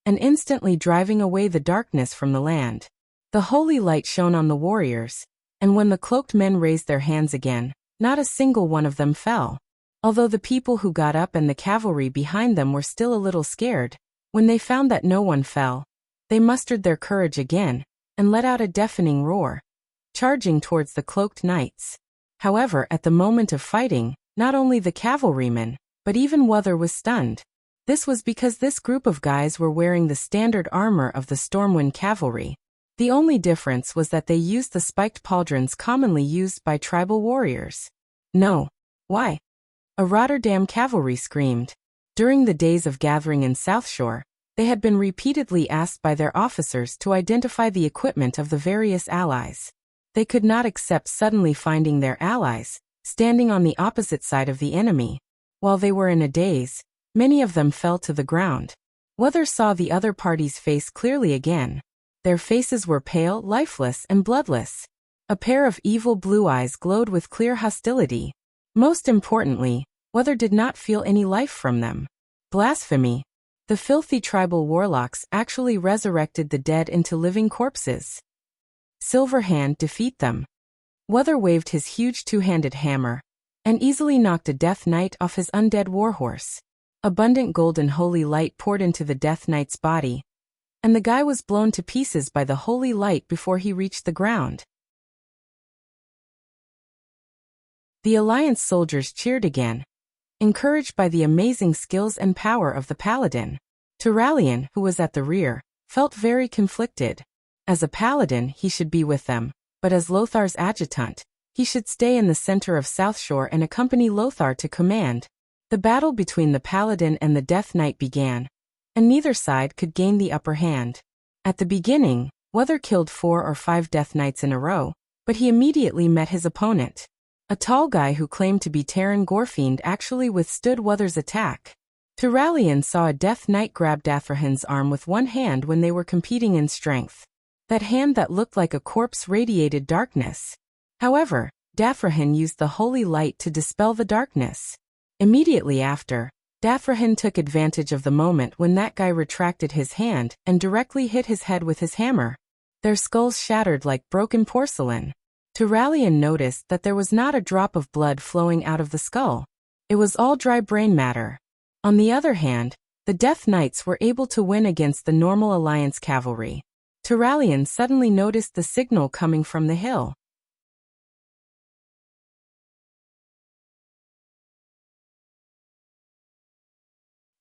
and instantly driving away the darkness from the land. The holy light shone on the warriors, and when the cloaked men raised their hands again, not a single one of them fell. Although the people who got up and the cavalry behind them were still a little scared, when they found that no one fell, they mustered their courage again, and let out a deafening roar, charging towards the cloaked knights. However, at the moment of fighting, not only the cavalrymen, but even Weather was stunned. This was because this group of guys were wearing the standard armor of the Stormwind cavalry. The only difference was that they used the spiked pauldrons commonly used by tribal warriors. No. Why? A Rotterdam cavalry screamed. During the days of gathering in Southshore, they had been repeatedly asked by their officers to identify the equipment of the various allies. They could not accept suddenly finding their allies standing on the opposite side of the enemy. While they were in a daze, many of them fell to the ground. Weather saw the other party's face clearly again. Their faces were pale, lifeless, and bloodless. A pair of evil blue eyes glowed with clear hostility. Most importantly, Weather did not feel any life from them. Blasphemy! The filthy tribal warlocks actually resurrected the dead into living corpses. Silverhand defeat them. Weather waved his huge two-handed hammer, and easily knocked a Death Knight off his undead warhorse. Abundant golden holy light poured into the Death Knight's body, and the guy was blown to pieces by the holy light before he reached the ground. The Alliance soldiers cheered again, encouraged by the amazing skills and power of the paladin. Turalian, who was at the rear, felt very conflicted. As a paladin he should be with them, but as Lothar's adjutant, He should stay in the center of South Shore and accompany Lothar to command. The battle between the Paladin and the Death Knight began, and neither side could gain the upper hand. At the beginning, Wother killed 4 or 5 Death Knights in a row, but he immediately met his opponent. A tall guy who claimed to be Terran Gorefiend actually withstood Wother's attack. Turalian saw a Death Knight grab Dathrahan's arm with one hand when they were competing in strength. That hand that looked like a corpse radiated darkness. However, Dathrahan used the holy light to dispel the darkness. Immediately after, Dathrahan took advantage of the moment when that guy retracted his hand and directly hit his head with his hammer. Their skulls shattered like broken porcelain. Turalian noticed that there was not a drop of blood flowing out of the skull. It was all dry brain matter. On the other hand, the Death Knights were able to win against the normal Alliance cavalry. Turalian suddenly noticed the signal coming from the hill.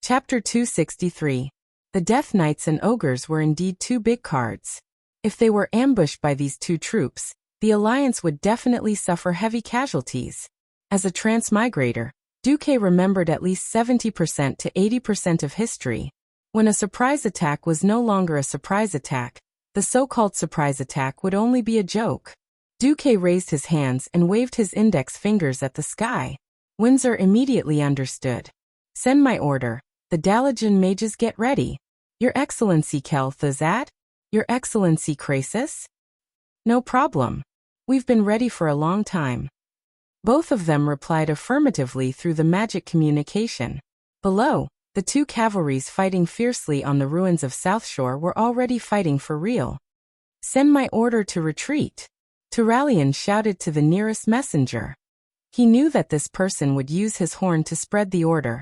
Chapter 263. The Death Knights and Ogres were indeed 2 big cards. If they were ambushed by these 2 troops, the Alliance would definitely suffer heavy casualties. As a transmigrator, Duque remembered at least 70% to 80% of history. When a surprise attack was no longer a surprise attack, the so-called surprise attack would only be a joke. Duque raised his hands and waved his index fingers at the sky. Windsor immediately understood. Send my order. The Dalajan mages get ready. Your Excellency Kel'Thuzad? Your Excellency Krasus? No problem. We've been ready for a long time. Both of them replied affirmatively through the magic communication. Below, the 2 cavalries fighting fiercely on the ruins of South Shore were already fighting for real. Send my order to retreat. Turalian shouted to the nearest messenger. He knew that this person would use his horn to spread the order.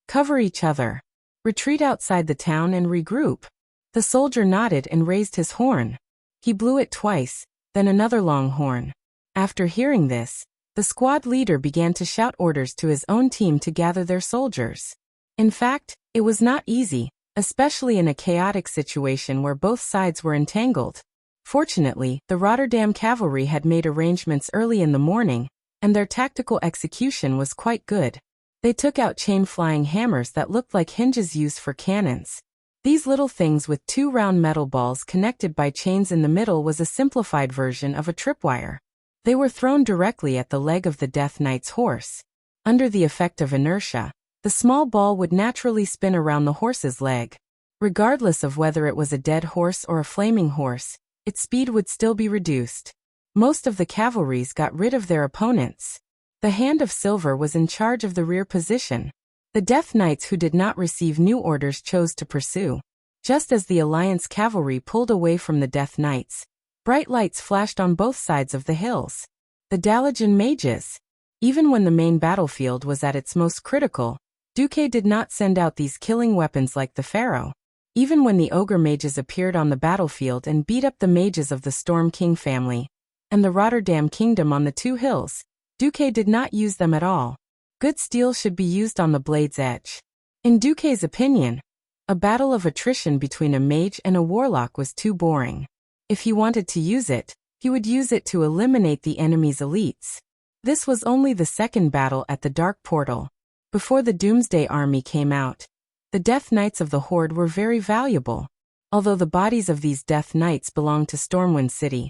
Cover each other. Retreat outside the town and regroup. The soldier nodded and raised his horn. He blew it twice, then another long horn. After hearing this, the squad leader began to shout orders to his own team to gather their soldiers. In fact, it was not easy, especially in a chaotic situation where both sides were entangled. Fortunately, the Rotterdam cavalry had made arrangements early in the morning, and their tactical execution was quite good. They took out chain-flying hammers that looked like hinges used for cannons. These little things with 2 round metal balls connected by chains in the middle was a simplified version of a tripwire. They were thrown directly at the leg of the Death Knight's horse. Under the effect of inertia, the small ball would naturally spin around the horse's leg. Regardless of whether it was a dead horse or a flaming horse, its speed would still be reduced. Most of the cavalries got rid of their opponents. The Hand of Silver was in charge of the rear position. The Death Knights who did not receive new orders chose to pursue. Just as the Alliance cavalry pulled away from the Death Knights, bright lights flashed on both sides of the hills. The Dalajan mages. Even when the main battlefield was at its most critical, Duque did not send out these killing weapons like the Pharaoh. Even when the Ogre mages appeared on the battlefield and beat up the mages of the Storm King family and the Rotterdam Kingdom on the 2 hills, Duque did not use them at all. Good steel should be used on the blade's edge. In Duque's opinion, a battle of attrition between a mage and a warlock was too boring. If he wanted to use it, he would use it to eliminate the enemy's elites. This was only the second battle at the Dark Portal. Before the Doomsday Army came out, the Death Knights of the Horde were very valuable. Although the bodies of these Death Knights belonged to Stormwind City,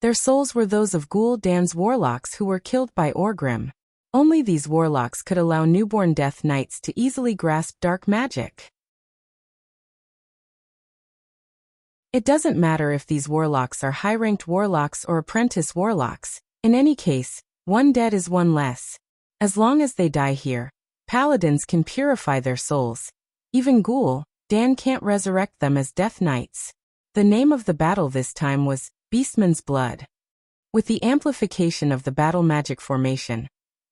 their souls were those of Gul'dan's warlocks who were killed by Orgrim. Only these warlocks could allow newborn Death Knights to easily grasp dark magic. It doesn't matter if these warlocks are high-ranked warlocks or apprentice warlocks. In any case, one dead is one less. As long as they die here, paladins can purify their souls. Even Gul'dan can't resurrect them as Death Knights. The name of the battle this time was Beastman's Blood. With the amplification of the battle magic formation,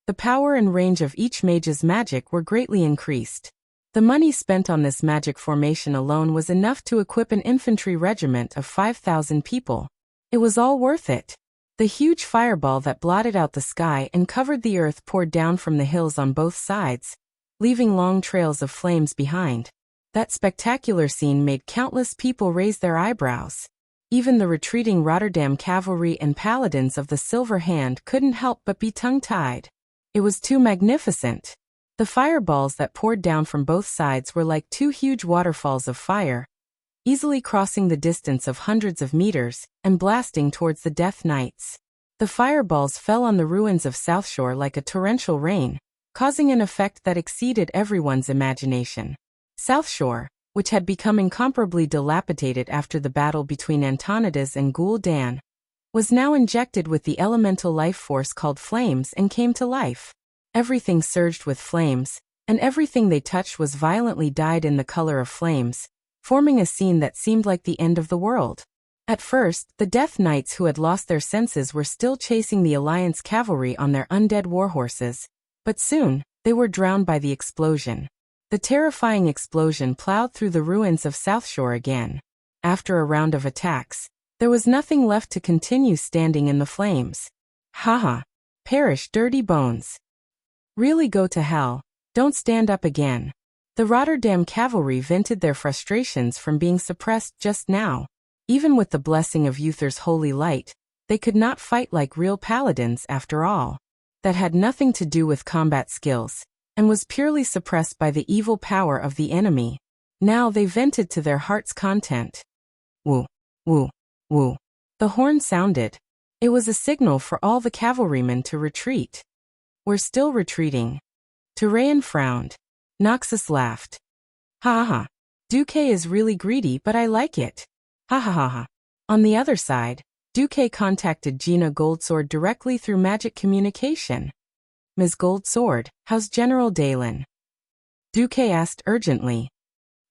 the power and range of each mage's magic were greatly increased. The money spent on this magic formation alone was enough to equip an infantry regiment of 5,000 people. It was all worth it. The huge fireball that blotted out the sky and covered the earth poured down from the hills on both sides, leaving long trails of flames behind. That spectacular scene made countless people raise their eyebrows. Even the retreating Rotterdam cavalry and paladins of the Silver Hand couldn't help but be tongue-tied. It was too magnificent. The fireballs that poured down from both sides were like two huge waterfalls of fire, easily crossing the distance of hundreds of meters and blasting towards the Death Knights. The fireballs fell on the ruins of Southshore like a torrential rain, causing an effect that exceeded everyone's imagination. Southshore, which had become incomparably dilapidated after the battle between Antonidas and Gul'dan, was now injected with the elemental life force called flames and came to life. Everything surged with flames, and everything they touched was violently dyed in the color of flames, forming a scene that seemed like the end of the world. At first, the Death Knights who had lost their senses were still chasing the Alliance cavalry on their undead warhorses, but soon, they were drowned by the explosion. The terrifying explosion plowed through the ruins of Southshore again. After a round of attacks, there was nothing left to continue standing in the flames. Haha. Perish, dirty bones. Really go to hell. Don't stand up again. The Rotterdam cavalry vented their frustrations from being suppressed just now. Even with the blessing of Uther's holy light, they could not fight like real paladins after all. That had nothing to do with combat skills, and was purely suppressed by the evil power of the enemy. Now they vented to their heart's content. Woo, woo, woo. The horn sounded. It was a signal for all the cavalrymen to retreat. We're still retreating. Turayan frowned. Noxus laughed. Ha ha. Duque is really greedy, but I like it. Ha ha ha ha. On the other side, Duque contacted Gina Goldsword directly through magic communication. Ms. Goldsword, how's General Dalen? Duque asked urgently.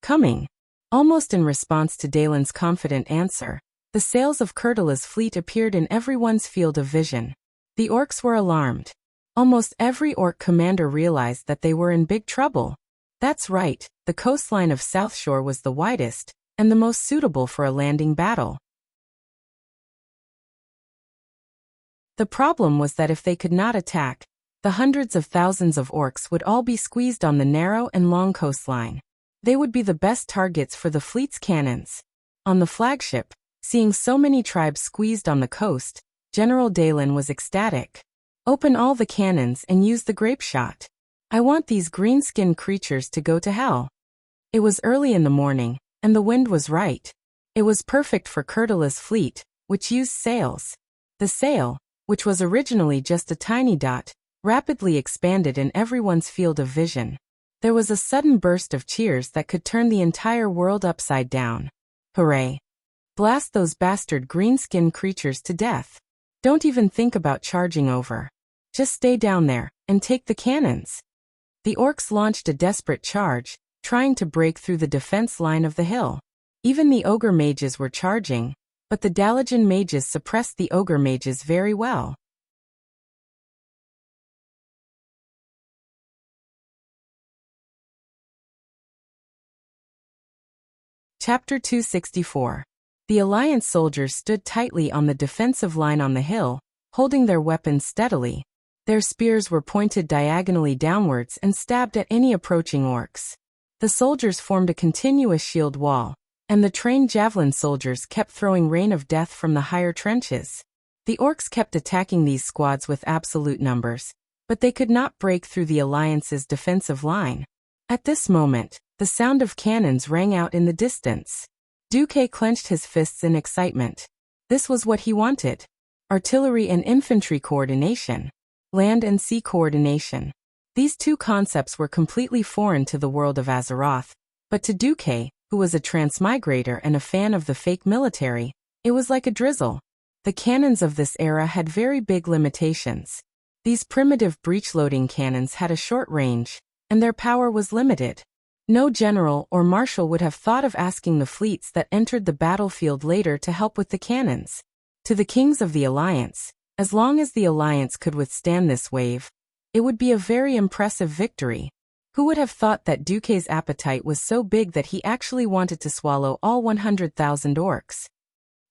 Coming. Almost in response to Dalen's confident answer, the sails of Kurtula's fleet appeared in everyone's field of vision. The orcs were alarmed. Almost every orc commander realized that they were in big trouble. That's right, the coastline of Southshore was the widest, and the most suitable for a landing battle. The problem was that if they could not attack, the hundreds of thousands of orcs would all be squeezed on the narrow and long coastline. They would be the best targets for the fleet's cannons. On the flagship, seeing so many tribes squeezed on the coast, General Dalen was ecstatic. Open all the cannons and use the grape shot. I want these green-skinned creatures to go to hell. It was early in the morning, and the wind was right. It was perfect for Kurtula's fleet, which used sails. The sail, which was originally just a tiny dot, rapidly expanded in everyone's field of vision. There was a sudden burst of cheers that could turn the entire world upside down. Hooray! Blast those bastard green-skinned creatures to death. Don't even think about charging over. Just stay down there, and take the cannons. The orcs launched a desperate charge, trying to break through the defense line of the hill. Even the ogre mages were charging, but the Dalajan mages suppressed the ogre mages very well. Chapter 264. The Alliance soldiers stood tightly on the defensive line on the hill, holding their weapons steadily. Their spears were pointed diagonally downwards and stabbed at any approaching orcs. The soldiers formed a continuous shield wall, and the trained javelin soldiers kept throwing rain of death from the higher trenches. The orcs kept attacking these squads with absolute numbers, but they could not break through the Alliance's defensive line. At this moment, the sound of cannons rang out in the distance. Duque clenched his fists in excitement. This was what he wanted. Artillery and infantry coordination. Land and sea coordination. These two concepts were completely foreign to the world of Azeroth, but to Duque, who was a transmigrator and a fan of the fake military, it was like a drizzle. The cannons of this era had very big limitations. These primitive breech-loading cannons had a short range, and their power was limited. No general or marshal would have thought of asking the fleets that entered the battlefield later to help with the cannons. To the kings of the Alliance, as long as the Alliance could withstand this wave, it would be a very impressive victory. Who would have thought that Duque's appetite was so big that he actually wanted to swallow all 100,000 orcs?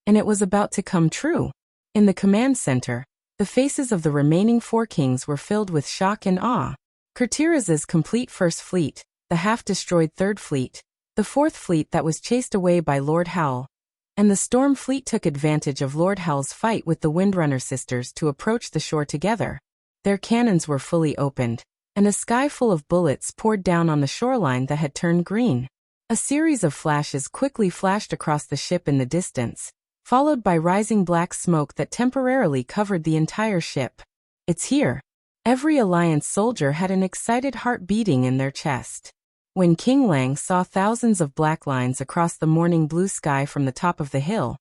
And it was about to come true. In the command center, the faces of the remaining four kings were filled with shock and awe. Kurtiraz's complete first fleet, the half-destroyed third fleet, the fourth fleet that was chased away by Lord Howl, and the Storm Fleet took advantage of Lord Howl's fight with the Windrunner sisters to approach the shore together. Their cannons were fully opened, and a sky full of bullets poured down on the shoreline that had turned green. A series of flashes quickly flashed across the ship in the distance, followed by rising black smoke that temporarily covered the entire ship. "It's here." Every Alliance soldier had an excited heart beating in their chest. When King Lang saw thousands of black lines across the morning blue sky from the top of the hill,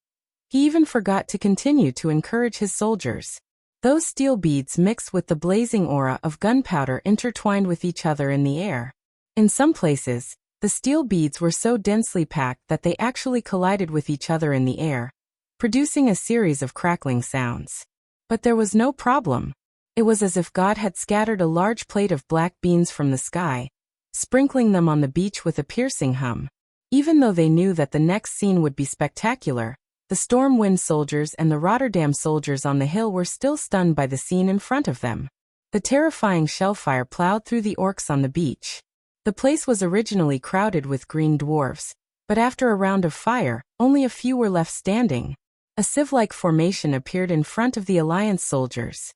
he even forgot to continue to encourage his soldiers. Those steel beads mixed with the blazing aura of gunpowder intertwined with each other in the air. In some places, the steel beads were so densely packed that they actually collided with each other in the air, producing a series of crackling sounds. But there was no problem. It was as if God had scattered a large plate of black beans from the sky, sprinkling them on the beach with a piercing hum. Even though they knew that the next scene would be spectacular, the Stormwind soldiers and the Rotterdam soldiers on the hill were still stunned by the scene in front of them. The terrifying shellfire plowed through the orcs on the beach. The place was originally crowded with green dwarves, but after a round of fire, only a few were left standing. A sieve-like formation appeared in front of the Alliance soldiers.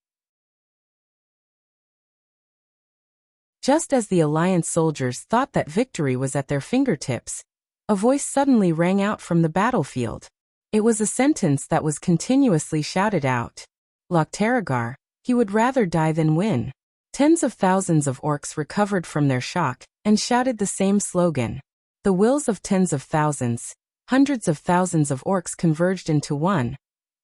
Just as the Alliance soldiers thought that victory was at their fingertips, a voice suddenly rang out from the battlefield. It was a sentence that was continuously shouted out. Lochtaragar, he would rather die than win. Tens of thousands of orcs recovered from their shock and shouted the same slogan. The wills of tens of thousands, hundreds of thousands of orcs converged into one,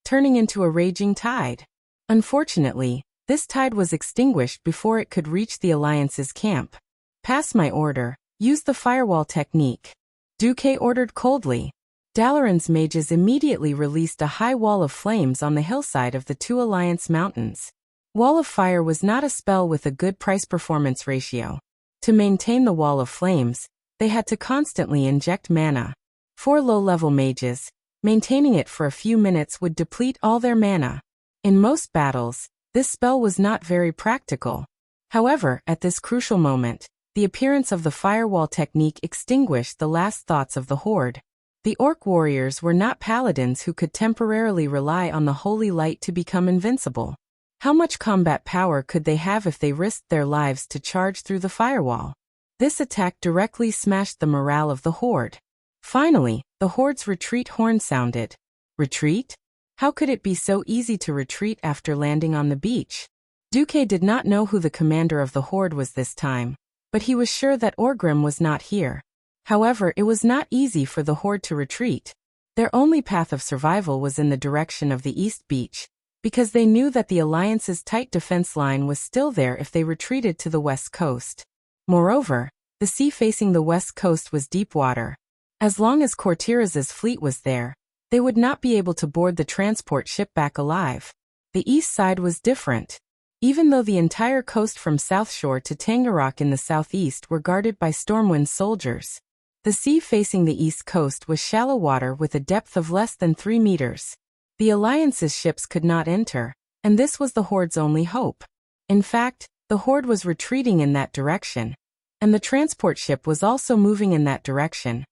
turning into a raging tide. Unfortunately, this tide was extinguished before it could reach the Alliance's camp. "Pass my order, use the firewall technique," Duque ordered coldly. Dalaran's mages immediately released a high wall of flames on the hillside of the two Alliance mountains. Wall of Fire was not a spell with a good price-performance ratio. To maintain the wall of flames, they had to constantly inject mana. For low-level mages, maintaining it for a few minutes would deplete all their mana. In most battles, this spell was not very practical. However, at this crucial moment, the appearance of the firewall technique extinguished the last thoughts of the Horde. The orc warriors were not paladins who could temporarily rely on the holy light to become invincible. How much combat power could they have if they risked their lives to charge through the firewall? This attack directly smashed the morale of the Horde. Finally, the Horde's retreat horn sounded. Retreat? How could it be so easy to retreat after landing on the beach? Duque did not know who the commander of the Horde was this time, but he was sure that Orgrim was not here. However, it was not easy for the Horde to retreat. Their only path of survival was in the direction of the East Beach, because they knew that the Alliance's tight defense line was still there if they retreated to the west coast. Moreover, the sea facing the west coast was deep water. As long as Cortiraz's fleet was there, they would not be able to board the transport ship back alive. The east side was different. Even though the entire coast from South Shore to Tangarok in the southeast were guarded by Stormwind soldiers, the sea facing the east coast was shallow water with a depth of less than 3 meters. The Alliance's ships could not enter, and this was the Horde's only hope. In fact, the Horde was retreating in that direction, and the transport ship was also moving in that direction,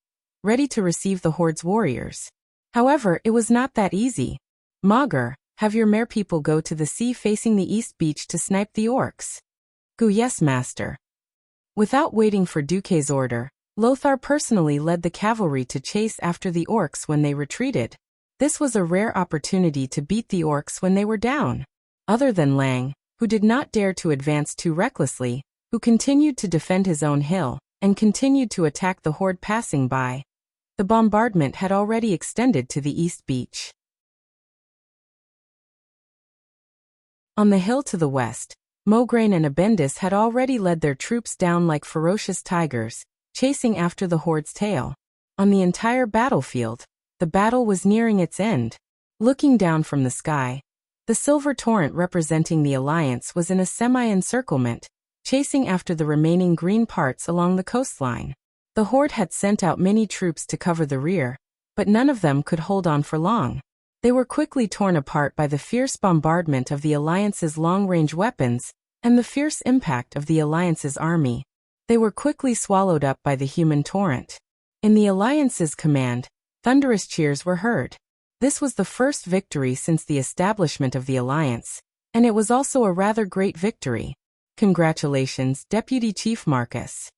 ready to receive the Horde's warriors. However, it was not that easy. "Maugre, have your merpeople go to the sea facing the east beach to snipe the orcs." "Go, yes, master." Without waiting for Duque's order, Lothar personally led the cavalry to chase after the orcs when they retreated. This was a rare opportunity to beat the orcs when they were down. Other than Lang, who did not dare to advance too recklessly, who continued to defend his own hill, and continued to attack the Horde passing by, the bombardment had already extended to the East Beach. On the hill to the west, Mograine and Abendis had already led their troops down like ferocious tigers, chasing after the Horde's tail. On the entire battlefield, the battle was nearing its end. Looking down from the sky, the silver torrent representing the Alliance was in a semi-encirclement, chasing after the remaining green parts along the coastline. The Horde had sent out many troops to cover the rear, but none of them could hold on for long. They were quickly torn apart by the fierce bombardment of the Alliance's long-range weapons and the fierce impact of the Alliance's army. They were quickly swallowed up by the human torrent. In the Alliance's command, Thunderous cheers were heard. This was the first victory since the establishment of the alliance, and it was also a rather great victory. Congratulations, Deputy Chief Marcus.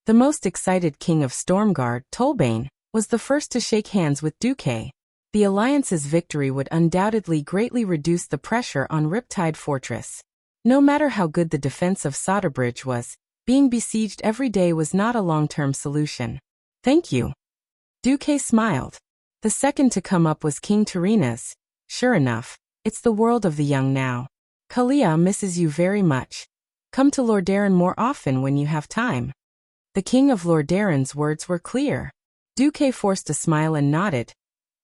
The most excited king of Stormguard, Tolbane, was the first to shake hands with Duque. The alliance's victory would undoubtedly greatly reduce the pressure on Riptide Fortress. No matter how good the defense of Soderbridge was, being besieged every day was not a long-term solution. Thank you. Duque smiled. The second to come up was King Tyrrhena's. Sure enough, it's the world of the young now. Kalia misses you very much. Come to Lordaeron more often when you have time. The king of Lordaeron's words were clear. Duque forced a smile and nodded.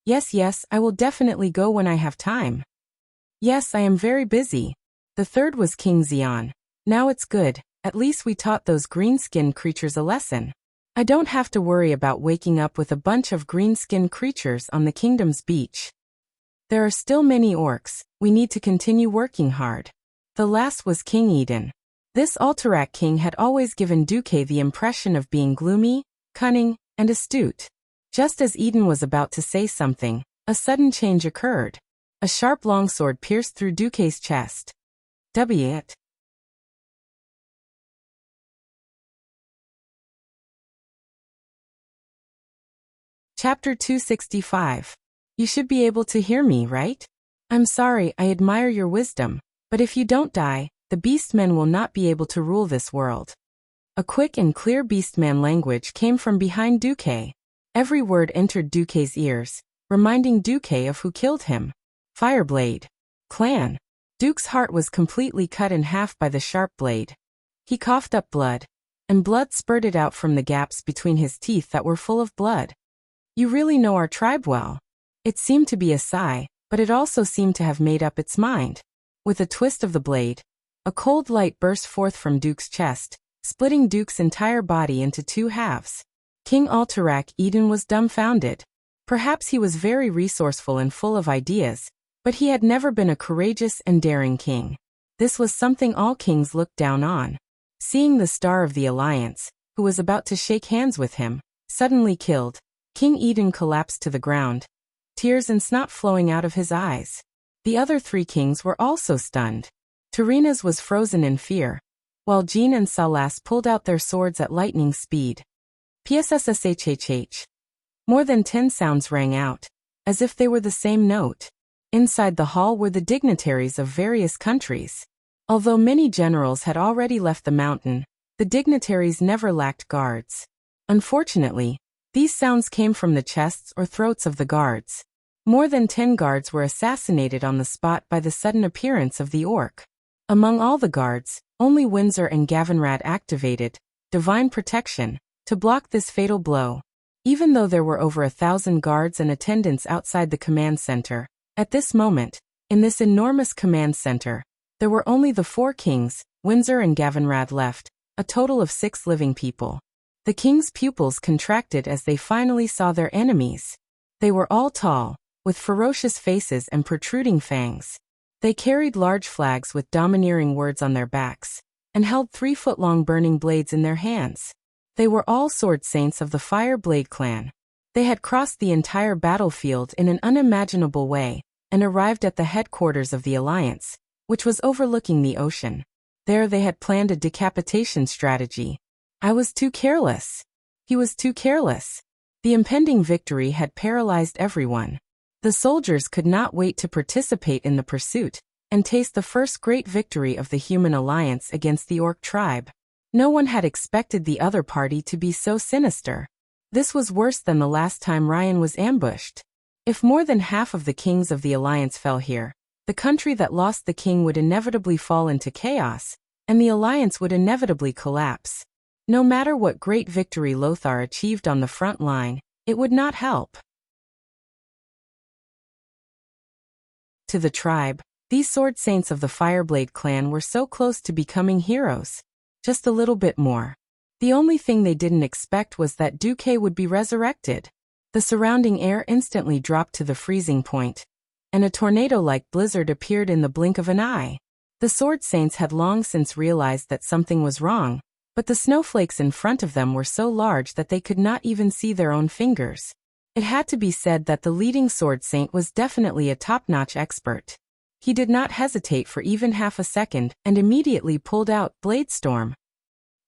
Yes, I will definitely go when I have time. Yes, I am very busy. The third was King Xion. Now it's good, at least we taught those green-skinned creatures a lesson. I don't have to worry about waking up with a bunch of green-skinned creatures on the kingdom's beach. There are still many orcs, we need to continue working hard. The last was King Eden. This Alterac king had always given Duque the impression of being gloomy, cunning, and astute. Just as Eden was about to say something, a sudden change occurred. A sharp longsword pierced through Duque's chest. It. Chapter 265. You should be able to hear me, right? I'm sorry, I admire your wisdom, but if you don't die, the beastmen will not be able to rule this world. A quick and clear beastman language came from behind Duque. Every word entered Duque's ears, reminding Duque of who killed him. Fireblade. Clan. Duke's heart was completely cut in half by the sharp blade. He coughed up blood, and blood spurted out from the gaps between his teeth that were full of blood. You really know our tribe well. It seemed to be a sigh, but it also seemed to have made up its mind. With a twist of the blade, a cold light burst forth from Duke's chest, splitting Duke's entire body into two halves. King Alterac Eden was dumbfounded. Perhaps he was very resourceful and full of ideas, but he had never been a courageous and daring king. This was something all kings looked down on. Seeing the star of the alliance, who was about to shake hands with him, suddenly killed, King Eden collapsed to the ground, tears and snot flowing out of his eyes. The other three kings were also stunned. Tyrrhena's was frozen in fear, while Jean and Salas pulled out their swords at lightning speed. PSSSHHH. More than 10 sounds rang out, as if they were the same note. Inside the hall were the dignitaries of various countries. Although many generals had already left the mountain, the dignitaries never lacked guards. Unfortunately, these sounds came from the chests or throats of the guards. More than 10 guards were assassinated on the spot by the sudden appearance of the orc. Among all the guards, only Windsor and Gavinrad activated divine protection to block this fatal blow. Even though there were over 1,000 guards and attendants outside the command center, at this moment, in this enormous command center, there were only the 4 kings, Windsor and Gavinrad left, a total of 6 living people. The king's pupils contracted as they finally saw their enemies. They were all tall, with ferocious faces and protruding fangs. They carried large flags with domineering words on their backs, and held 3-foot-long burning blades in their hands. They were all sword saints of the Fireblade clan. They had crossed the entire battlefield in an unimaginable way, and arrived at the headquarters of the Alliance, which was overlooking the ocean. There they had planned a decapitation strategy. I was too careless. He was too careless. The impending victory had paralyzed everyone. The soldiers could not wait to participate in the pursuit, and taste the first great victory of the human alliance against the orc tribe. No one had expected the other party to be so sinister. This was worse than the last time Ryan was ambushed. If more than half of the kings of the alliance fell here, the country that lost the king would inevitably fall into chaos, and the alliance would inevitably collapse. No matter what great victory Lothar achieved on the front line, it would not help. To the tribe, these sword saints of the Fireblade clan were so close to becoming heroes. Just a little bit more. The only thing they didn't expect was that Duque would be resurrected. The surrounding air instantly dropped to the freezing point, and a tornado-like blizzard appeared in the blink of an eye. The sword saints had long since realized that something was wrong, but the snowflakes in front of them were so large that they could not even see their own fingers. It had to be said that the leading sword saint was definitely a top-notch expert. He did not hesitate for even half a second and immediately pulled out Blade Storm.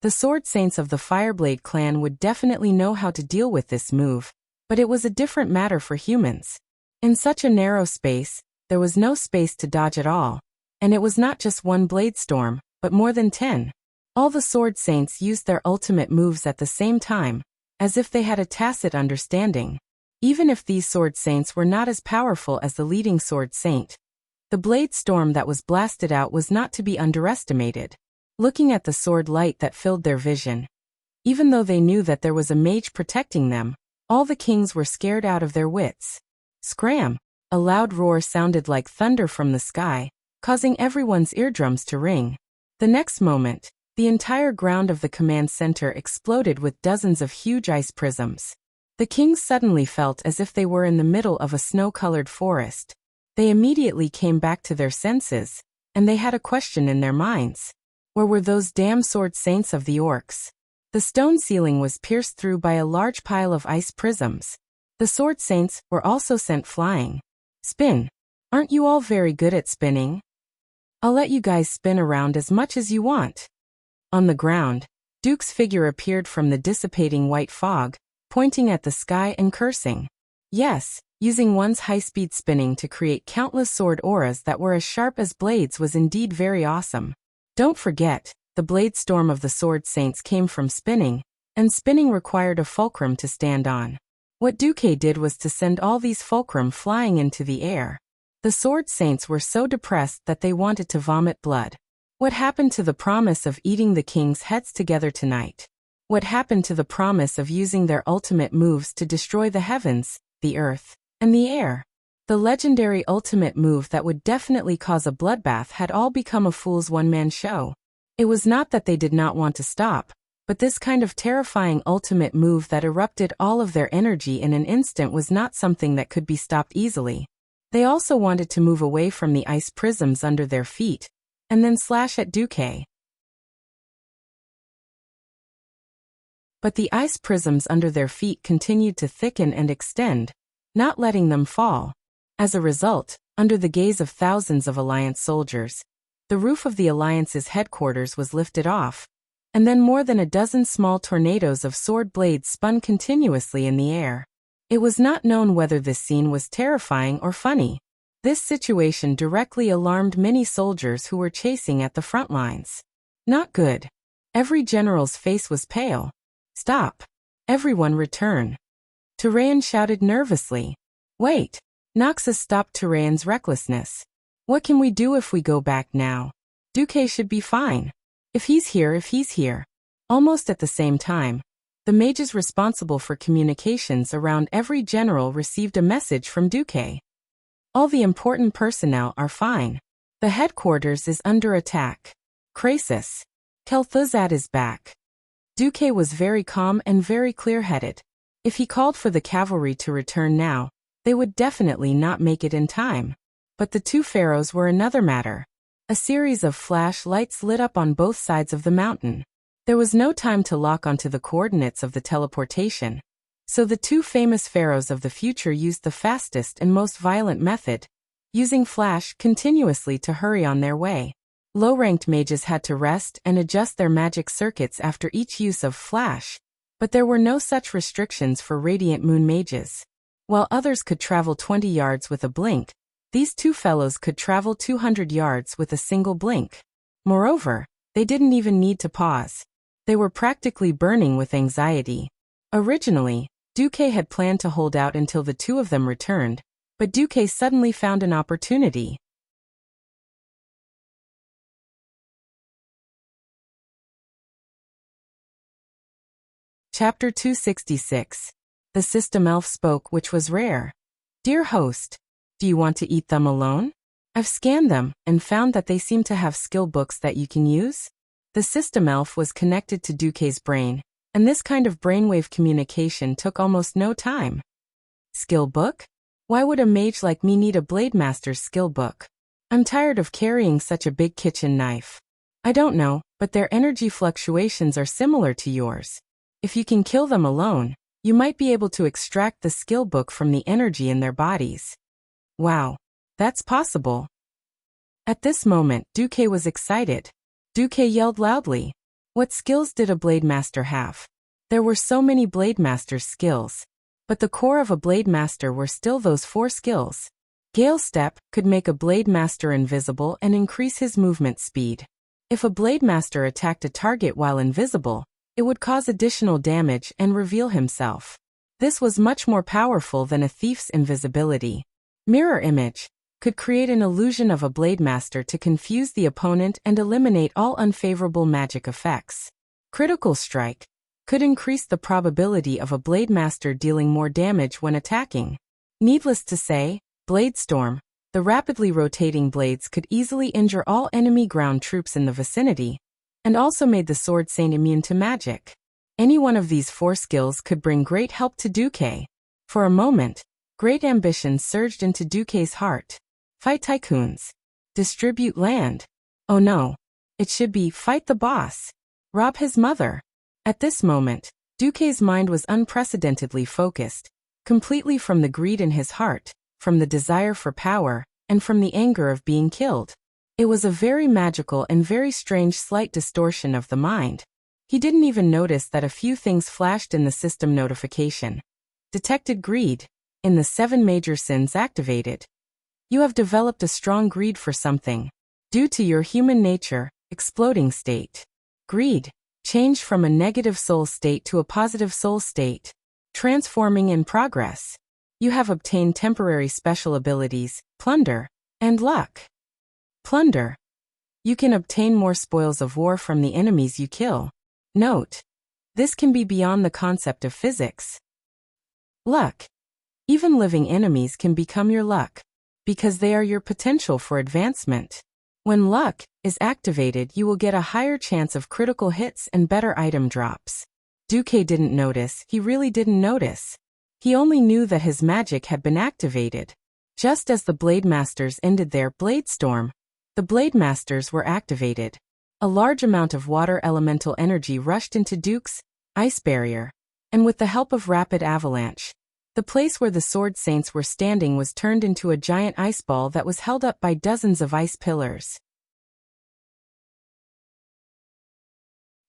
The sword saints of the Fireblade clan would definitely know how to deal with this move, but it was a different matter for humans. In such a narrow space, there was no space to dodge at all, and it was not just one Blade Storm, but more than 10. All the sword saints used their ultimate moves at the same time, as if they had a tacit understanding. Even if these sword saints were not as powerful as the leading sword saint, the blade storm that was blasted out was not to be underestimated. Looking at the sword light that filled their vision, even though they knew that there was a mage protecting them, all the kings were scared out of their wits. Scram! A loud roar sounded like thunder from the sky, causing everyone's eardrums to ring. The next moment, the entire ground of the command center exploded with dozens of huge ice prisms. The kings suddenly felt as if they were in the middle of a snow-colored forest. They immediately came back to their senses, and they had a question in their minds. Where were those damn sword saints of the orcs? The stone ceiling was pierced through by a large pile of ice prisms. The sword saints were also sent flying. Spin. Aren't you all very good at spinning? I'll let you guys spin around as much as you want. On the ground, Duke's figure appeared from the dissipating white fog, pointing at the sky and cursing. Yes, using one's high-speed spinning to create countless sword auras that were as sharp as blades was indeed very awesome. Don't forget, the blade storm of the sword saints came from spinning, and spinning required a fulcrum to stand on. What Duque did was to send all these fulcrum flying into the air. The sword saints were so depressed that they wanted to vomit blood. What happened to the promise of eating the king's heads together tonight? What happened to the promise of using their ultimate moves to destroy the heavens, the earth, and the air? The legendary ultimate move that would definitely cause a bloodbath had all become a fool's one-man show. It was not that they did not want to stop, but this kind of terrifying ultimate move that erupted all of their energy in an instant was not something that could be stopped easily. They also wanted to move away from the ice prisms under their feet, and then slash at Duque. But the ice prisms under their feet continued to thicken and extend, not letting them fall. As a result, under the gaze of thousands of Alliance soldiers, the roof of the Alliance's headquarters was lifted off, and then more than a dozen small tornadoes of sword blades spun continuously in the air. It was not known whether this scene was terrifying or funny. This situation directly alarmed many soldiers who were chasing at the front lines. Not good. Every general's face was pale. Stop. Everyone return. Tyrion shouted nervously. Wait. Noxus stopped Tyrion's recklessness. What can we do if we go back now? Duque should be fine. If he's here. Almost at the same time, the mages responsible for communications around every general received a message from Duque. All the important personnel are fine. The headquarters is under attack. Krasus. Kel'Thuzad is back. Duque was very calm and very clear-headed. If he called for the cavalry to return now, they would definitely not make it in time. But the two pharaohs were another matter. A series of flash lights lit up on both sides of the mountain. There was no time to lock onto the coordinates of the teleportation, so the two famous pharaohs of the future used the fastest and most violent method, using flash continuously to hurry on their way. Low-ranked mages had to rest and adjust their magic circuits after each use of flash, but there were no such restrictions for Radiant Moon mages. While others could travel 20 yards with a blink, these two fellows could travel 200 yards with a single blink. Moreover, they didn't even need to pause. They were practically burning with anxiety. Originally, Duque had planned to hold out until the two of them returned, but Duque suddenly found an opportunity. Chapter 266. The system elf spoke, which was rare. Dear host, do you want to eat them alone? I've scanned them and found that they seem to have skill books that you can use. The system elf was connected to Duque's brain, and this kind of brainwave communication took almost no time. Skill book? Why would a mage like me need a blade master's skill book? I'm tired of carrying such a big kitchen knife. I don't know, but their energy fluctuations are similar to yours. If you can kill them alone, You might be able to extract the skill book from the energy in their bodies. Wow, that's possible. At this moment, Duque was excited. Duque yelled loudly. What skills did a Blade Master have? There were so many Blade Master's skills. But the core of a Blade Master were still those 4 skills. Gale Step could make a Blade Master invisible and increase his movement speed. If a Blade Master attacked a target while invisible, it would cause additional damage and reveal himself. This was much more powerful than a thief's invisibility. Mirror Image could create an illusion of a Blade Master to confuse the opponent and eliminate all unfavorable magic effects. Critical Strike could increase the probability of a Blade Master dealing more damage when attacking. Needless to say, Blade Storm, the rapidly rotating blades could easily injure all enemy ground troops in the vicinity, and also made the Sword Saint immune to magic. Any one of these 4 skills could bring great help to Duque. For a moment, great ambition surged into Duque's heart. Fight tycoons. Distribute land. Oh no. It should be fight the boss. Rob his mother. At this moment, Duque's mind was unprecedentedly focused, completely from the greed in his heart, from the desire for power, and from the anger of being killed. It was a very magical and very strange slight distortion of the mind. He didn't even notice that a few things flashed in the system notification. Detected greed. In the 7 major sins activated. You have developed a strong greed for something. Due to your human nature, exploding state. Greed. Change from a negative soul state to a positive soul state. Transforming in progress. You have obtained temporary special abilities, plunder, and luck. Plunder. You can obtain more spoils of war from the enemies you kill. Note. This can be beyond the concept of physics. Luck. Even living enemies can become your luck, because they are your potential for advancement. When luck is activated, you will get a higher chance of critical hits and better item drops. Duque didn't notice, he really didn't notice. He only knew that his magic had been activated. Just as the Blade Masters ended their Blade Storm, the Blade Masters were activated. A large amount of water elemental energy rushed into Duque's ice barrier, and with the help of rapid avalanche, the place where the Sword Saints were standing was turned into a giant ice ball that was held up by dozens of ice pillars.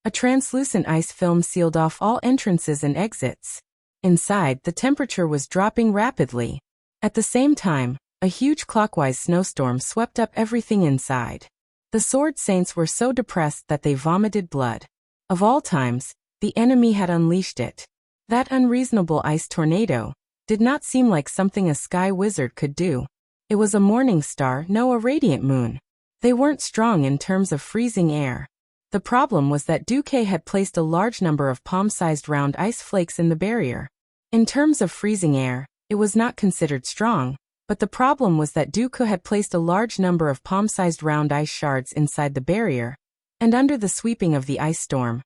A translucent ice film sealed off all entrances and exits. Inside, the temperature was dropping rapidly. At the same time, a huge clockwise snowstorm swept up everything inside. The Sword Saints were so depressed that they vomited blood. Of all times, the enemy had unleashed it. That unreasonable ice tornado did not seem like something a sky wizard could do. It was a morning star, no, a radiant moon. They weren't strong in terms of freezing air. The problem was that Duque had placed a large number of palm-sized round ice flakes in the barrier. In terms of freezing air, it was not considered strong, but the problem was that Duque had placed a large number of palm-sized round ice shards inside the barrier, and under the sweeping of the ice storm,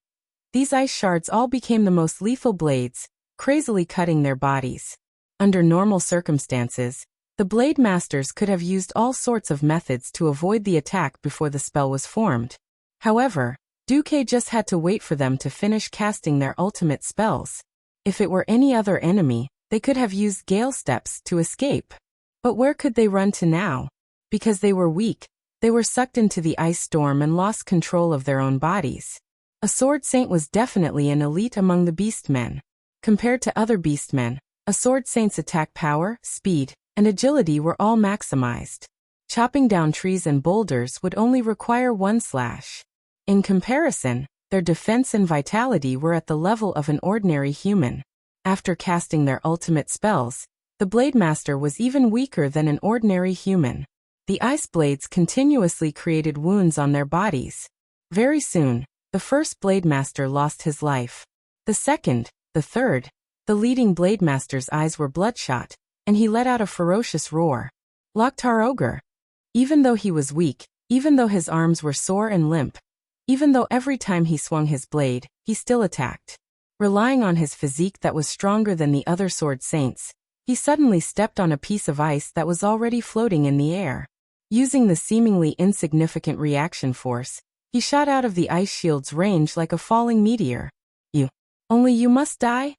these ice shards all became the most lethal blades, crazily cutting their bodies. Under normal circumstances, the Blade Masters could have used all sorts of methods to avoid the attack before the spell was formed. However, Duque just had to wait for them to finish casting their ultimate spells. If it were any other enemy, they could have used Gale Steps to escape. But where could they run to now? Because they were weak, they were sucked into the ice storm and lost control of their own bodies. A Sword Saint was definitely an elite among the Beastmen. Compared to other Beastmen, a Sword Saint's attack power, speed, and agility were all maximized. Chopping down trees and boulders would only require 1 slash. In comparison, their defense and vitality were at the level of an ordinary human. After casting their ultimate spells, the Blade Master was even weaker than an ordinary human. The ice blades continuously created wounds on their bodies. Very soon, the first Blade Master lost his life. The second, the third, the leading Blade Master's eyes were bloodshot, and he let out a ferocious roar. Loktar Ogre. Even though he was weak, even though his arms were sore and limp, even though every time he swung his blade, he still attacked. Relying on his physique that was stronger than the other Sword Saints, he suddenly stepped on a piece of ice that was already floating in the air. Using the seemingly insignificant reaction force, he shot out of the ice shield's range like a falling meteor. Only you must die?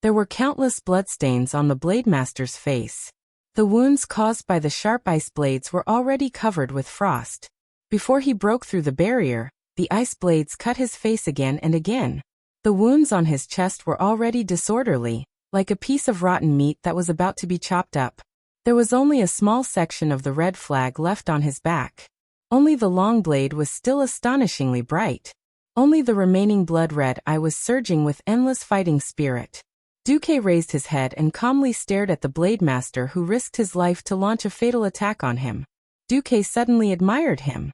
There were countless bloodstains on the Blademaster's face. The wounds caused by the sharp ice blades were already covered with frost. Before he broke through the barrier, the ice blades cut his face again and again. The wounds on his chest were already disorderly, like a piece of rotten meat that was about to be chopped up. There was only a small section of the red flag left on his back. Only the long blade was still astonishingly bright. Only the remaining blood-red eye was surging with endless fighting spirit. Duque raised his head and calmly stared at the Blademaster who risked his life to launch a fatal attack on him. Duque suddenly admired him.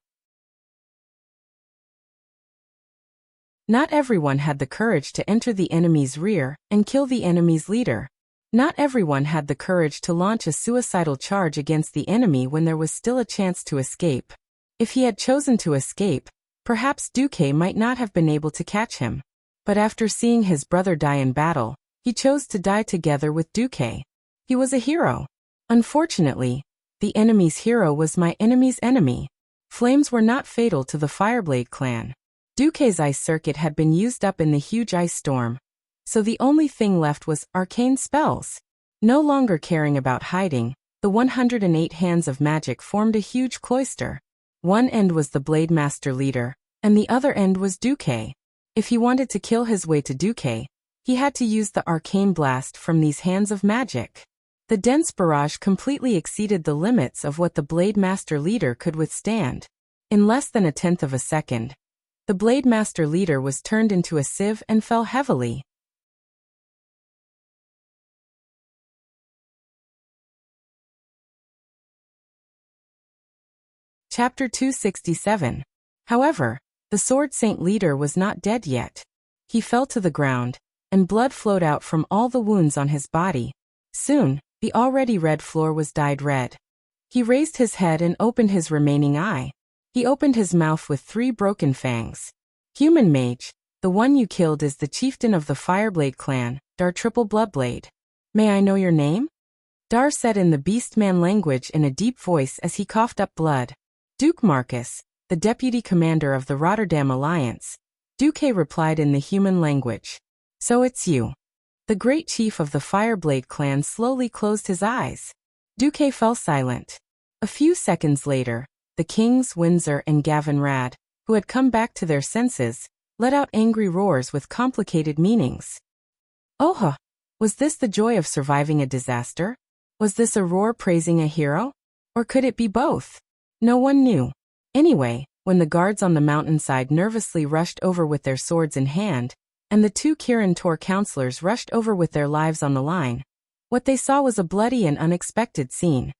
Not everyone had the courage to enter the enemy's rear and kill the enemy's leader. Not everyone had the courage to launch a suicidal charge against the enemy when there was still a chance to escape. If he had chosen to escape, perhaps Duque might not have been able to catch him. But after seeing his brother die in battle, he chose to die together with Duque. He was a hero. Unfortunately, the enemy's hero was my enemy's enemy. Flames were not fatal to the Fireblade clan. Duque's ice circuit had been used up in the huge ice storm, so the only thing left was arcane spells. No longer caring about hiding, the 108 hands of magic formed a huge cloister. One end was the Blademaster leader, and the other end was Duque. If he wanted to kill his way to Duque, he had to use the arcane blast from these hands of magic. The dense barrage completely exceeded the limits of what the Blademaster leader could withstand. In less than a tenth of a second, the Blademaster leader was turned into a sieve and fell heavily. Chapter 267. However, the Sword Saint leader was not dead yet. He fell to the ground, and blood flowed out from all the wounds on his body. Soon, the already red floor was dyed red. He raised his head and opened his remaining eye. He opened his mouth with 3 broken fangs. Human mage, the one you killed is the chieftain of the Fireblade clan, Dar Triple Bloodblade. May I know your name? Dar said in the Beastman language in a deep voice as he coughed up blood. Duke Marcus, the deputy commander of the Rotterdam Alliance. Duque replied in the human language. So it's you. The great chief of the Fireblade clan slowly closed his eyes. Duque fell silent. A few seconds later, the kings Windsor and Gavin Rad, who had come back to their senses, let out angry roars with complicated meanings. Oh, was this the joy of surviving a disaster? Was this a roar praising a hero? Or could it be both? No one knew. Anyway, when the guards on the mountainside nervously rushed over with their swords in hand, and the 2 Kirin Tor counselors rushed over with their lives on the line, what they saw was a bloody and unexpected scene.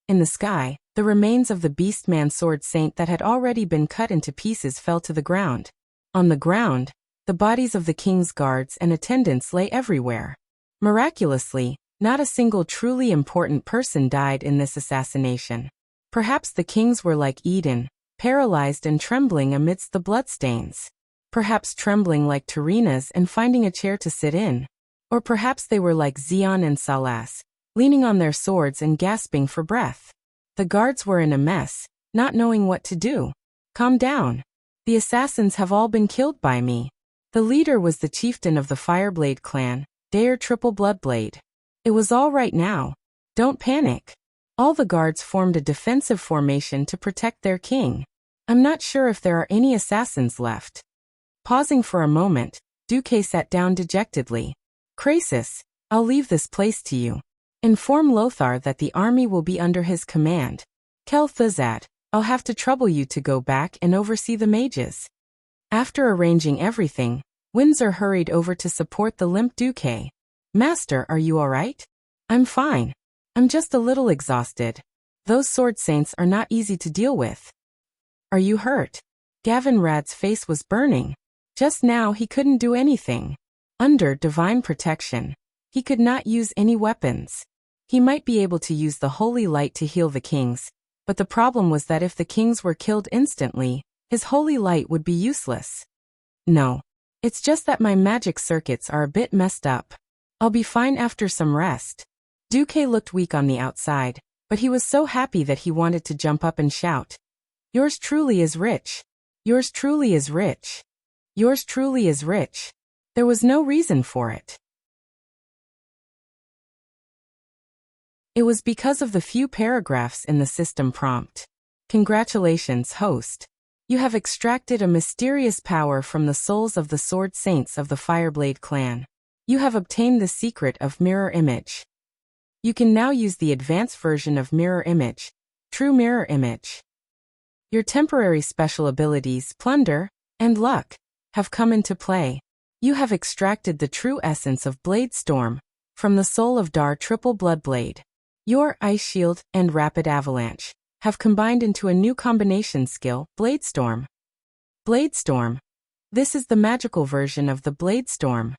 In the sky, the remains of the Beastman Sword Saint that had already been cut into pieces fell to the ground. On the ground, the bodies of the king's guards and attendants lay everywhere. Miraculously, not a single truly important person died in this assassination. Perhaps the kings were like Eden, paralyzed and trembling amidst the bloodstains. Perhaps trembling like Terenas and finding a chair to sit in. Or perhaps they were like Zeon and Salas, leaning on their swords and gasping for breath. The guards were in a mess, not knowing what to do. Calm down. The assassins have all been killed by me. The leader was the chieftain of the Fireblade clan, Dar Triple Bloodblade. It was all right now. Don't panic. All the guards formed a defensive formation to protect their king. I'm not sure if there are any assassins left. Pausing for a moment, Duque sat down dejectedly. Krasis, I'll leave this place to you. Inform Lothar that the army will be under his command. Kel Thuzad, I'll have to trouble you to go back and oversee the mages. After arranging everything, Windsor hurried over to support the limp Duque. Master, are you all right? I'm fine. I'm just a little exhausted. Those sword saints are not easy to deal with. Are you hurt? Gavin Rad's face was burning. Just now he couldn't do anything. Under divine protection, he could not use any weapons. He might be able to use the holy light to heal the kings, but the problem was that if the kings were killed instantly, his holy light would be useless. No. It's just that my magic circuits are a bit messed up. I'll be fine after some rest. Duque looked weak on the outside, but he was so happy that he wanted to jump up and shout. Yours truly is rich. Yours truly is rich. Yours truly is rich. There was no reason for it. It was because of the few paragraphs in the system prompt. Congratulations, host. You have extracted a mysterious power from the souls of the Sword Saints of the Fireblade clan. You have obtained the secret of Mirror Image. You can now use the advanced version of Mirror Image, True Mirror Image. Your temporary special abilities, Plunder and Luck, have come into play. You have extracted the true essence of Blade Storm from the soul of Dar Triple Bloodblade. Your Ice Shield and Rapid Avalanche have combined into a new combination skill, Blade Storm. Blade Storm. This is the magical version of the Blade Storm.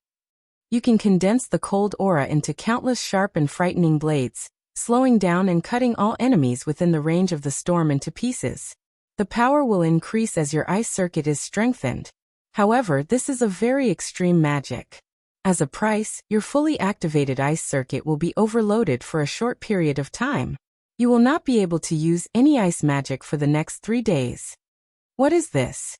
You can condense the cold aura into countless sharp and frightening blades, slowing down and cutting all enemies within the range of the storm into pieces. The power will increase as your ice circuit is strengthened. However, this is a very extreme magic. As a price, your fully activated ice circuit will be overloaded for a short period of time. You will not be able to use any ice magic for the next 3 days. What is this?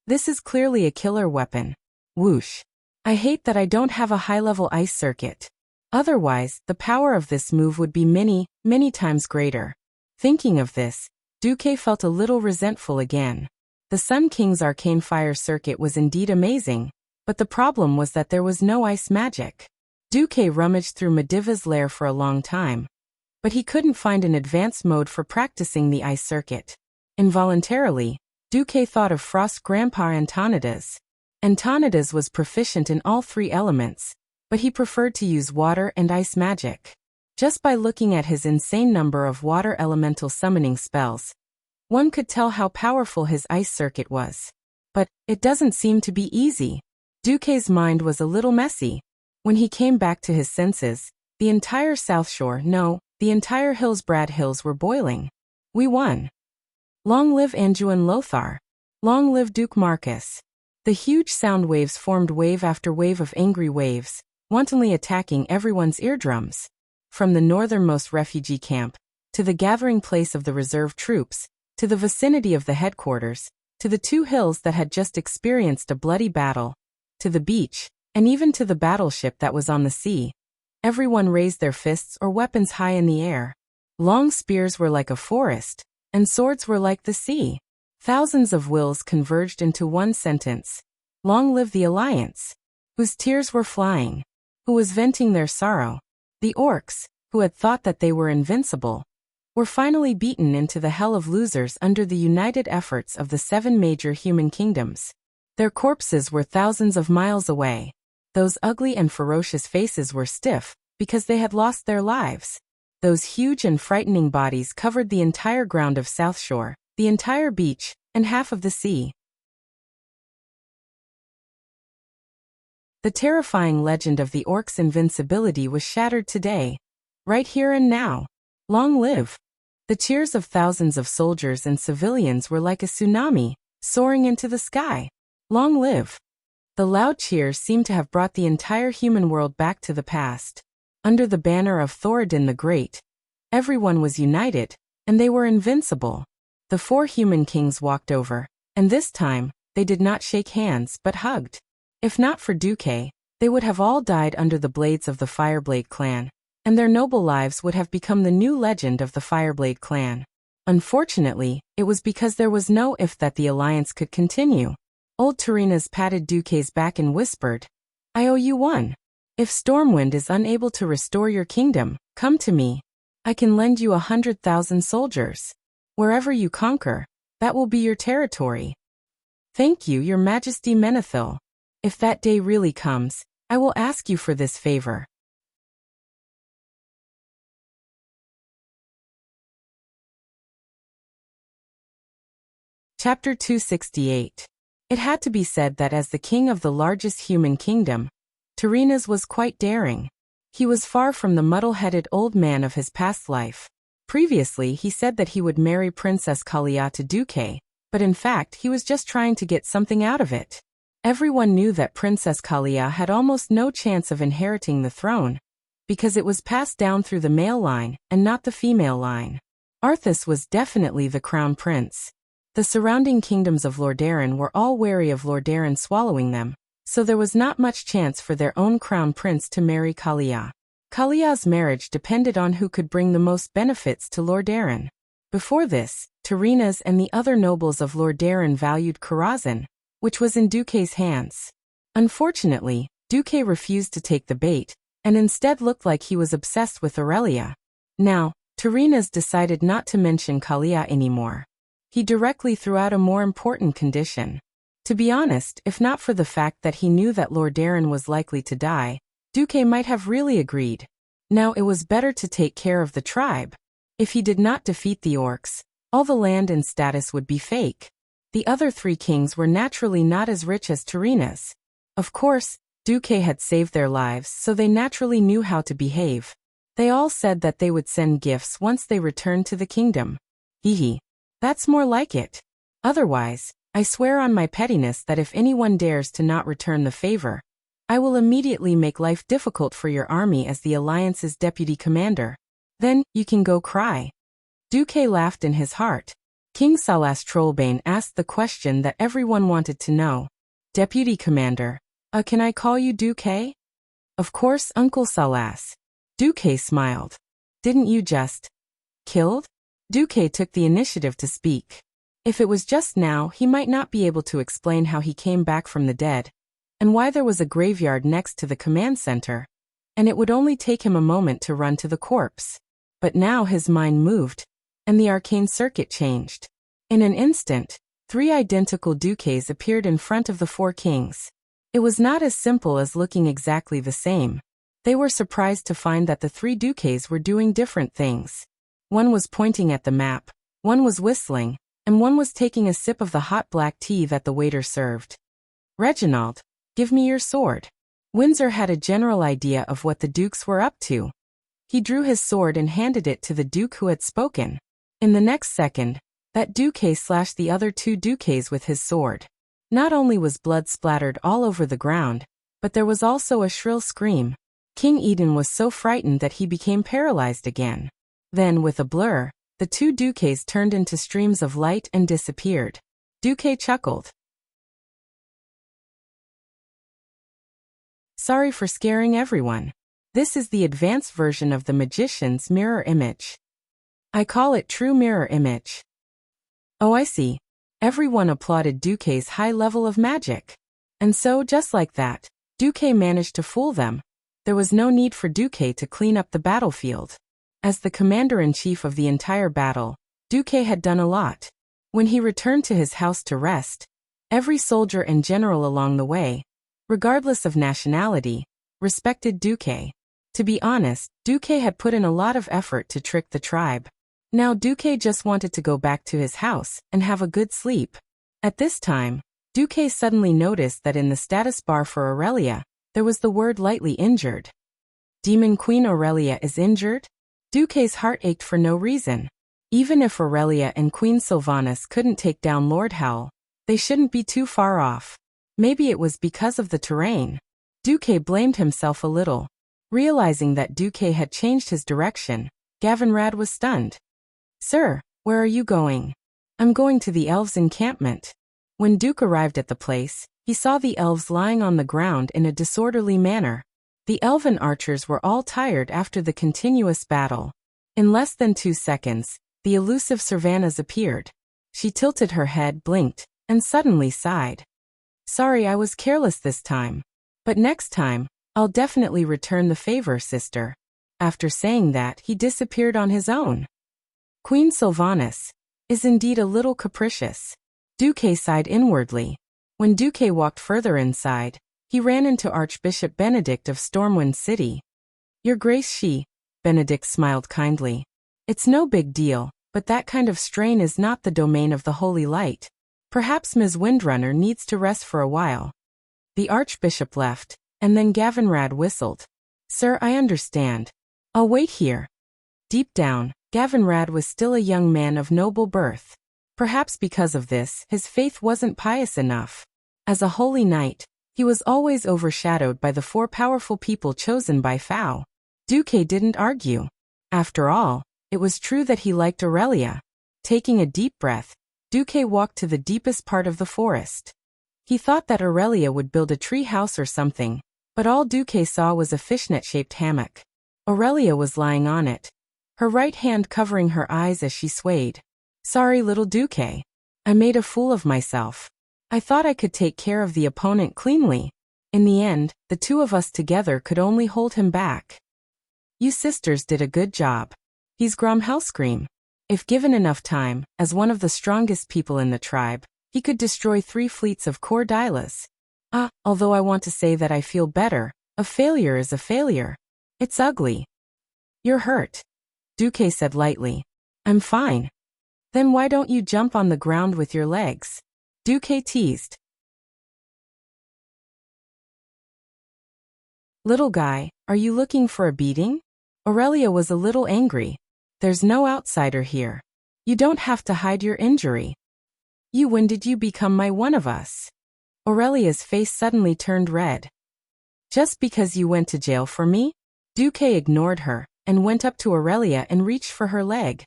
This is clearly a killer weapon. Whoosh. I hate that I don't have a high-level ice circuit. Otherwise, the power of this move would be many, many times greater. Thinking of this, Duque felt a little resentful again. The Sun King's arcane fire circuit was indeed amazing, but the problem was that there was no ice magic. Duque rummaged through Mediva's lair for a long time, but he couldn't find an advanced mode for practicing the ice circuit. Involuntarily, Duque thought of Frost Grandpa Antonidas. Antonidas was proficient in all 3 elements, but he preferred to use water and ice magic. Just by looking at his insane number of water elemental summoning spells, one could tell how powerful his ice circuit was. But it doesn't seem to be easy. Duque's mind was a little messy. When he came back to his senses, the entire South Shore, no, the entire Hillsbrad Hills were boiling. We won. Long live Anduin Lothar. Long live Duke Marcus. The huge sound waves formed wave after wave of angry waves, wantonly attacking everyone's eardrums. From the northernmost refugee camp, to the gathering place of the reserve troops, to the vicinity of the headquarters, to the 2 hills that had just experienced a bloody battle, to the beach, and even to the battleship that was on the sea. Everyone raised their fists or weapons high in the air. Long spears were like a forest, and swords were like the sea. Thousands of wills converged into one sentence. Long live the Alliance, whose tears were flying, who was venting their sorrow. The orcs, who had thought that they were invincible, were finally beaten into the hell of losers under the united efforts of the 7 major human kingdoms. Their corpses were thousands of miles away. Those ugly and ferocious faces were stiff, because they had lost their lives. Those huge and frightening bodies covered the entire ground of South Shore, the entire beach, and half of the sea. The terrifying legend of the orcs' invincibility was shattered today, right here and now. Long live! The cheers of thousands of soldiers and civilians were like a tsunami, soaring into the sky. Long live! The loud cheers seemed to have brought the entire human world back to the past. Under the banner of Thoradin the Great, everyone was united, and they were invincible. The 4 human kings walked over, and this time, they did not shake hands but hugged. If not for Duque, they would have all died under the blades of the Fireblade clan, and their noble lives would have become the new legend of the Fireblade clan. Unfortunately, it was because there was no if that the alliance could continue. Old Tarinas patted Duque's back and whispered, I owe you one. If Stormwind is unable to restore your kingdom, come to me. I can lend you 100,000 soldiers. Wherever you conquer, that will be your territory. Thank you, Your Majesty Menethil. If that day really comes, I will ask you for this favor. Chapter 268. It had to be said that as the king of the largest human kingdom, Tarinas was quite daring. He was far from the muddle-headed old man of his past life. Previously, he said that he would marry Princess Kalia to Duque, but in fact, he was just trying to get something out of it. Everyone knew that Princess Kalia had almost no chance of inheriting the throne, because it was passed down through the male line and not the female line. Arthas was definitely the crown prince. The surrounding kingdoms of Lordaeron were all wary of Lordaeron swallowing them, so there was not much chance for their own crown prince to marry Kalia. Kalia's marriage depended on who could bring the most benefits to Lord Darren. Before this, Tarina's and the other nobles of Lord Darren valued Karazhan, which was in Duque's hands. Unfortunately, Duque refused to take the bait, and instead looked like he was obsessed with Aurelia. Now, Tarina's decided not to mention Kalia anymore. He directly threw out a more important condition. To be honest, if not for the fact that he knew that Lord Darren was likely to die, Duque might have really agreed. Now it was better to take care of the tribe. If he did not defeat the orcs, all the land and status would be fake. The other three kings were naturally not as rich as Tarina's. Of course, Duque had saved their lives, so they naturally knew how to behave. They all said that they would send gifts once they returned to the kingdom. Hehe. That's more like it. Otherwise, I swear on my pettiness that if anyone dares to not return the favor, I will immediately make life difficult for your army as the Alliance's deputy commander. Then, you can go cry. Duque laughed in his heart. King Salas Trollbane asked the question that everyone wanted to know. Deputy commander, can I call you Duque? Of course, Uncle Salas. Duque smiled. Didn't you just killed? Duque took the initiative to speak. If it was just now, he might not be able to explain how he came back from the dead, and why there was a graveyard next to the command center, and it would only take him a moment to run to the corpse. But now his mind moved, and the arcane circuit changed. In an instant, 3 identical Duques appeared in front of the 4 kings. It was not as simple as looking exactly the same. They were surprised to find that the 3 Duques were doing different things. One was pointing at the map, one was whistling, and one was taking a sip of the hot black tea that the waiter served. Reginald, give me your sword. Windsor had a general idea of what the dukes were up to. He drew his sword and handed it to the duke who had spoken. In the next second, that duque slashed the other 2 duques with his sword. Not only was blood splattered all over the ground, but there was also a shrill scream. King Eden was so frightened that he became paralyzed again. Then, with a blur, the 2 duques turned into streams of light and disappeared. Duque chuckled. Sorry for scaring everyone. This is the advanced version of the magician's mirror image. I call it true mirror image. Oh, I see. Everyone applauded Duque's high level of magic. And so, just like that, Duque managed to fool them. There was no need for Duque to clean up the battlefield. As the commander-in-chief of the entire battle, Duque had done a lot. When he returned to his house to rest, every soldier and general along the way, regardless of nationality, respected Duque. To be honest, Duque had put in a lot of effort to trick the tribe. Now Duque just wanted to go back to his house and have a good sleep. At this time, Duque suddenly noticed that in the status bar for Aurelia, there was the word lightly injured. Demon Queen Aurelia is injured? Duque's heart ached for no reason. Even if Aurelia and Queen Sylvanas couldn't take down Lord Howl, they shouldn't be too far off. Maybe it was because of the terrain. Duque blamed himself a little. Realizing that Duque had changed his direction, Gavinrad was stunned. Sir, where are you going? I'm going to the elves' encampment. When Duke arrived at the place, he saw the elves lying on the ground in a disorderly manner. The elven archers were all tired after the continuous battle. In less than 2 seconds, the elusive Sylvanas appeared. She tilted her head, blinked, and suddenly sighed. Sorry, I was careless this time. But next time, I'll definitely return the favor, sister. After saying that, he disappeared on his own. Queen Sylvanas is indeed a little capricious. Duque sighed inwardly. When Duque walked further inside, he ran into Archbishop Benedict of Stormwind City. Your Grace, Benedict smiled kindly. It's no big deal, but that kind of strain is not the domain of the Holy Light. Perhaps Ms. Windrunner needs to rest for a while. The Archbishop left, and then Gavinrad whistled. Sir, I understand. I'll wait here. Deep down, Gavinrad was still a young man of noble birth. Perhaps because of this, his faith wasn't pious enough. As a holy knight, he was always overshadowed by the 4 powerful people chosen by Fao. Duque didn't argue. After all, it was true that he liked Aurelia. Taking a deep breath, Duque walked to the deepest part of the forest. He thought that Aurelia would build a tree house or something, but all Duque saw was a fishnet-shaped hammock. Aurelia was lying on it, her right hand covering her eyes as she swayed. Sorry, little Duque. I made a fool of myself. I thought I could take care of the opponent cleanly. In the end, the two of us together could only hold him back. You sisters did a good job. He's Grom Hellscream. If given enough time, as one of the strongest people in the tribe, he could destroy 3 fleets of core Dylas. Although I want to say that I feel better, a failure is a failure. It's ugly. You're hurt, Duque said lightly. I'm fine. Then why don't you jump on the ground with your legs? Duque teased. Little guy, are you looking for a beating? Aurelia was a little angry. There's no outsider here. You don't have to hide your injury. When did you become my one of us? Aurelia's face suddenly turned red. Just because you went to jail for me? Duque ignored her, and went up to Aurelia and reached for her leg.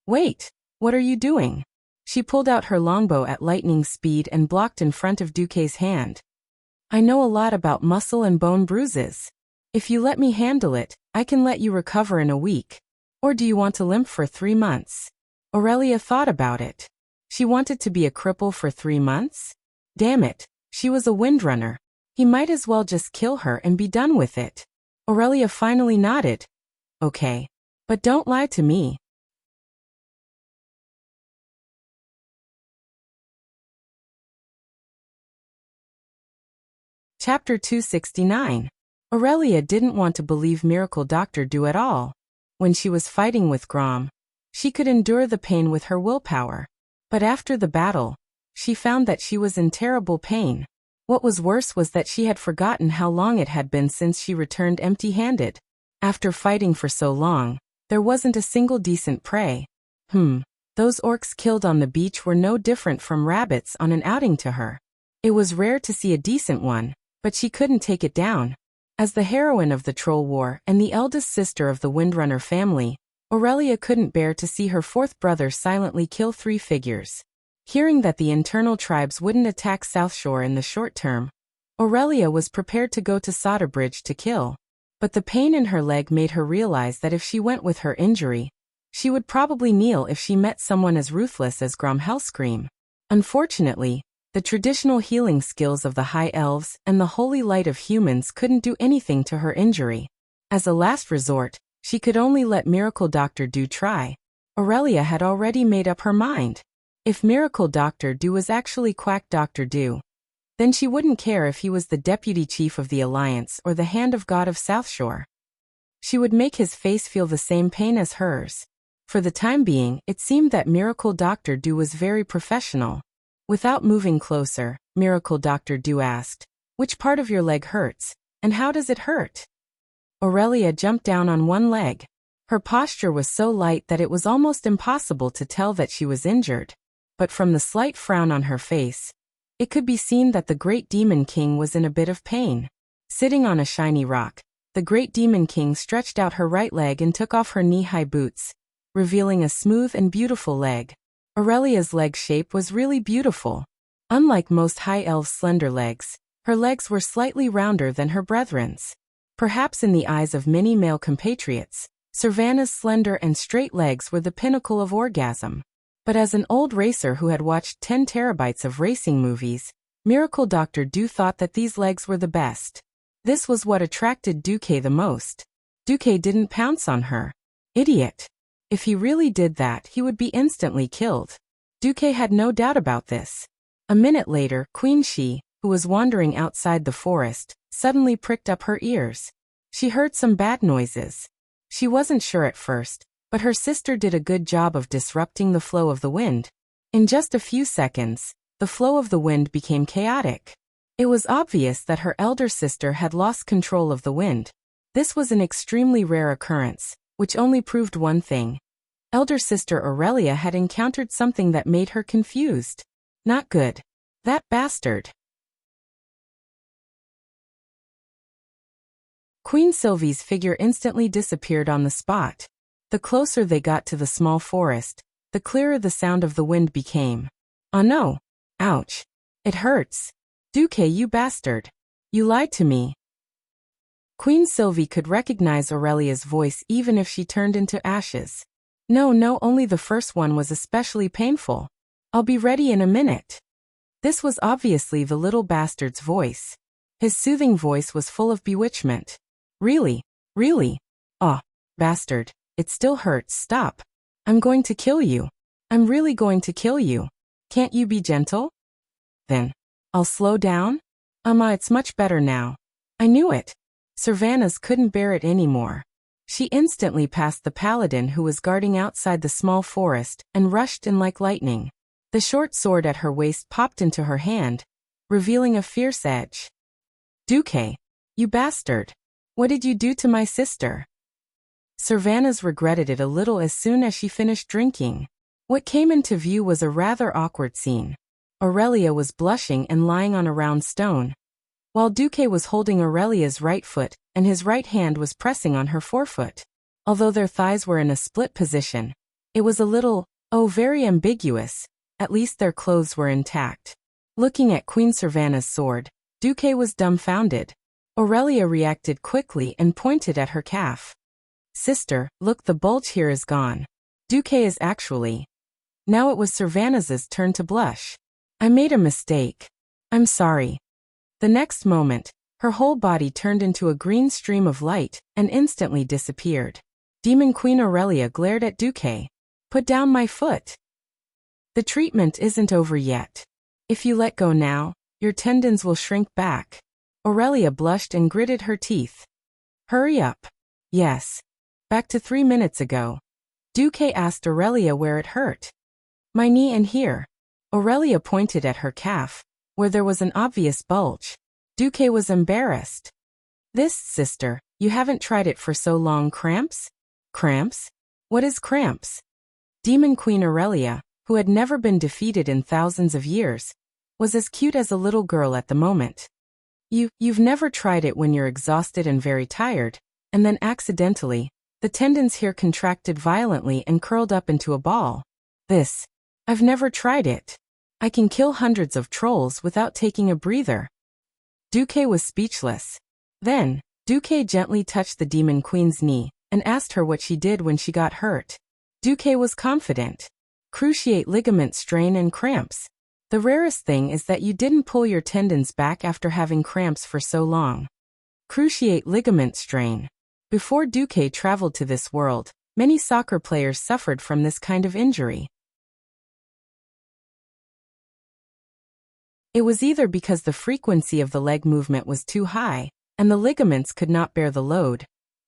Wait, what are you doing? She pulled out her longbow at lightning speed and blocked in front of Duque's hand. I know a lot about muscle and bone bruises. If you let me handle it, I can let you recover in a week. Or do you want to limp for 3 months? Aurelia thought about it. She wanted to be a cripple for 3 months? Damn it, she was a windrunner. He might as well just kill her and be done with it. Aurelia finally nodded. Okay. But don't lie to me. Chapter 269. Aurelia didn't want to believe Miracle Doctor Do at all. When she was fighting with Grom, she could endure the pain with her willpower. But after the battle, she found that she was in terrible pain. What was worse was that she had forgotten how long it had been since she returned empty-handed. After fighting for so long, there wasn't a single decent prey. Those orcs killed on the beach were no different from rabbits on an outing to her. It was rare to see a decent one, but she couldn't take it down. As the heroine of the Troll War and the eldest sister of the Windrunner family, Aurelia couldn't bear to see her 4th brother silently kill 3 figures. Hearing that the internal tribes wouldn't attack South Shore in the short term, Aurelia was prepared to go to Soderbridge to kill. But the pain in her leg made her realize that if she went with her injury, she would probably kneel if she met someone as ruthless as Grom Hellscream. Unfortunately, the traditional healing skills of the High Elves and the holy light of humans couldn't do anything to her injury. As a last resort, she could only let Miracle Doctor Do try. Aurelia had already made up her mind. If Miracle Doctor Do was actually Quack Doctor Do, then she wouldn't care if he was the deputy chief of the Alliance or the Hand of God of South Shore. She would make his face feel the same pain as hers. For the time being, it seemed that Miracle Doctor Do was very professional. Without moving closer, Miracle Doctor Do asked, "Which part of your leg hurts, and how does it hurt?" Aurelia jumped down on one leg. Her posture was so light that it was almost impossible to tell that she was injured. But from the slight frown on her face, it could be seen that the Great Demon King was in a bit of pain. Sitting on a shiny rock, the Great Demon King stretched out her right leg and took off her knee-high boots, revealing a smooth and beautiful leg. Aurelia's leg shape was really beautiful. Unlike most High Elves' slender legs, her legs were slightly rounder than her brethren's. Perhaps in the eyes of many male compatriots, Savannah's slender and straight legs were the pinnacle of orgasm. But as an old racer who had watched 10 terabytes of racing movies, Miracle Doctor Do thought that these legs were the best. This was what attracted Duque the most. Duque didn't pounce on her. Idiot. If he really did that, he would be instantly killed. Duque had no doubt about this. A minute later, Queen Shi, who was wandering outside the forest, suddenly pricked up her ears. She heard some bad noises. She wasn't sure at first, but her sister did a good job of disrupting the flow of the wind. In just a few seconds, the flow of the wind became chaotic. It was obvious that her elder sister had lost control of the wind. This was an extremely rare occurrence, which only proved one thing. Elder sister Aurelia had encountered something that made her confused. Not good. That bastard. Queen Sylvie's figure instantly disappeared on the spot. The closer they got to the small forest, the clearer the sound of the wind became. Oh no. Ouch. It hurts. Duque, you bastard. You lied to me. Queen Sylvie could recognize Aurelia's voice even if she turned into ashes. No, only the first one was especially painful. I'll be ready in a minute. This was obviously the little bastard's voice. His soothing voice was full of bewitchment. Really? Oh, bastard, it still hurts, stop. I'm going to kill you. I'm really going to kill you. Can't you be gentle? Then, I'll slow down? It's much better now. I knew it. Servanas couldn't bear it anymore. She instantly passed the paladin who was guarding outside the small forest and rushed in like lightning. The short sword at her waist popped into her hand, revealing a fierce edge. Duque, you bastard! What did you do to my sister? Servanas regretted it a little as soon as she finished drinking. What came into view was a rather awkward scene. Aurelia was blushing and lying on a round stone, while Duque was holding Aurelia's right foot and his right hand was pressing on her forefoot. Although their thighs were in a split position, it was a little, very ambiguous. At least their clothes were intact. Looking at Queen Servana's sword, Duque was dumbfounded. Aurelia reacted quickly and pointed at her calf. Sister, look, the bulge here is gone. Duque is actually. Now it was Servanas's turn to blush. I made a mistake. I'm sorry. The next moment, her whole body turned into a green stream of light and instantly disappeared. Demon Queen Aurelia glared at Duque. Put down my foot. The treatment isn't over yet. If you let go now, your tendons will shrink back. Aurelia blushed and gritted her teeth. Hurry up. Yes. Back to 3 minutes ago. Duque asked Aurelia where it hurt. My knee and here. Aurelia pointed at her calf, where there was an obvious bulge. Duque was embarrassed. This, sister, you haven't tried it for so long. Cramps? Cramps? What is cramps? Demon Queen Aurelia, who had never been defeated in thousands of years, was as cute as a little girl at the moment. You've never tried it when you're exhausted and very tired, and then accidentally, the tendons here contracted violently and curled up into a ball. I've never tried it. I can kill hundreds of trolls without taking a breather. Duque was speechless. Then, Duque gently touched the Demon Queen's knee and asked her what she did when she got hurt. Duque was confident. Cruciate ligament strain and cramps. The rarest thing is that you didn't pull your tendons back after having cramps for so long. Cruciate ligament strain. Before Duque traveled to this world, many soccer players suffered from this kind of injury. It was either because the frequency of the leg movement was too high, and the ligaments could not bear the load,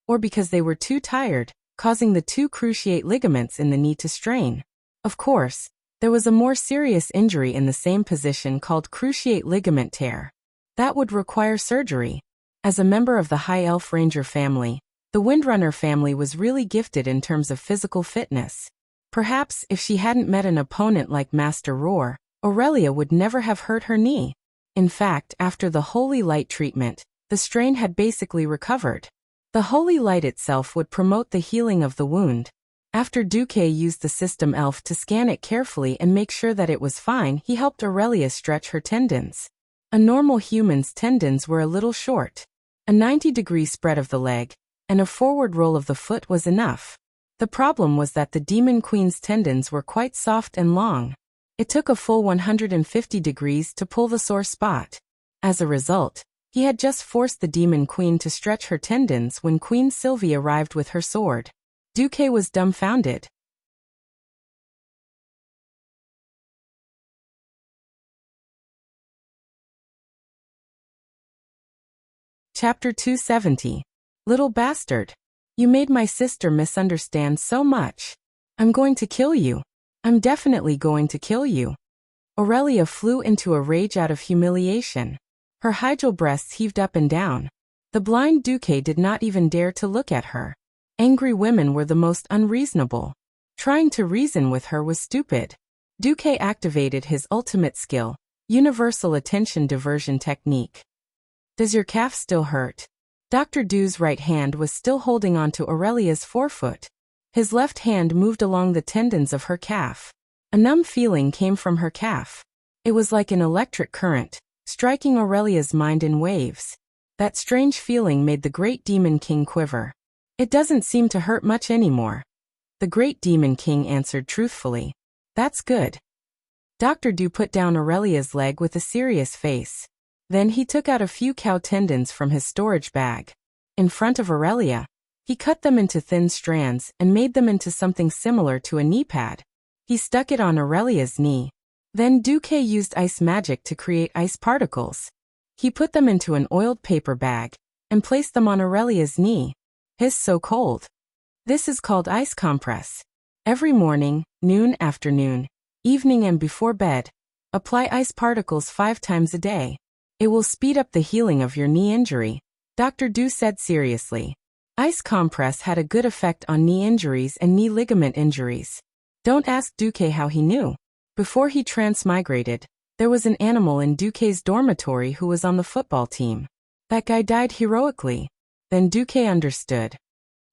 or because they were too tired, causing the two cruciate ligaments in the knee to strain. Of course, there was a more serious injury in the same position called cruciate ligament tear. That would require surgery. As a member of the High Elf Ranger family, the Windrunner family was really gifted in terms of physical fitness. Perhaps if she hadn't met an opponent like Master Roar, Aurelia would never have hurt her knee. In fact, after the Holy Light treatment, the strain had basically recovered. The Holy Light itself would promote the healing of the wound. After Duque used the system elf to scan it carefully and make sure that it was fine, he helped Aurelia stretch her tendons. A normal human's tendons were a little short. A 90-degree spread of the leg and a forward roll of the foot was enough. The problem was that the Demon Queen's tendons were quite soft and long. It took a full 150 degrees to pull the sore spot. As a result, he had just forced the Demon Queen to stretch her tendons when Queen Sylvie arrived with her sword. Duque was dumbfounded. Chapter 270. Little bastard. You made my sister misunderstand so much. I'm going to kill you. I'm definitely going to kill you. Aurelia flew into a rage out of humiliation. Her hydral breasts heaved up and down. The blind Duque did not even dare to look at her. Angry women were the most unreasonable. Trying to reason with her was stupid. Duque activated his ultimate skill, Universal Attention Diversion Technique. Does your calf still hurt? Dr. Dew's right hand was still holding onto Aurelia's forefoot. His left hand moved along the tendons of her calf. A numb feeling came from her calf. It was like an electric current, striking Aurelia's mind in waves. That strange feeling made the great Demon King quiver. It doesn't seem to hurt much anymore. The great Demon King answered truthfully. That's good. Dr. Du put down Aurelia's leg with a serious face. Then he took out a few cow tendons from his storage bag. In front of Aurelia, he cut them into thin strands and made them into something similar to a knee pad. He stuck it on Aurelia's knee. Then Duque used ice magic to create ice particles. He put them into an oiled paper bag and placed them on Aurelia's knee. His so cold. This is called ice compress. Every morning, noon, afternoon, evening and before bed, apply ice particles 5 times a day. It will speed up the healing of your knee injury, Dr. Du said seriously. Ice compress had a good effect on knee injuries and knee ligament injuries. Don't ask Duque how he knew. Before he transmigrated, there was an animal in Duque's dormitory who was on the football team. That guy died heroically. Then Duque understood.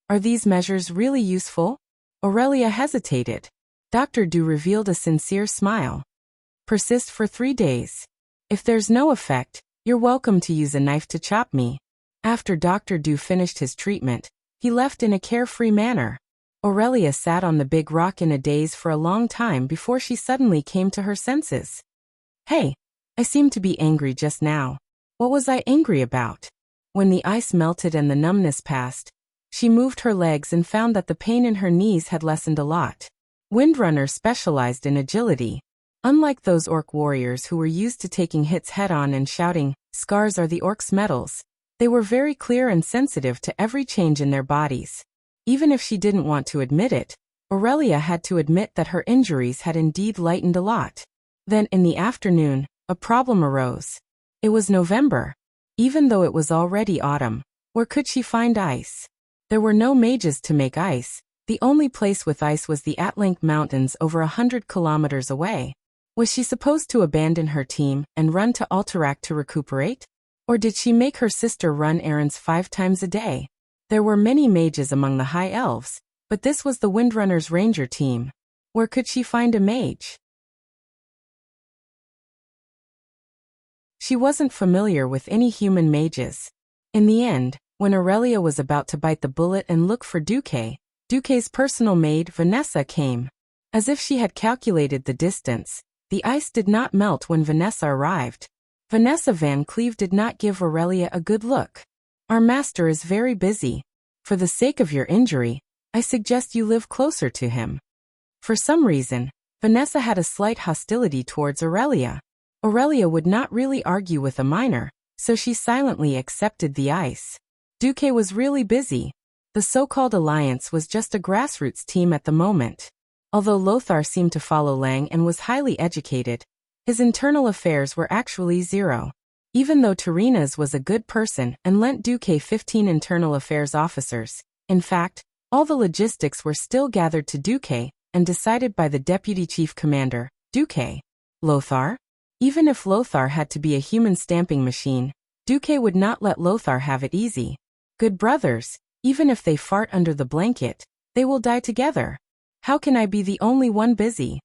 Are these measures really useful? Aurelia hesitated. Dr. Du revealed a sincere smile. Persist for 3 days. If there's no effect, you're welcome to use a knife to chop me. After Dr. Du finished his treatment, he left in a carefree manner. Aurelia sat on the big rock in a daze for a long time before she suddenly came to her senses. Hey, I seemed to be angry just now. What was I angry about? When the ice melted and the numbness passed, she moved her legs and found that the pain in her knees had lessened a lot. Windrunner specialized in agility. Unlike those orc warriors who were used to taking hits head-on and shouting, "Scars are the orcs' metals," they were very clear and sensitive to every change in their bodies. Even if she didn't want to admit it, Aurelia had to admit that her injuries had indeed lightened a lot. Then, in the afternoon, a problem arose. It was November. Even though it was already autumn, where could she find ice? There were no mages to make ice. The only place with ice was the Atlank Mountains over 100 kilometers away. Was she supposed to abandon her team and run to Alterac to recuperate? Or did she make her sister run errands 5 times a day? There were many mages among the High Elves, but this was the Windrunner's ranger team. Where could she find a mage? She wasn't familiar with any human mages. In the end, when Aurelia was about to bite the bullet and look for Duque, Duque's personal maid, Vanessa, came. As if she had calculated the distance, the ice did not melt when Vanessa arrived. Vanessa Van Cleve did not give Aurelia a good look. Our master is very busy. For the sake of your injury, I suggest you live closer to him. For some reason, Vanessa had a slight hostility towards Aurelia. Aurelia would not really argue with a minor, so she silently accepted the ice. Duque was really busy. The so-called alliance was just a grassroots team at the moment. Although Lothar seemed to follow Lang and was highly educated, his internal affairs were actually zero. Even though Terenas was a good person and lent Duque 15 internal affairs officers, in fact, all the logistics were still gathered to Duque and decided by the deputy chief commander, Duque. Lothar? Even if Lothar had to be a human stamping machine, Duque would not let Lothar have it easy. Good brothers, even if they fart under the blanket, they will die together. How can I be the only one busy?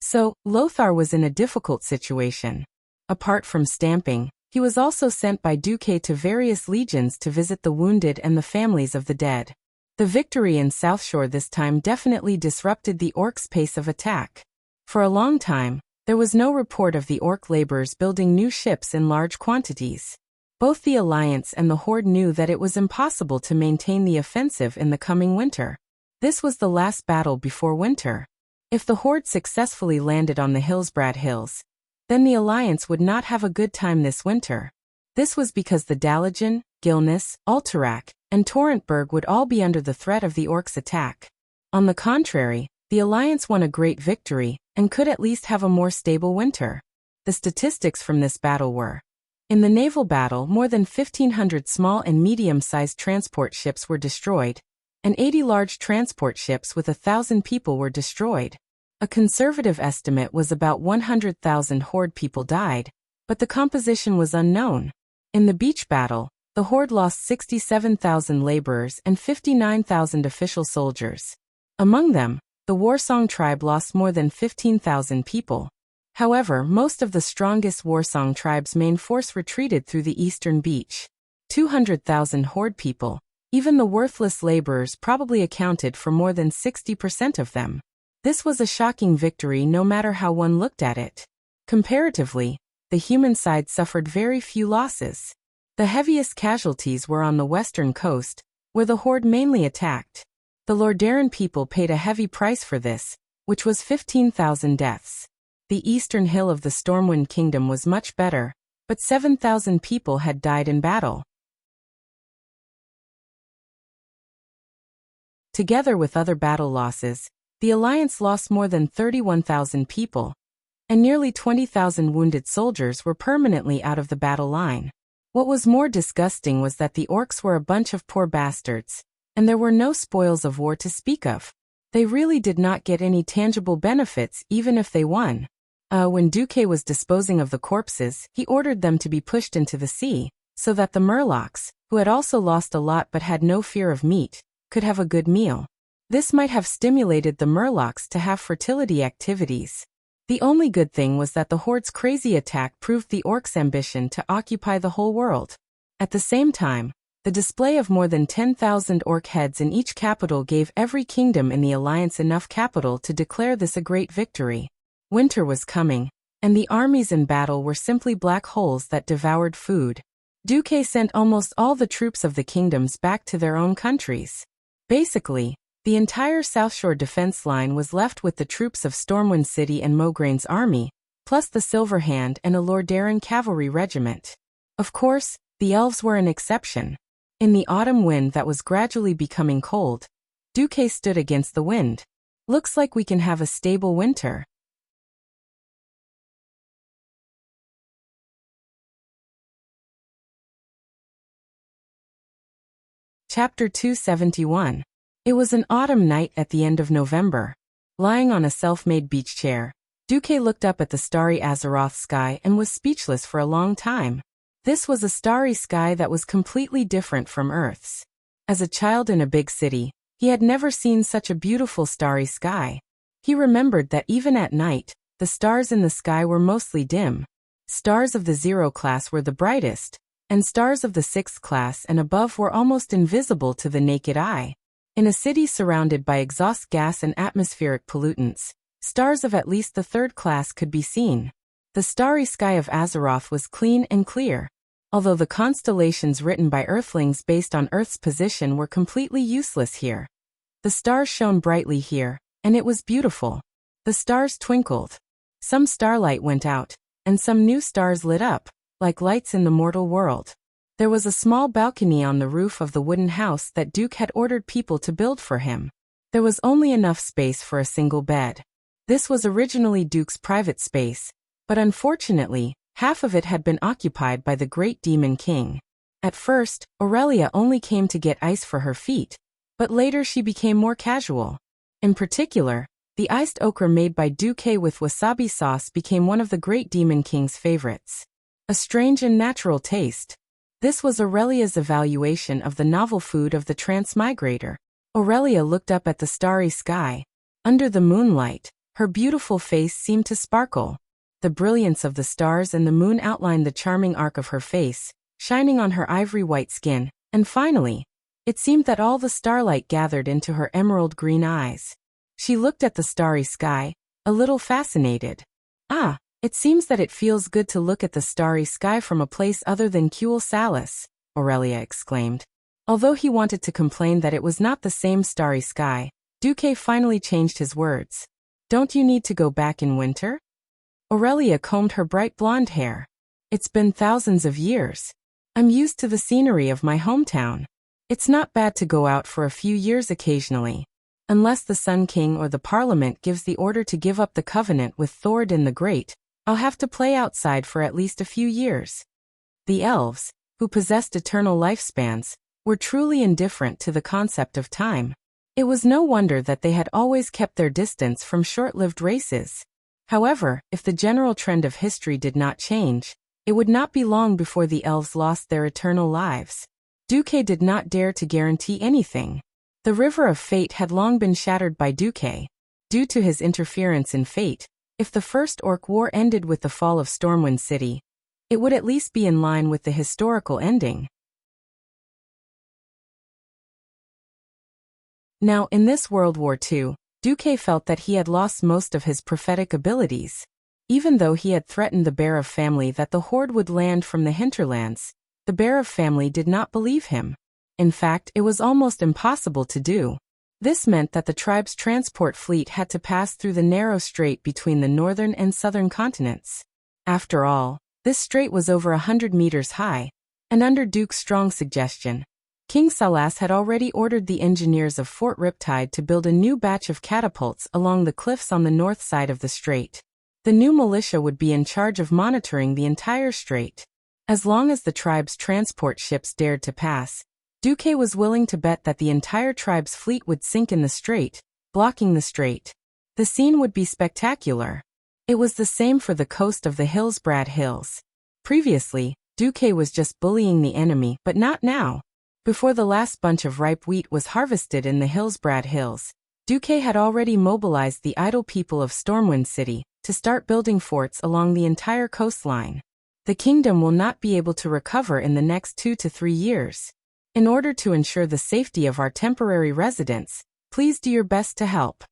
So, Lothar was in a difficult situation. Apart from stamping, he was also sent by Duque to various legions to visit the wounded and the families of the dead. The victory in South Shore this time definitely disrupted the orcs' pace of attack. For a long time, there was no report of the orc laborers building new ships in large quantities. Both the Alliance and the Horde knew that it was impossible to maintain the offensive in the coming winter. This was the last battle before winter. If the Horde successfully landed on the Hillsbrad Hills, then the Alliance would not have a good time this winter. This was because the Dalagen, Gilnis, Alterac, and Torrentberg would all be under the threat of the orcs' attack. On the contrary, the Alliance won a great victory and could at least have a more stable winter. The statistics from this battle were: in the naval battle, more than 1,500 small and medium-sized transport ships were destroyed, and 80 large transport ships with 1,000 people were destroyed. A conservative estimate was about 100,000 Horde people died, but the composition was unknown. In the beach battle, the Horde lost 67,000 laborers and 59,000 official soldiers. Among them, the Warsong tribe lost more than 15,000 people. However, most of the strongest Warsong tribe's main force retreated through the eastern beach. 200,000 horde people. Even the worthless laborers probably accounted for more than 60% of them. This was a shocking victory no matter how one looked at it. Comparatively, the human side suffered very few losses. The heaviest casualties were on the western coast, where the horde mainly attacked. The Lordaeron people paid a heavy price for this, which was 15,000 deaths. The eastern hill of the Stormwind Kingdom was much better, but 7,000 people had died in battle. Together with other battle losses, the Alliance lost more than 31,000 people, and nearly 20,000 wounded soldiers were permanently out of the battle line. What was more disgusting was that the orcs were a bunch of poor bastards, and there were no spoils of war to speak of. They really did not get any tangible benefits even if they won. When Duque was disposing of the corpses, he ordered them to be pushed into the sea, so that the Murlocs, who had also lost a lot but had no fear of meat, could have a good meal. This might have stimulated the Murlocs to have fertility activities. The only good thing was that the Horde's crazy attack proved the Orcs' ambition to occupy the whole world. At the same time, the display of more than 10,000 Orc heads in each capital gave every kingdom in the Alliance enough capital to declare this a great victory. Winter was coming, and the armies in battle were simply black holes that devoured food. Duque sent almost all the troops of the kingdoms back to their own countries. Basically, the entire South Shore defense line was left with the troops of Stormwind City and Mograine's army, plus the Silver Hand and a Lordaeron cavalry regiment. Of course, the elves were an exception. In the autumn wind that was gradually becoming cold, Duque stood against the wind. Looks like we can have a stable winter. Chapter 271. It was an autumn night at the end of November. Lying on a self-made beach chair, Duque looked up at the starry Azeroth sky and was speechless for a long time. This was a starry sky that was completely different from Earth's. As a child in a big city, he had never seen such a beautiful starry sky. He remembered that even at night, the stars in the sky were mostly dim. Stars of the 0 class were the brightest, and stars of the 6th class and above were almost invisible to the naked eye. In a city surrounded by exhaust gas and atmospheric pollutants, stars of at least the 3rd class could be seen. The starry sky of Azeroth was clean and clear. Although the constellations written by Earthlings based on Earth's position were completely useless here. The stars shone brightly here, and it was beautiful. The stars twinkled. Some starlight went out, and some new stars lit up, like lights in the mortal world. There was a small balcony on the roof of the wooden house that Duke had ordered people to build for him. There was only enough space for a single bed. This was originally Duke's private space, but unfortunately, half of it had been occupied by the Great Demon King. At first, Aurelia only came to get ice for her feet, but later she became more casual. In particular, the iced okra made by Duque with wasabi sauce became one of the Great Demon King's favorites. A strange and natural taste. This was Aurelia's evaluation of the novel food of the transmigrator. Aurelia looked up at the starry sky. Under the moonlight, her beautiful face seemed to sparkle. The brilliance of the stars and the moon outlined the charming arc of her face, shining on her ivory-white skin, and finally, it seemed that all the starlight gathered into her emerald green eyes. She looked at the starry sky, a little fascinated. Ah! It seems that it feels good to look at the starry sky from a place other than Kuel Salis, Aurelia exclaimed. Although he wanted to complain that it was not the same starry sky, Duque finally changed his words. Don't you need to go back in winter? Aurelia combed her bright blonde hair. It's been thousands of years. I'm used to the scenery of my hometown. It's not bad to go out for a few years occasionally. Unless the Sun King or the Parliament gives the order to give up the covenant with Thoradin the Great, I'll have to play outside for at least a few years. The elves, who possessed eternal lifespans, were truly indifferent to the concept of time. It was no wonder that they had always kept their distance from short-lived races. However, if the general trend of history did not change, it would not be long before the elves lost their eternal lives. Duque did not dare to guarantee anything. The River of Fate had long been shattered by Duque. Due to his interference in fate, if the First Orc War ended with the fall of Stormwind City, it would at least be in line with the historical ending. Now, in this World War II, Duque felt that he had lost most of his prophetic abilities. Even though he had threatened the Barov family that the horde would land from the hinterlands, the Barov family did not believe him. In fact, it was almost impossible to do. This meant that the tribe's transport fleet had to pass through the narrow strait between the northern and southern continents. After all, this strait was over 100 meters high, and under Duke's strong suggestion, King Salas had already ordered the engineers of Fort Riptide to build a new batch of catapults along the cliffs on the north side of the strait. The new militia would be in charge of monitoring the entire strait. As long as the tribe's transport ships dared to pass, Duque was willing to bet that the entire tribe's fleet would sink in the strait, blocking the strait. The scene would be spectacular. It was the same for the coast of the Hillsbrad Hills. Previously, Duque was just bullying the enemy, but not now. Before the last bunch of ripe wheat was harvested in the Hillsbrad Hills, Duque had already mobilized the idle people of Stormwind City to start building forts along the entire coastline. The kingdom will not be able to recover in the next 2 to 3 years. In order to ensure the safety of our temporary residents, please do your best to help.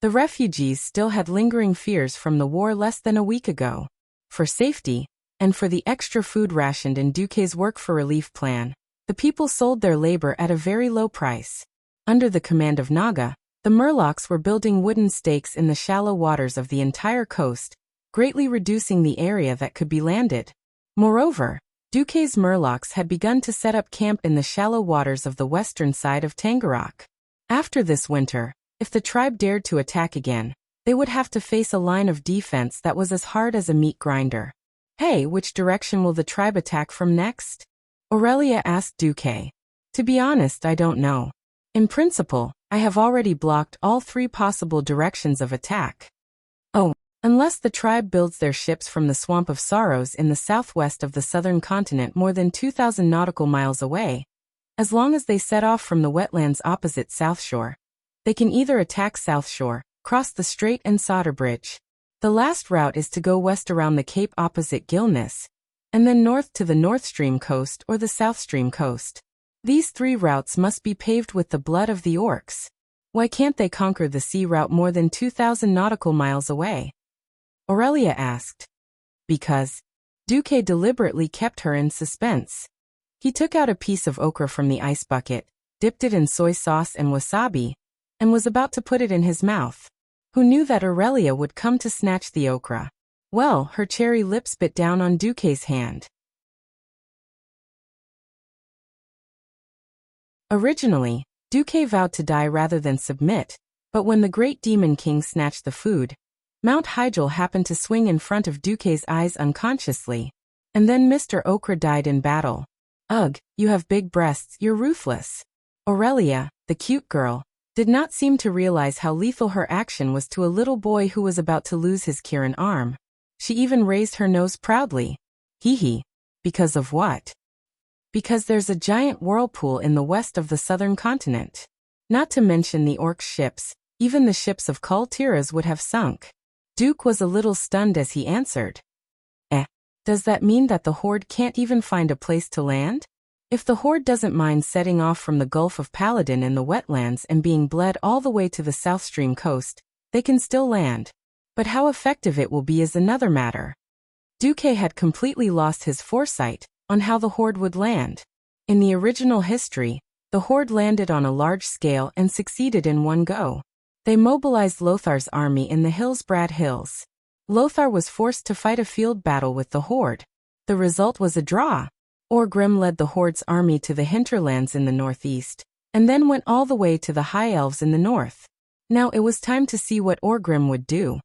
The refugees still had lingering fears from the war less than a week ago. For safety, and for the extra food rationed in Duque's work for relief plan, the people sold their labor at a very low price. Under the command of Naga, the Murlocs were building wooden stakes in the shallow waters of the entire coast, greatly reducing the area that could be landed. Moreover, Duque's Murlocs had begun to set up camp in the shallow waters of the western side of Tangarok. After this winter, if the tribe dared to attack again, they would have to face a line of defense that was as hard as a meat grinder. Hey, which direction will the tribe attack from next? Aurelia asked Duque. To be honest, I don't know. In principle, I have already blocked all 3 possible directions of attack. Oh, unless the tribe builds their ships from the Swamp of Sorrows in the southwest of the southern continent more than 2,000 nautical miles away. As long as they set off from the wetlands opposite South Shore, they can either attack South Shore, cross the strait and Solder Bridge. The last route is to go west around the cape opposite Gilness, and then north to the North Stream coast or the South Stream coast. These 3 routes must be paved with the blood of the orcs. Why can't they conquer the sea route more than 2,000 nautical miles away? Aurelia asked. Because Duque deliberately kept her in suspense. He took out a piece of okra from the ice bucket, dipped it in soy sauce and wasabi, and was about to put it in his mouth. Who knew that Aurelia would come to snatch the okra? Well, her cherry lips bit down on Duque's hand. Originally, Duque vowed to die rather than submit, but when the great demon king snatched the food, Mount Hygel happened to swing in front of Duque's eyes unconsciously, and then Mr. Okra died in battle. Ugh, you have big breasts, you're ruthless. Aurelia, the cute girl, did not seem to realize how lethal her action was to a little boy who was about to lose his Kirin arm. She even raised her nose proudly. Hee hee. Because of what? Because there's a giant whirlpool in the west of the southern continent. Not to mention the orc ships, even the ships of Kul Tiras would have sunk. Duke was a little stunned as he answered. Does that mean that the horde can't even find a place to land? If the horde doesn't mind setting off from the Gulf of Paladin in the wetlands and being bled all the way to the South Stream coast, they can still land. But how effective it will be is another matter. Duque had completely lost his foresight on how the horde would land. In the original history, the horde landed on a large scale and succeeded in one go. They mobilized Lothar's army in the Hillsbrad Hills. Lothar was forced to fight a field battle with the horde. The result was a draw. Orgrim led the horde's army to the hinterlands in the northeast, and then went all the way to the High Elves in the north. Now it was time to see what Orgrim would do.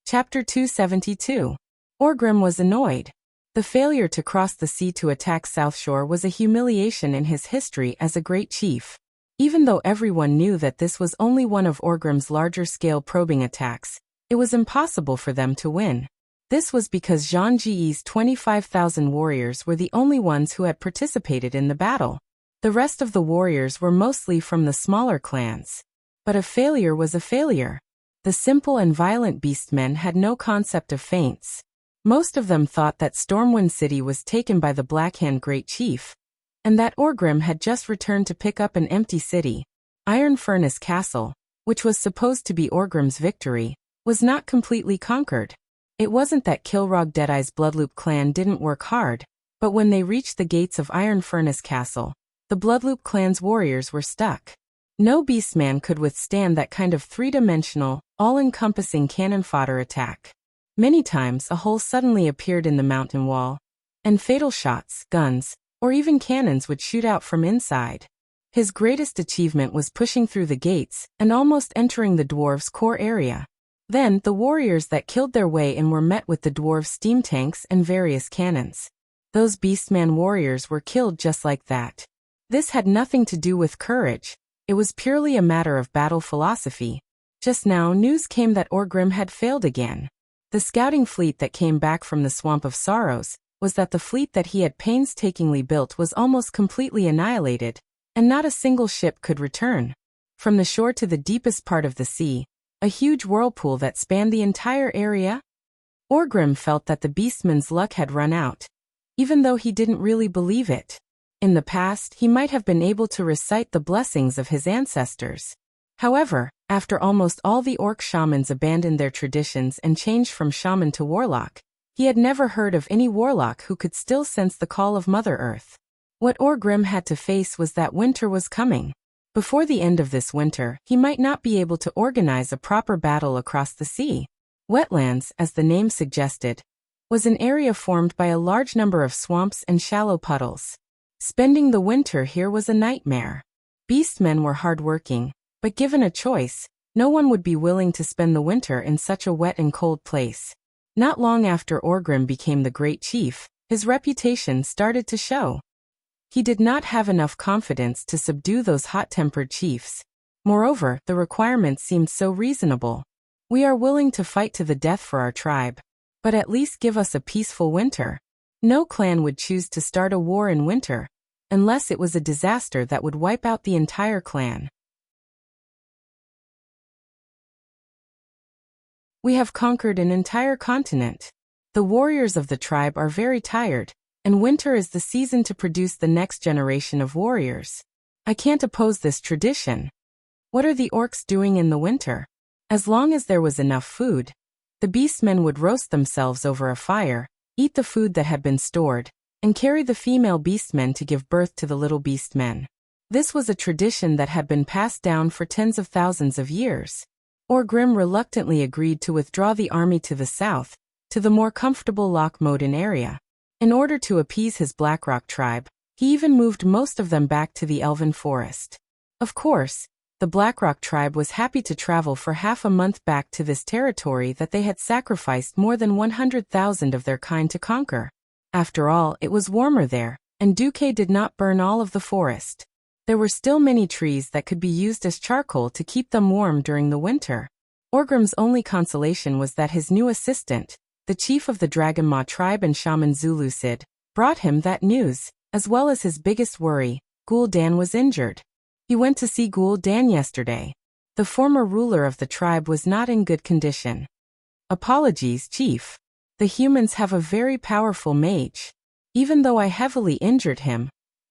Chapter 272. Orgrim was annoyed. The failure to cross the sea to attack South Shore was a humiliation in his history as a great chief. Even though everyone knew that this was only one of Orgrim's larger-scale probing attacks, it was impossible for them to win. This was because Zhang Ji's 25,000 warriors were the only ones who had participated in the battle. The rest of the warriors were mostly from the smaller clans. But a failure was a failure. The simple and violent beastmen had no concept of feints. Most of them thought that Stormwind City was taken by the Black Hand Great Chief, and that Orgrim had just returned to pick up an empty city. Iron Furnace Castle, which was supposed to be Orgrim's victory, was not completely conquered. It wasn't that Kilrog Deadeye's Bloodloop clan didn't work hard, but when they reached the gates of Iron Furnace Castle, the Bloodloop clan's warriors were stuck. No beastman could withstand that kind of three-dimensional, all-encompassing cannon fodder attack. Many times a hole suddenly appeared in the mountain wall, and fatal shots, guns, or even cannons would shoot out from inside. His greatest achievement was pushing through the gates and almost entering the dwarves' core area. Then, the warriors that killed their way in were met with the dwarves' steam tanks and various cannons. Those beastman warriors were killed just like that. This had nothing to do with courage, it was purely a matter of battle philosophy. Just now news came that Orgrim had failed again. The scouting fleet that came back from the Swamp of Sorrows was that the fleet that he had painstakingly built was almost completely annihilated, and not a single ship could return. From the shore to the deepest part of the sea, a huge whirlpool that spanned the entire area. Orgrim felt that the beastman's luck had run out, even though he didn't really believe it. In the past, he might have been able to recite the blessings of his ancestors. However, after almost all the orc shamans abandoned their traditions and changed from shaman to warlock, he had never heard of any warlock who could still sense the call of Mother Earth. What Orgrim had to face was that winter was coming. Before the end of this winter, he might not be able to organize a proper battle across the sea. Wetlands, as the name suggested, was an area formed by a large number of swamps and shallow puddles. Spending the winter here was a nightmare. Beastmen were hard-working, but given a choice, no one would be willing to spend the winter in such a wet and cold place. Not long after Orgrim became the Great Chief, his reputation started to show. He did not have enough confidence to subdue those hot-tempered chiefs. Moreover, the requirements seemed so reasonable. We are willing to fight to the death for our tribe, but at least give us a peaceful winter. No clan would choose to start a war in winter, unless it was a disaster that would wipe out the entire clan. We have conquered an entire continent. The warriors of the tribe are very tired, and winter is the season to produce the next generation of warriors. I can't oppose this tradition. What are the orcs doing in the winter? As long as there was enough food, the beastmen would roast themselves over a fire, eat the food that had been stored, and carry the female beastmen to give birth to the little beastmen. This was a tradition that had been passed down for tens of thousands of years. Orgrim reluctantly agreed to withdraw the army to the south, to the more comfortable Lochmoden area. In order to appease his Blackrock tribe, he even moved most of them back to the Elven Forest. Of course, the Blackrock tribe was happy to travel for half a month back to this territory that they had sacrificed more than 100,000 of their kind to conquer. After all, it was warmer there, and Duque did not burn all of the forest. There were still many trees that could be used as charcoal to keep them warm during the winter. Orgrim's only consolation was that his new assistant, the chief of the Dragonmaw tribe and shaman Zulucid, brought him that news, as well as his biggest worry, Gul'dan was injured. He went to see Gul'dan yesterday. The former ruler of the tribe was not in good condition. Apologies, chief. The humans have a very powerful mage. Even though I heavily injured him,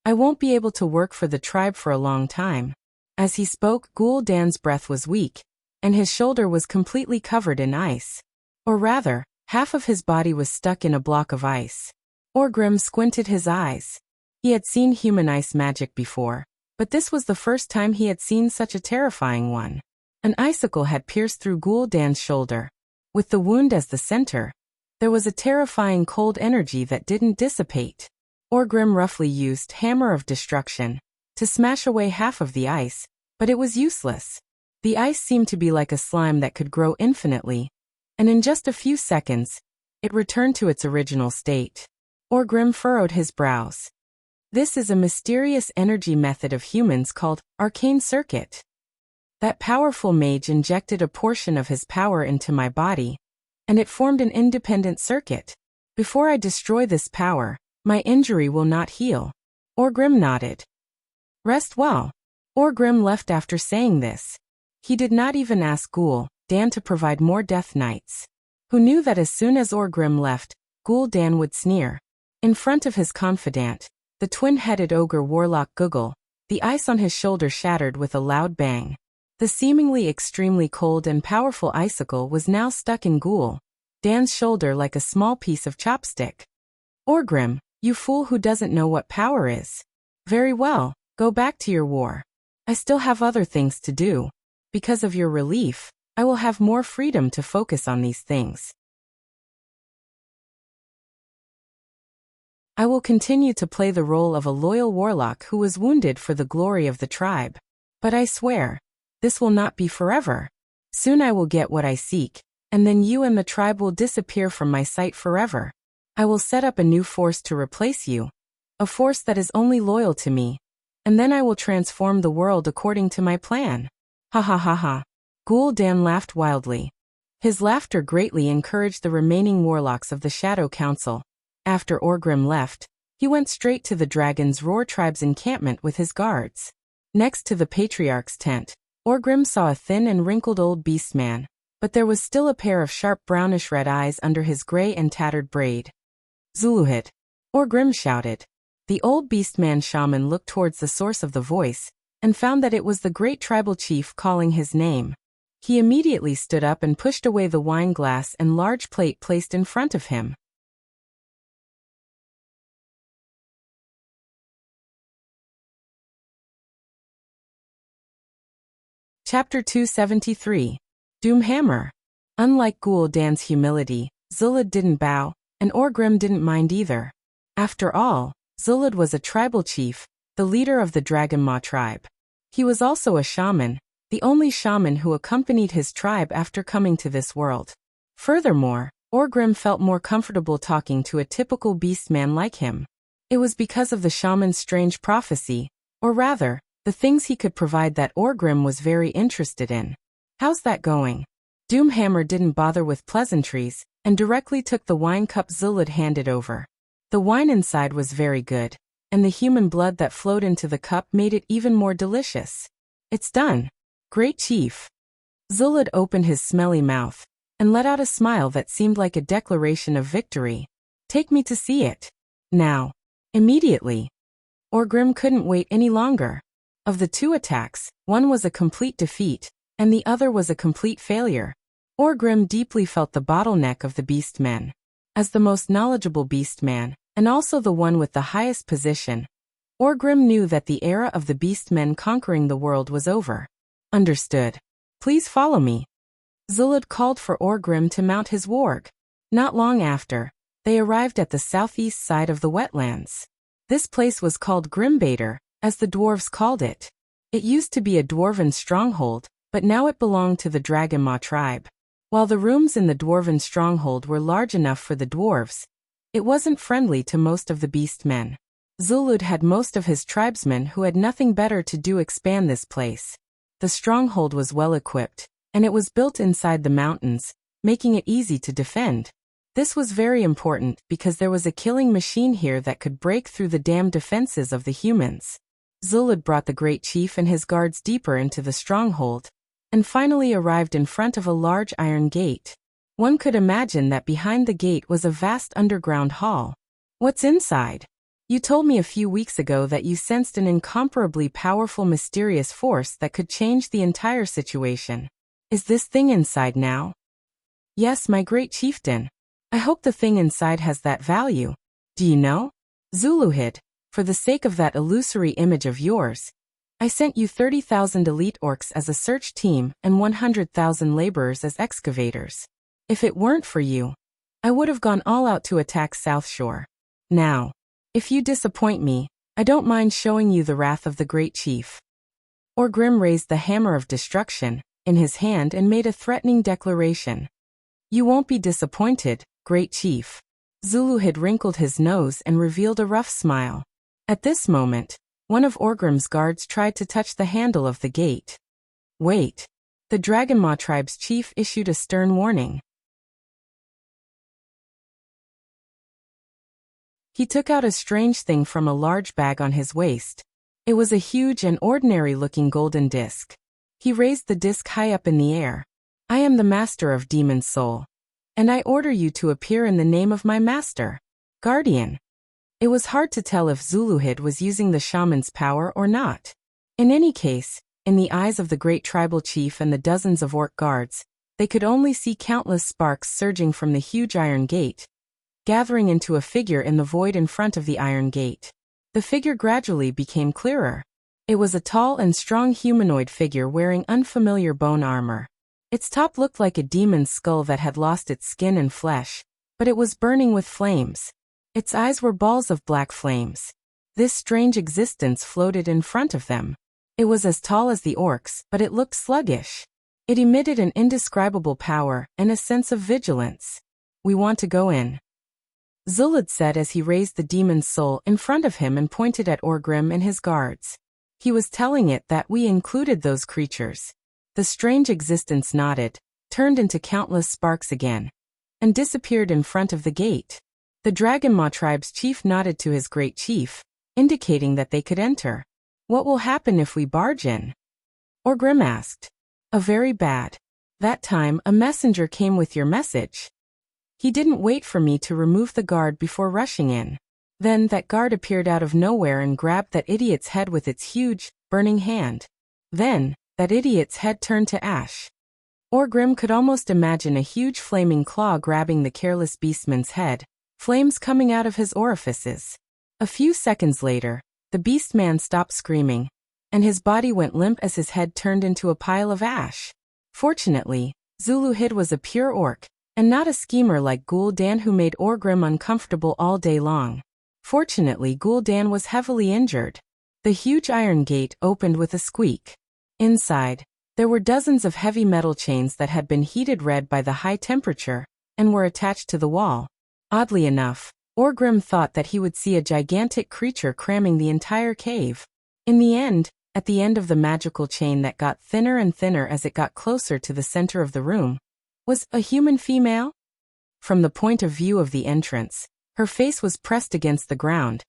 I won't be able to work for the tribe for a long time. As he spoke, Gul'dan's breath was weak, and his shoulder was completely covered in ice. Or rather, half of his body was stuck in a block of ice. Orgrim squinted his eyes. He had seen human ice magic before, but this was the first time he had seen such a terrifying one. An icicle had pierced through Gul'dan's shoulder. With the wound as the center, there was a terrifying cold energy that didn't dissipate. Orgrim roughly used Hammer of Destruction to smash away half of the ice, but it was useless. The ice seemed to be like a slime that could grow infinitely, and in just a few seconds, it returned to its original state. Orgrim furrowed his brows. This is a mysterious energy method of humans called Arcane Circuit. That powerful mage injected a portion of his power into my body, and it formed an independent circuit. Before I destroy this power, my injury will not heal. Orgrim nodded. Rest well. Orgrim left after saying this. He did not even ask Gul'dan to provide more death knights. Who knew that as soon as Orgrim left, Gul'dan would sneer. In front of his confidant, the twin-headed ogre warlock Google, the ice on his shoulder shattered with a loud bang. The seemingly extremely cold and powerful icicle was now stuck in Gul'dan's shoulder like a small piece of chopstick. Orgrim, you fool who doesn't know what power is. Very well, go back to your war. I still have other things to do. Because of your relief, I will have more freedom to focus on these things. I will continue to play the role of a loyal warlock who was wounded for the glory of the tribe. But I swear, this will not be forever. Soon I will get what I seek, and then you and the tribe will disappear from my sight forever. I will set up a new force to replace you, a force that is only loyal to me, and then I will transform the world according to my plan. Ha ha ha ha. Gul'dan laughed wildly. His laughter greatly encouraged the remaining warlocks of the Shadow Council. After Orgrim left, he went straight to the Dragon's Roar tribe's encampment with his guards. Next to the Patriarch's tent, Orgrim saw a thin and wrinkled old beastman, but there was still a pair of sharp brownish-red eyes under his gray and tattered braid. Zuluhit! Orgrim shouted. The old beastman shaman looked towards the source of the voice, and found that it was the great tribal chief calling his name. He immediately stood up and pushed away the wine glass and large plate placed in front of him. Chapter 273. Doomhammer. Unlike Gul'dan's humility, Zulud didn't bow, and Orgrim didn't mind either. After all, Zulud was a tribal chief, the leader of the Dragonmaw tribe. He was also a shaman, the only shaman who accompanied his tribe after coming to this world. Furthermore, Orgrim felt more comfortable talking to a typical beastman like him. It was because of the shaman's strange prophecy, or rather, the things he could provide that Orgrim was very interested in. How's that going? Doomhammer didn't bother with pleasantries, and directly took the wine cup Zulud handed over. The wine inside was very good, and the human blood that flowed into the cup made it even more delicious. It's done. Great chief. Zulud opened his smelly mouth, and let out a smile that seemed like a declaration of victory. Take me to see it. Now. Immediately. Orgrim couldn't wait any longer. Of the two attacks, one was a complete defeat, and the other was a complete failure. Orgrim deeply felt the bottleneck of the beastmen. As the most knowledgeable beastman, and also the one with the highest position, Orgrim knew that the era of the beastmen conquering the world was over. Understood. Please follow me. Zulud called for Orgrim to mount his warg. Not long after, they arrived at the southeast side of the wetlands. This place was called Grimbader, as the dwarves called it. It used to be a dwarven stronghold, but now it belonged to the Dragonmaw tribe. While the rooms in the dwarven stronghold were large enough for the dwarves, it wasn't friendly to most of the beastmen. Zulud had most of his tribesmen who had nothing better to do expand this place. The stronghold was well equipped, and it was built inside the mountains, making it easy to defend. This was very important because there was a killing machine here that could break through the damned defenses of the humans. Zulud brought the great chief and his guards deeper into the stronghold, and finally arrived in front of a large iron gate. One could imagine that behind the gate was a vast underground hall. What's inside? You told me a few weeks ago that you sensed an incomparably powerful mysterious force that could change the entire situation. Is this thing inside now? Yes, my great chieftain. I hope the thing inside has that value. Do you know? Zuluhid, for the sake of that illusory image of yours, I sent you 30,000 elite orcs as a search team and 100,000 laborers as excavators. If it weren't for you, I would have gone all out to attack South Shore. Now, if you disappoint me, I don't mind showing you the wrath of the great chief. Orgrim raised the hammer of destruction in his hand and made a threatening declaration. You won't be disappointed, great chief. Zuluhid wrinkled his nose and revealed a rough smile. At this moment, one of Orgrim's guards tried to touch the handle of the gate. Wait. The Dragonmaw tribe's chief issued a stern warning. He took out a strange thing from a large bag on his waist. It was a huge and ordinary-looking golden disc. He raised the disc high up in the air. I am the master of Demon Soul. and I order you to appear in the name of my master, guardian. It was hard to tell if Zuluhid was using the shaman's power or not. In any case, in the eyes of the great tribal chief and the dozens of orc guards, they could only see countless sparks surging from the huge iron gate, gathering into a figure in the void in front of the iron gate. The figure gradually became clearer. It was a tall and strong humanoid figure wearing unfamiliar bone armor. Its top looked like a demon's skull that had lost its skin and flesh, but it was burning with flames. Its eyes were balls of black flames. This strange existence floated in front of them. It was as tall as the orcs, but it looked sluggish. It emitted an indescribable power and a sense of vigilance. We want to go in, Zulud said as he raised the demon's soul in front of him and pointed at Orgrim and his guards. He was telling it that we included those creatures. The strange existence nodded, turned into countless sparks again, and disappeared in front of the gate. The Dragonmaw tribe's chief nodded to his great chief, indicating that they could enter. What will happen if we barge in? Orgrim asked. A very bad. That time, a messenger came with your message. He didn't wait for me to remove the guard before rushing in. Then that guard appeared out of nowhere and grabbed that idiot's head with its huge, burning hand. Then, that idiot's head turned to ash. Orgrim could almost imagine a huge flaming claw grabbing the careless beastman's head, flames coming out of his orifices. A few seconds later, the beastman stopped screaming, and his body went limp as his head turned into a pile of ash. Fortunately, Zuluhid was a pure orc, and not a schemer like Gul'dan who made Orgrim uncomfortable all day long. Fortunately, Gul'dan was heavily injured. The huge iron gate opened with a squeak. Inside, there were dozens of heavy metal chains that had been heated red by the high temperature, and were attached to the wall. Oddly enough, Orgrim thought that he would see a gigantic creature cramming the entire cave. In the end, at the end of the magical chain that got thinner and thinner as it got closer to the center of the room, was a human female? From the point of view of the entrance, her face was pressed against the ground,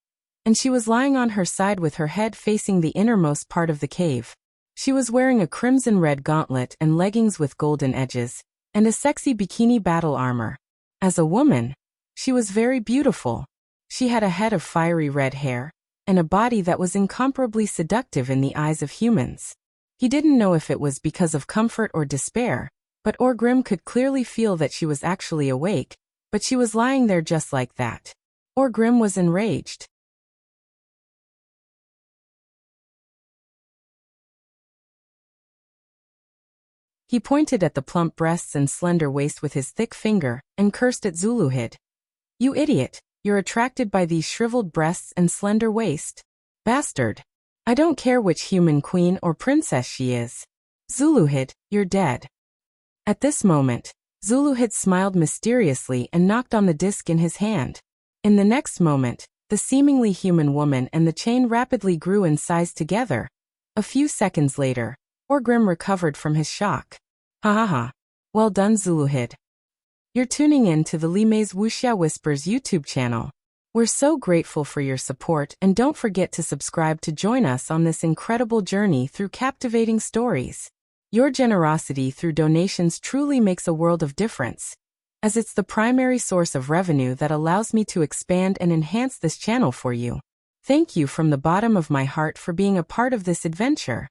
and she was lying on her side with her head facing the innermost part of the cave. She was wearing a crimson-red gauntlet and leggings with golden edges, and a sexy bikini battle armor. As a woman, she was very beautiful. She had a head of fiery red hair, and a body that was incomparably seductive in the eyes of humans. He didn't know if it was because of comfort or despair, but Orgrim could clearly feel that she was actually awake, but she was lying there just like that. Orgrim was enraged. He pointed at the plump breasts and slender waist with his thick finger, and cursed at Zuluhid. You idiot, you're attracted by these shriveled breasts and slender waist? Bastard. I don't care which human queen or princess she is. Zuluhid, you're dead. At this moment, Zuluhid smiled mysteriously and knocked on the disc in his hand. In the next moment, the seemingly human woman and the chain rapidly grew in size together. A few seconds later, Orgrim recovered from his shock. Ha ha ha. Well done, Zuluhid. You're tuning in to the Lime's Wuxia Whispers YouTube channel. We're so grateful for your support, and don't forget to subscribe to join us on this incredible journey through captivating stories. Your generosity through donations truly makes a world of difference, as it's the primary source of revenue that allows me to expand and enhance this channel for you. Thank you from the bottom of my heart for being a part of this adventure.